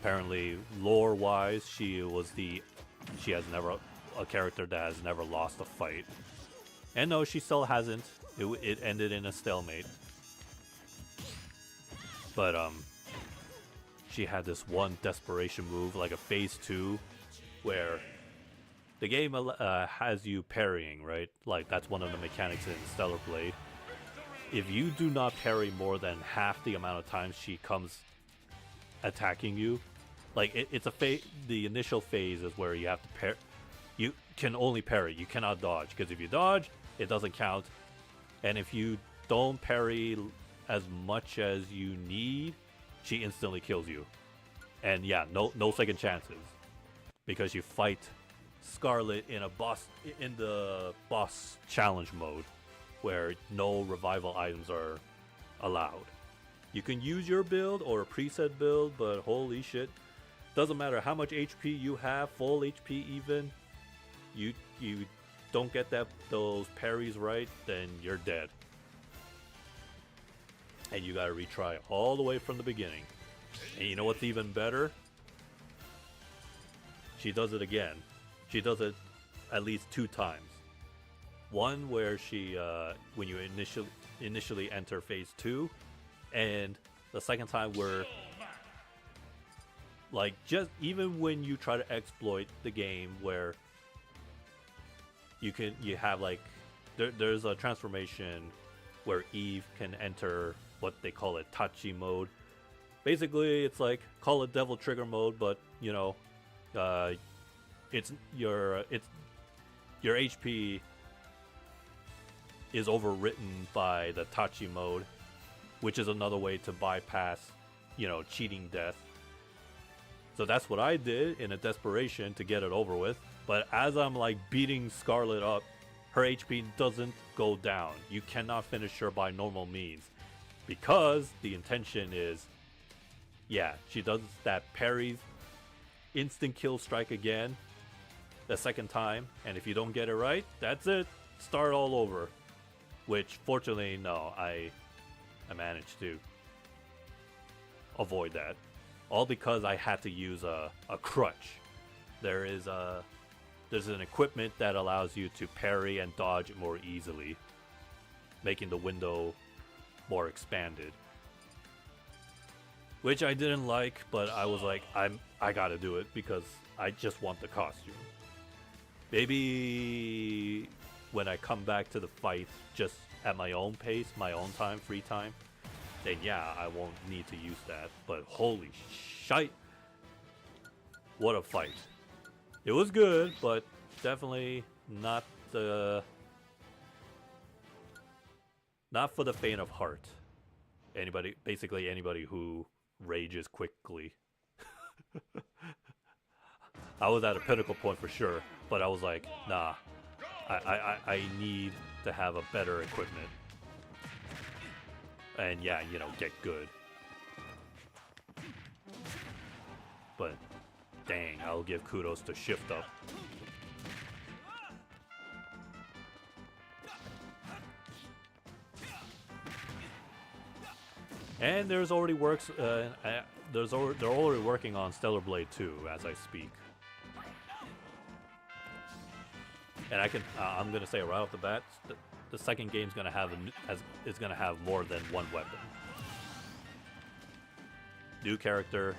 Apparently, lore-wise, she has never a character that has never lost a fight. And no, she still hasn't. It ended in a stalemate. But she had this one desperation move, like a phase 2, where the game has you parrying, right? Like, that's one of the mechanics in Stellar Blade. If you do not parry more than half the amount of times she comes attacking you, like, it's the initial phase is where you have to parry. You can only parry, you cannot dodge, because if you dodge, it doesn't count. And if you don't parry as much as you need, she instantly kills you. And yeah, no second chances. Because you fight Scarlet in the boss challenge mode, where no revival items are allowed. You can use your build or a preset build, but holy shit, doesn't matter how much HP you have, full HP even, you don't get those parries right, then you're dead. And you gotta retry all the way from the beginning. And you know what's even better? She does it again. She does it at least 2 times. One where she, when you initially enter phase 2, and the second time where, like, just even when you try to exploit the game, where you have like, there's a transformation where Eve can enter what they call it Tachi mode. Basically, it's like call it Devil Trigger mode, but you know, it's your HP is overwritten by the Tachi mode, which is another way to bypass, you know, cheating death. So that's what I did in a desperation to get it over with. But as I'm like beating Scarlet up, her HP doesn't go down. You cannot finish her by normal means, because the intention is, yeah, she does that parries, instant kill strike again, the second time, and if you don't get it right, that's it, start all over. Which fortunately, no, I managed to avoid that. all because I had to use a crutch. There's an equipment that allows you to parry and dodge more easily, making the window more expanded. Which I didn't like, but I was like, I gotta do it because I just want the costume. Maybe when I come back to the fight just at my own pace, my own time, free time, then yeah, I won't need to use that. But holy shite, what a fight. It was good, but definitely not for the faint of heart. Basically anybody who rages quickly. I was at a pinnacle point for sure, but I was like, nah, I need to have a better equipment. And yeah, you know, get good. But dang, I'll give kudos to Shift Up. And there's already they're already working on Stellar Blade 2 as I speak. And I'm gonna say right off the bat, the second game's gonna have is gonna have more than one weapon. New character.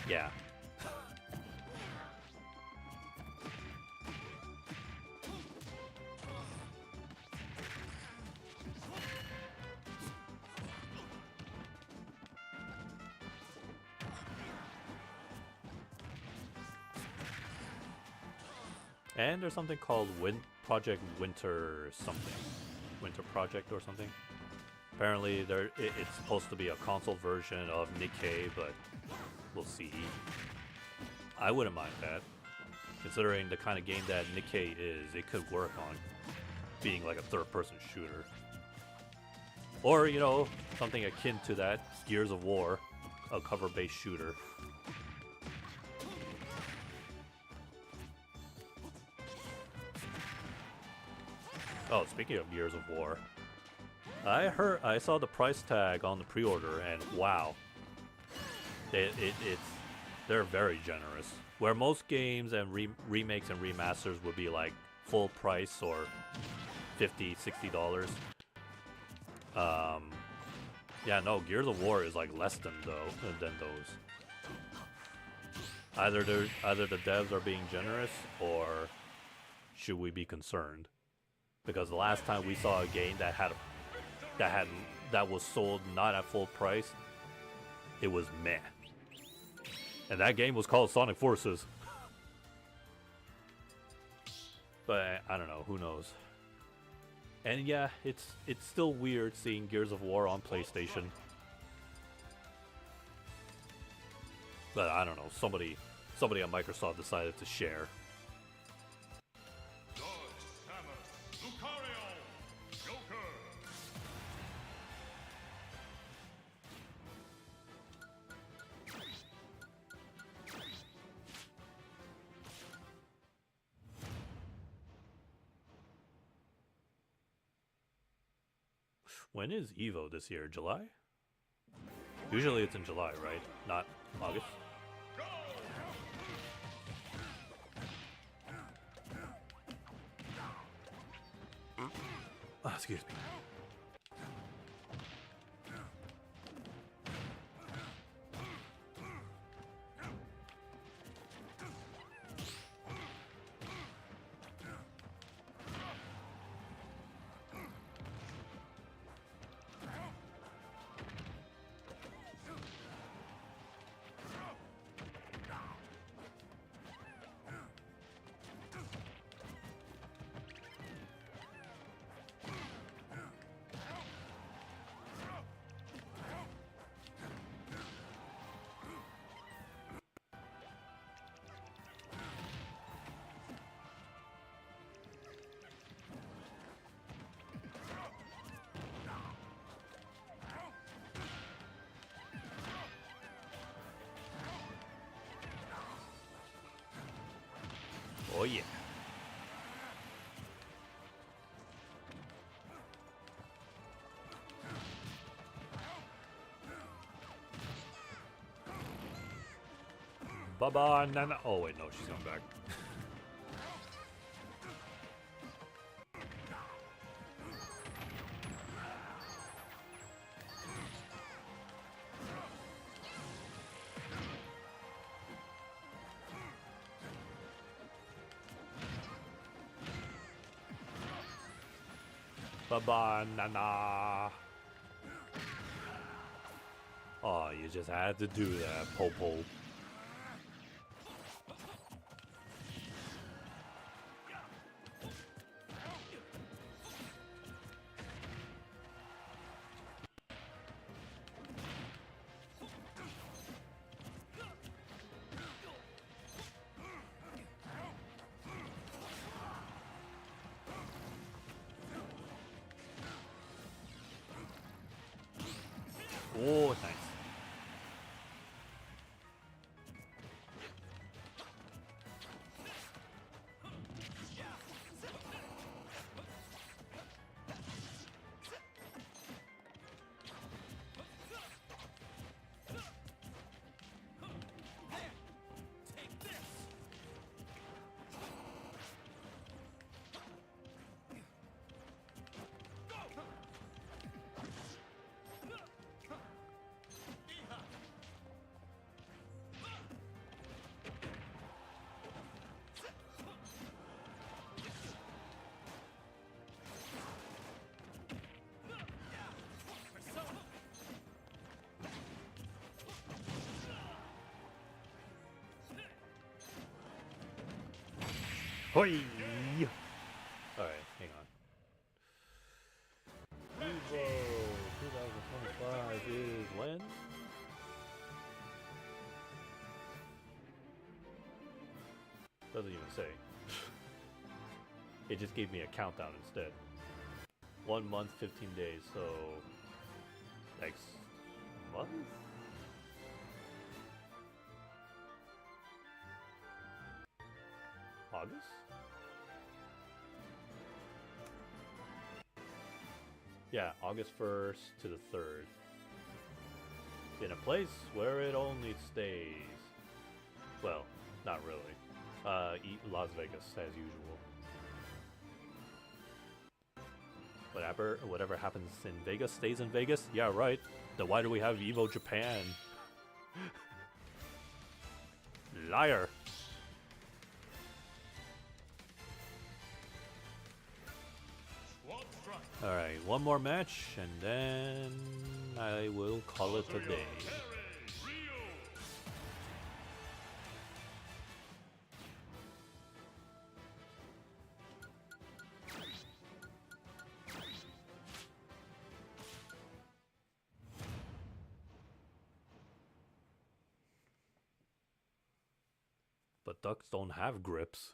Yeah. And there's something called Project Winter something. Winter Project or something. Apparently it's supposed to be a console version of Nikkei, but we'll see. I wouldn't mind that. Considering the kind of game that Nikkei is, it could work on being like a third-person shooter. Or, you know, something akin to that, Gears of War, a cover-based shooter. Oh, speaking of Gears of War, I saw the price tag on the pre-order, and wow, they're very generous. Where most games and remakes and remasters would be like full price or $50, $60. Yeah, no, Gears of War is like less than those. Either the devs are being generous, or should we be concerned? Because the last time we saw a game that was sold not at full price, it was meh. And that game was called Sonic Forces. But I don't know, who knows. And yeah, it's still weird seeing Gears of War on PlayStation. But I don't know, somebody on Microsoft decided to share. When is EVO this year? July? Usually it's in July, right? Not August? Oh, excuse me. Oh yeah. Baba Nana. Oh wait, no, she's coming back. Baba Nana. Oh, you just had to do that, Popo. Oh, nice. Hoi! Alright, hang on. Evo 2025 is when? Doesn't even say. It just gave me a countdown instead. 1 month, 15 days, so next month? August? Yeah, August 1st to the 3rd. In a place where it only stays. Well, not really. Las Vegas, as usual. Whatever happens in Vegas stays in Vegas? Yeah, right. Then why do we have Evo Japan? Liar! Alright, one more match, and then I will call it a day. But ducks don't have grips.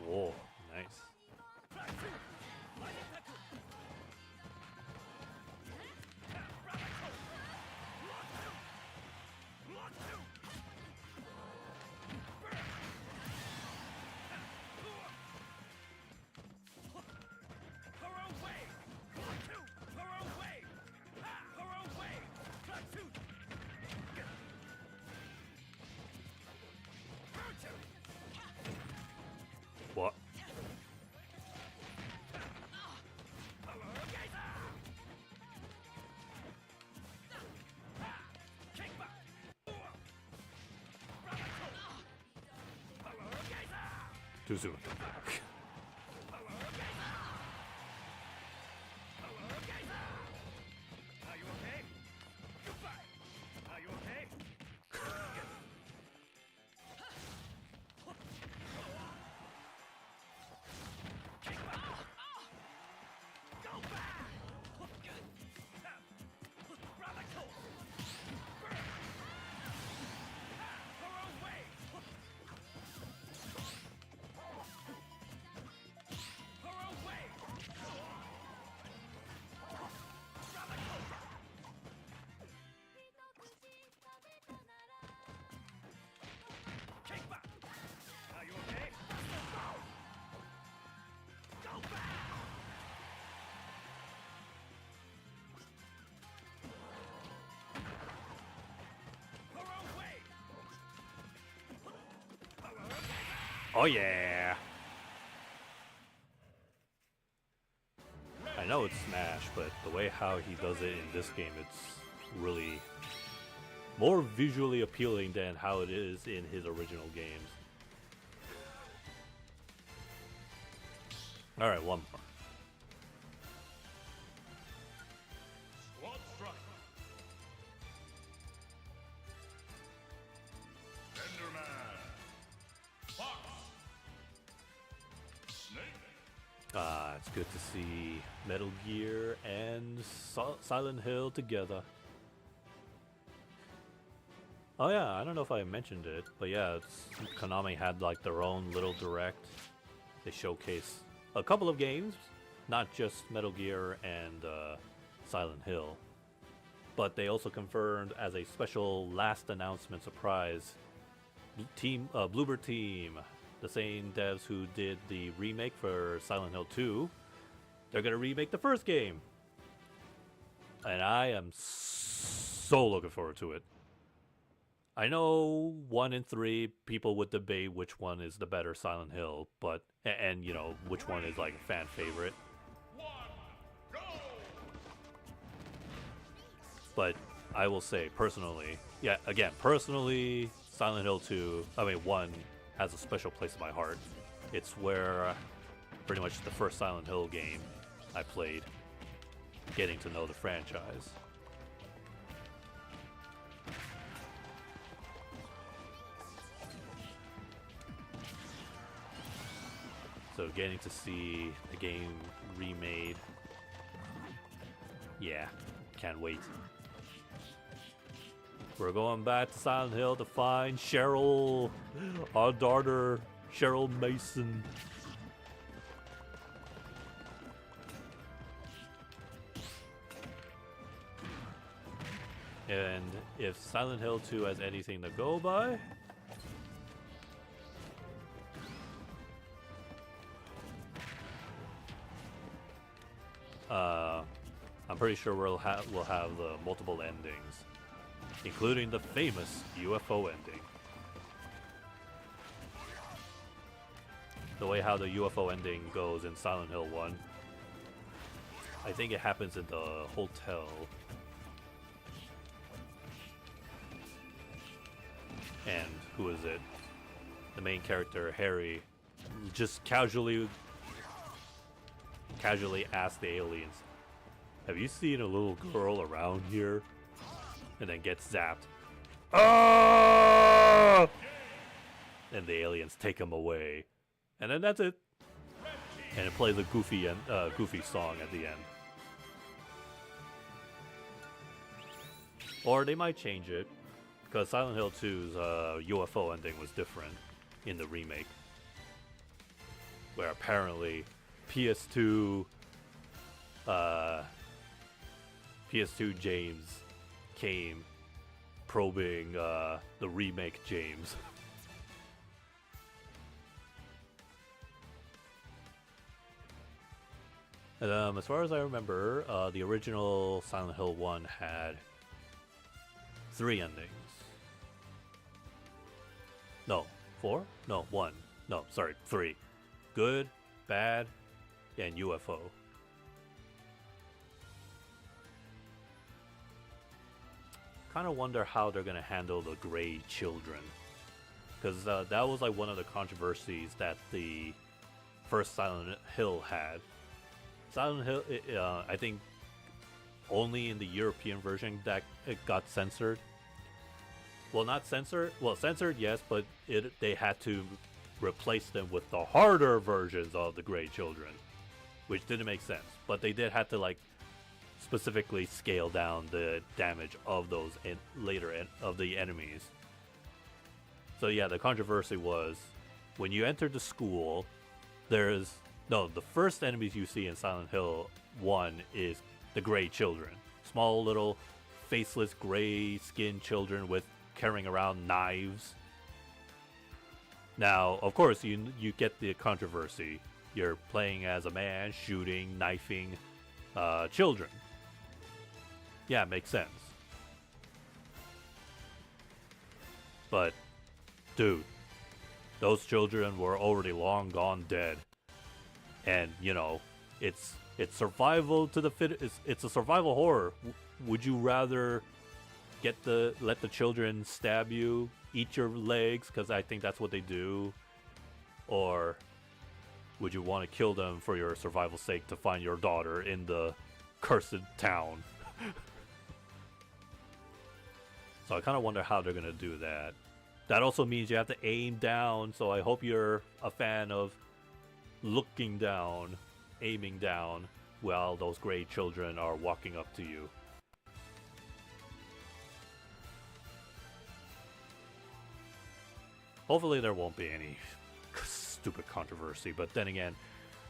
Whoa, nice. What? Too soon. Oh yeah. I know it's Smash, but the way how he does it in this game, it's really more visually appealing than how it is in his original games. Alright, one more. Squad strike. Enderman. Fox. Snake. It's good to see Metal Gear and Silent Hill together. Oh yeah, I don't know if I mentioned it, but yeah, Konami had like their own little direct. They showcase a couple of games, not just Metal Gear and Silent Hill, but they also confirmed as a special last announcement surprise, Bloober Team, the same devs who did the remake for Silent Hill 2, they're gonna remake the first game, and I am so looking forward to it. I know 1 and 3 people would debate which one is the better Silent Hill, but and you know which one is like a fan favorite. But I will say personally, yeah, again, personally, Silent Hill 2, I mean 1 has a special place in my heart. It's where pretty much the first Silent Hill game I played, getting to know the franchise. So getting to see the game remade, yeah, can't wait. We're going back to Silent Hill to find Cheryl, our daughter, Cheryl Mason. And if Silent Hill 2 has anything to go by, I'm pretty sure we'll have the multiple endings, including the famous UFO ending. The way how the UFO ending goes in Silent Hill 1, I think it happens in the hotel. And who is it? The main character, Harry, just casually asks the aliens, "Have you seen a little girl around here?" And then gets zapped. Ah! And the aliens take him away. And then that's it. And it plays a goofy song at the end. Or they might change it, because Silent Hill 2's UFO ending was different in the remake, where apparently PS2 James came probing the remake James. And, as far as I remember, the original Silent Hill 1 had 3 endings. No, 4? No, 1. No, sorry, 3. Good, bad, and UFO. Kind of wonder how they're gonna handle the Gray Children, because that was like one of the controversies that the first Silent Hill had. Silent Hill, I think, only in the European version that it got censored. Well, not censored. Well, censored, yes, but they had to replace them with the harder versions of the Gray Children, which didn't make sense. But they did have to like specifically scale down the damage of those of the enemies. So yeah, the controversy was when you enter the school, the first enemies you see in Silent Hill 1 is the Gray Children. Small little faceless gray skinned children carrying around knives. Now, of course, you get the controversy. You're playing as a man shooting, knifing children. Yeah, it makes sense. But, dude, those children were already long gone dead. And, you know, it's survival to the fit. It's a survival horror. Would you rather let the children stab you, eat your legs, because I think that's what they do, or would you want to kill them for your survival's sake to find your daughter in the cursed town? So I kind of wonder how they're gonna do that. That also means you have to aim down, so I hope you're a fan of looking down, aiming down, while those gray children are walking up to you. Hopefully there won't be any stupid controversy, but then again,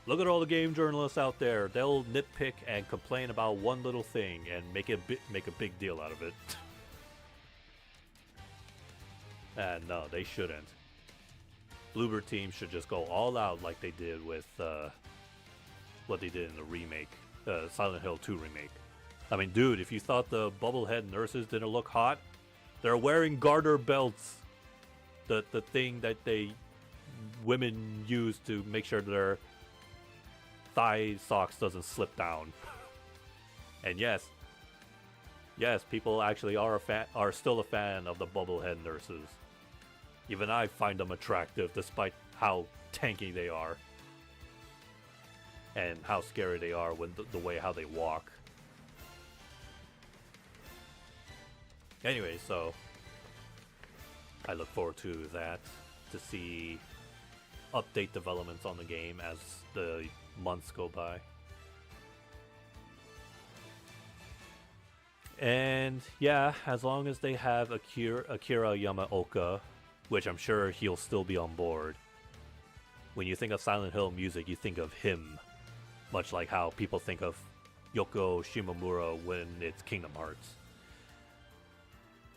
look at all the game journalists out there. They'll nitpick and complain about one little thing and make a big deal out of it. And no, they shouldn't. Bloober Team should just go all out like they did with what they did in the remake, Silent Hill 2 remake. I mean, dude, if you thought the bubblehead nurses didn't look hot, they're wearing garter belts. The thing that women use to make sure their thigh socks doesn't slip down. And yes, people actually are still a fan of the bubblehead nurses. Even I find them attractive despite how tanky they are. And how scary they are when the way how they walk. Anyway, so I look forward to that, to see update developments on the game as the months go by. And yeah, as long as they have Akira Yamaoka, which I'm sure he'll still be on board. When you think of Silent Hill music, you think of him, much like how people think of Yoko Shimomura when it's Kingdom Hearts.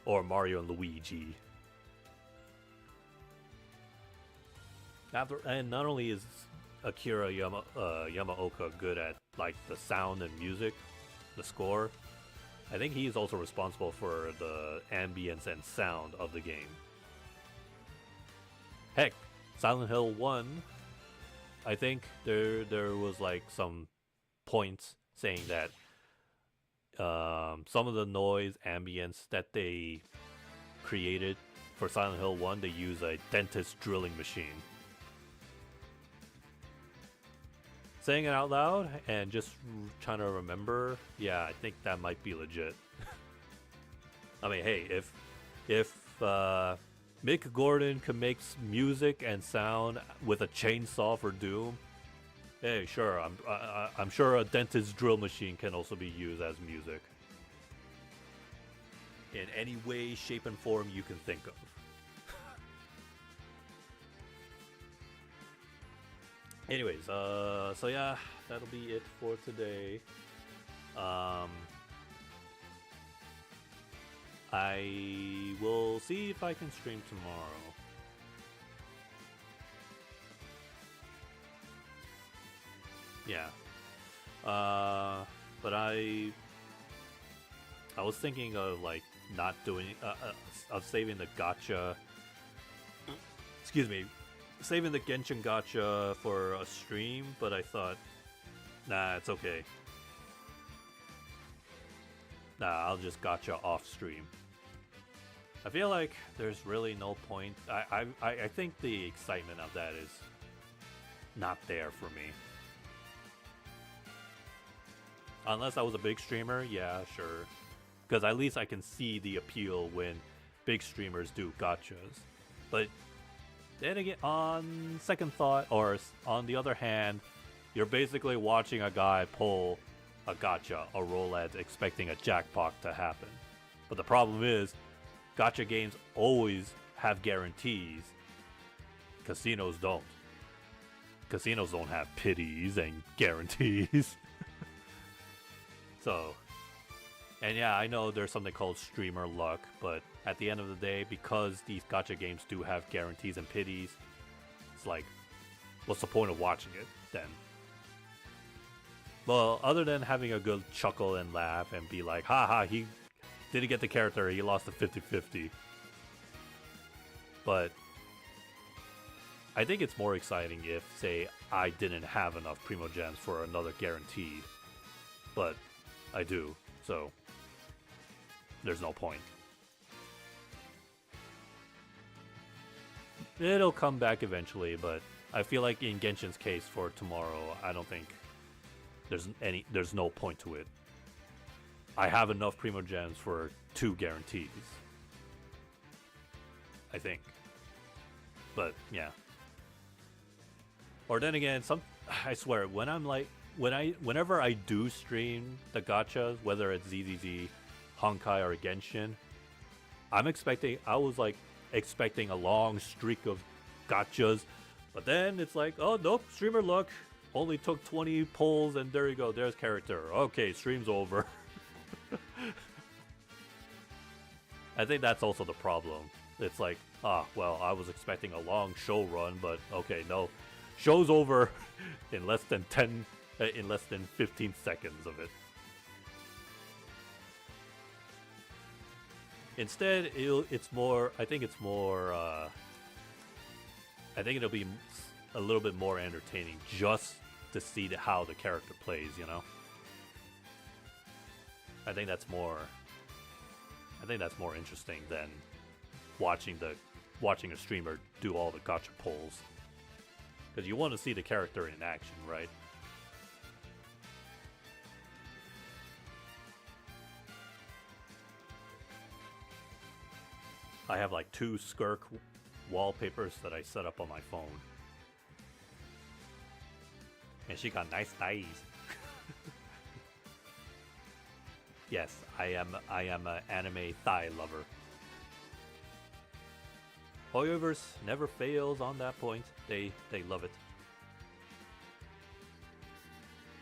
Or Mario and Luigi. And not only is Akira Yamaoka good at like the sound and music, the score, I think he's also responsible for the ambience and sound of the game. Heck, Silent Hill 1, I think there was like some points saying that some of the noise ambience that they created for Silent Hill 1, they use a dentist drilling machine. Saying it out loud and just trying to remember, yeah, I think that might be legit. I mean, hey, if Mick Gordon can make music and sound with a chainsaw for Doom, hey, sure, I'm sure a dentist drill machine can also be used as music. In any way, shape, and form you can think of. Anyways, so yeah, that'll be it for today. I will see if I can stream tomorrow. Yeah. But I was thinking of like not doing of saving the gacha. Excuse me. Saving the Genshin gacha for a stream, but I thought, nah, it's okay. Nah, I'll just gacha off stream. I feel like there's really no point. I think the excitement of that is not there for me. Unless I was a big streamer, yeah, sure. Because at least I can see the appeal when big streamers do gachas. But then again, on second thought, or on the other hand, you're basically watching a guy pull a gacha, a roulette, expecting a jackpot to happen. But the problem is, gacha games always have guarantees. Casinos don't. Casinos don't have pities and guarantees. So, and yeah, I know there's something called streamer luck, but at the end of the day, because these gacha games do have guarantees and pities, it's like, what's the point of watching it then? Well, other than having a good chuckle and laugh and be like, haha, he didn't get the character, he lost a 50-50. But I think it's more exciting if, say, I didn't have enough Primo Gems for another guaranteed, but I do, so there's no point. It'll come back eventually, but I feel like in Genshin's case for tomorrow, I don't think there's no point to it. I have enough Primo Gems for 2 guarantees, I think. But yeah. Or then again, I swear, whenever I do stream the gachas, whether it's ZZZ, Honkai, or Genshin, I was like expecting a long streak of gachas, but then it's like, oh nope, streamer luck, only took 20 pulls, and there you go, there's character. Okay, stream's over. I think that's also the problem. It's like, well, I was expecting a long show run, but okay, no. Show's over in less than 15 seconds of it. Instead, I think it'll be a little bit more entertaining just to see how the character plays, you know? I think that's more interesting than watching a streamer do all the gacha pulls. Because you want to see the character in action, right? I have like 2 Skirk wallpapers that I set up on my phone. And she got nice thighs. Yes, I am an anime thigh lover. Hoyoverse never fails on that point. They love it.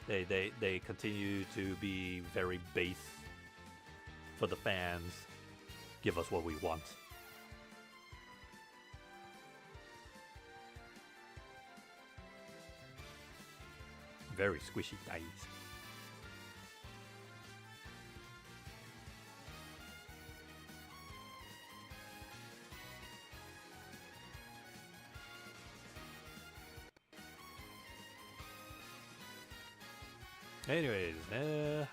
They continue to be very base for the fans. Give us what we want. Very squishy thighs. Anyways,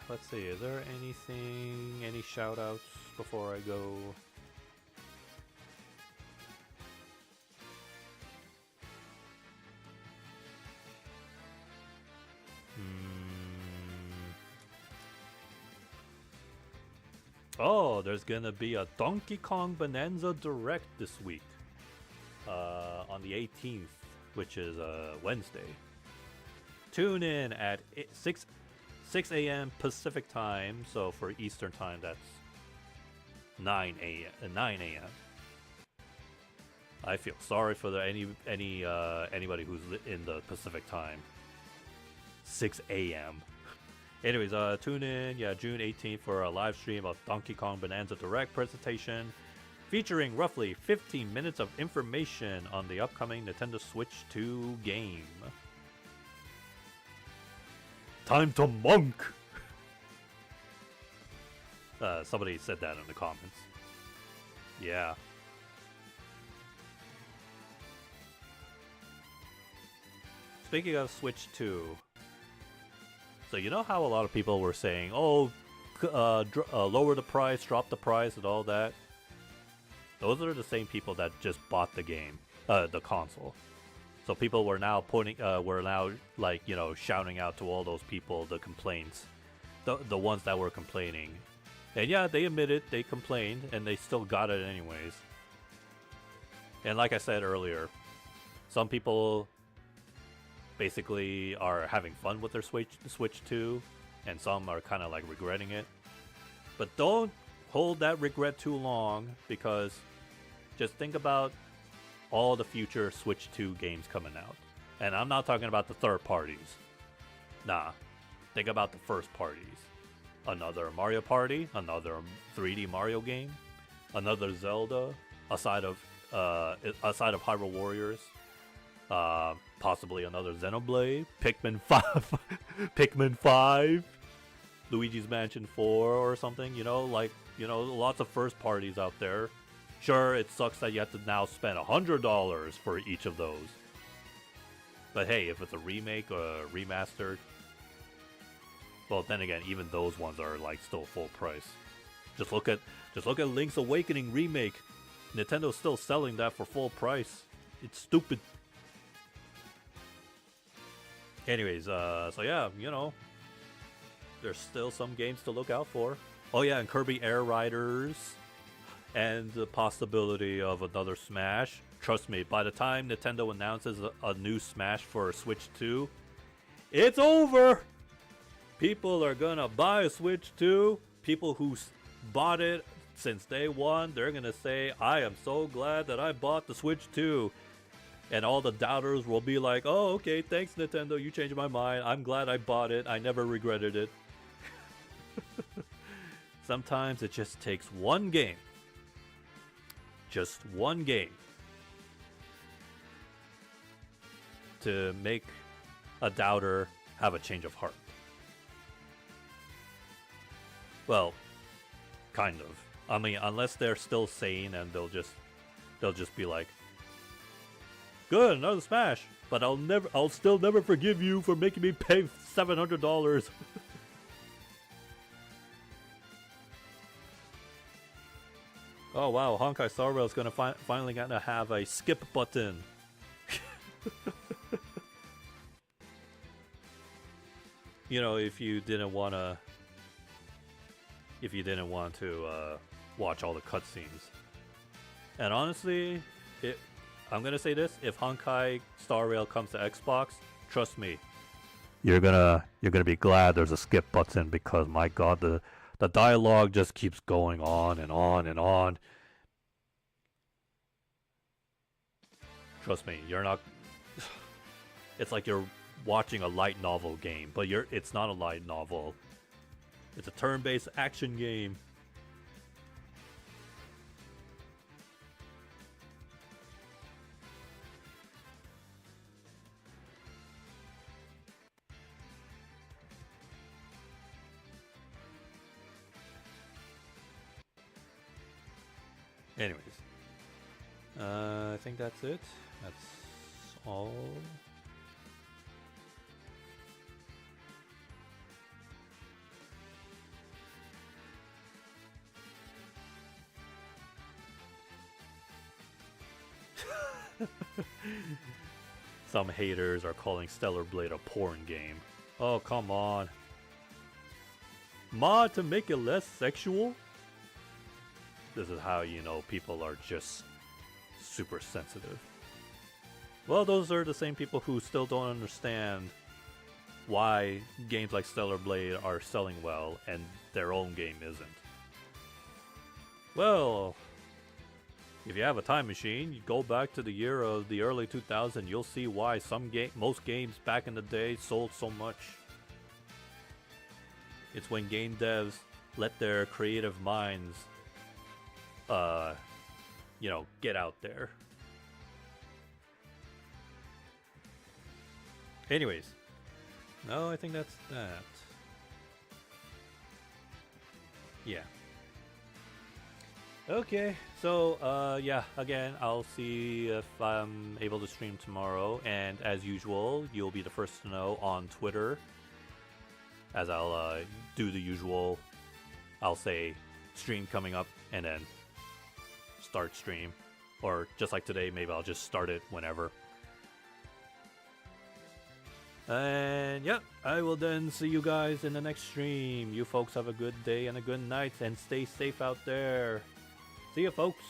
let's see, is there any shout outs before I go? Oh, there's gonna be a Donkey Kong Bonanza Direct this week. On the 18th, which is Wednesday. Tune in at 6 a.m. Pacific time, so for Eastern time that's 9 a.m. I feel sorry for anybody who's in the Pacific time. 6 a.m. Anyways, tune in, June 18th for a live stream of Donkey Kong Bonanza Direct presentation, featuring roughly 15 minutes of information on the upcoming Nintendo Switch 2 game. Time to monk! Somebody said that in the comments. Yeah. Speaking of Switch 2, so you know how a lot of people were saying, oh, lower the price, drop the price, and all that? Those are the same people that just bought the game, the console. So people were now shouting out to all those people the complaints, the ones that were complaining, and yeah, they admitted they complained and they still got it anyways. And like I said earlier, some people basically are having fun with their Switch 2, and some are kind of like regretting it. But don't hold that regret too long, because just think about all the future Switch 2 games coming out. And I'm not talking about the third parties. Nah, think about the first parties. Another Mario Party, another 3D Mario game, another Zelda, aside of Hyrule Warriors, possibly another Xenoblade, Pikmin 5, Pikmin 5, Luigi's Mansion 4 or something, lots of first parties out there. Sure, it sucks that you have to now spend $100 for each of those, But hey, if it's a remake or remastered, well, then again, even those ones are like still full price. Just look at Link's Awakening remake. Nintendo's still selling that for full price. It's stupid. Anyways, so yeah, you know, there's still some games to look out for. Oh yeah, and Kirby Air Riders, and the possibility of another Smash. Trust me, by the time Nintendo announces a new Smash for Switch 2, it's over! People are gonna buy a Switch 2. People who bought it since day one, they're gonna say, I am so glad that I bought the Switch 2. And all the doubters will be like, oh, okay, thanks Nintendo, you changed my mind. I'm glad I bought it. I never regretted it. Sometimes it just takes one game. Just one game. To make a doubter have a change of heart. Well, kind of. I mean, unless they're still sane and they'll just be like, good, another Smash, but I'll still never forgive you for making me pay $700. Oh wow, Honkai Star Rail is gonna finally gonna have a skip button. You know, if you didn't want to watch all the cutscenes. And honestly, I'm gonna say this: if Honkai Star Rail comes to Xbox, trust me, you're gonna be glad there's a skip button, because my god, the dialogue just keeps going on and on and on. Trust me, you're not. It's like you're watching a light novel game, but it's not a light novel. It's a turn-based action game. Anyways, I think that's it. That's all. Some haters are calling Stellar Blade a porn game. Oh, come on. Mod to make it less sexual? This is how you know people are just super sensitive. Well, those are the same people who still don't understand why games like Stellar Blade are selling well and their own game isn't. Well, if you have a time machine, you go back to the year of the early 2000s, you'll see why most games back in the day sold so much. It's when game devs let their creative minds get out there. Anyways, no, I think that's that. Yeah. Okay, so yeah, again, I'll see if I'm able to stream tomorrow, and as usual, you'll be the first to know on Twitter, as I'll do the usual. I'll say stream coming up and then start stream, or just like today, maybe I'll just start it whenever. And yeah, I will then see you guys in the next stream. You folks have a good day and a good night, and stay safe out there. See ya, folks.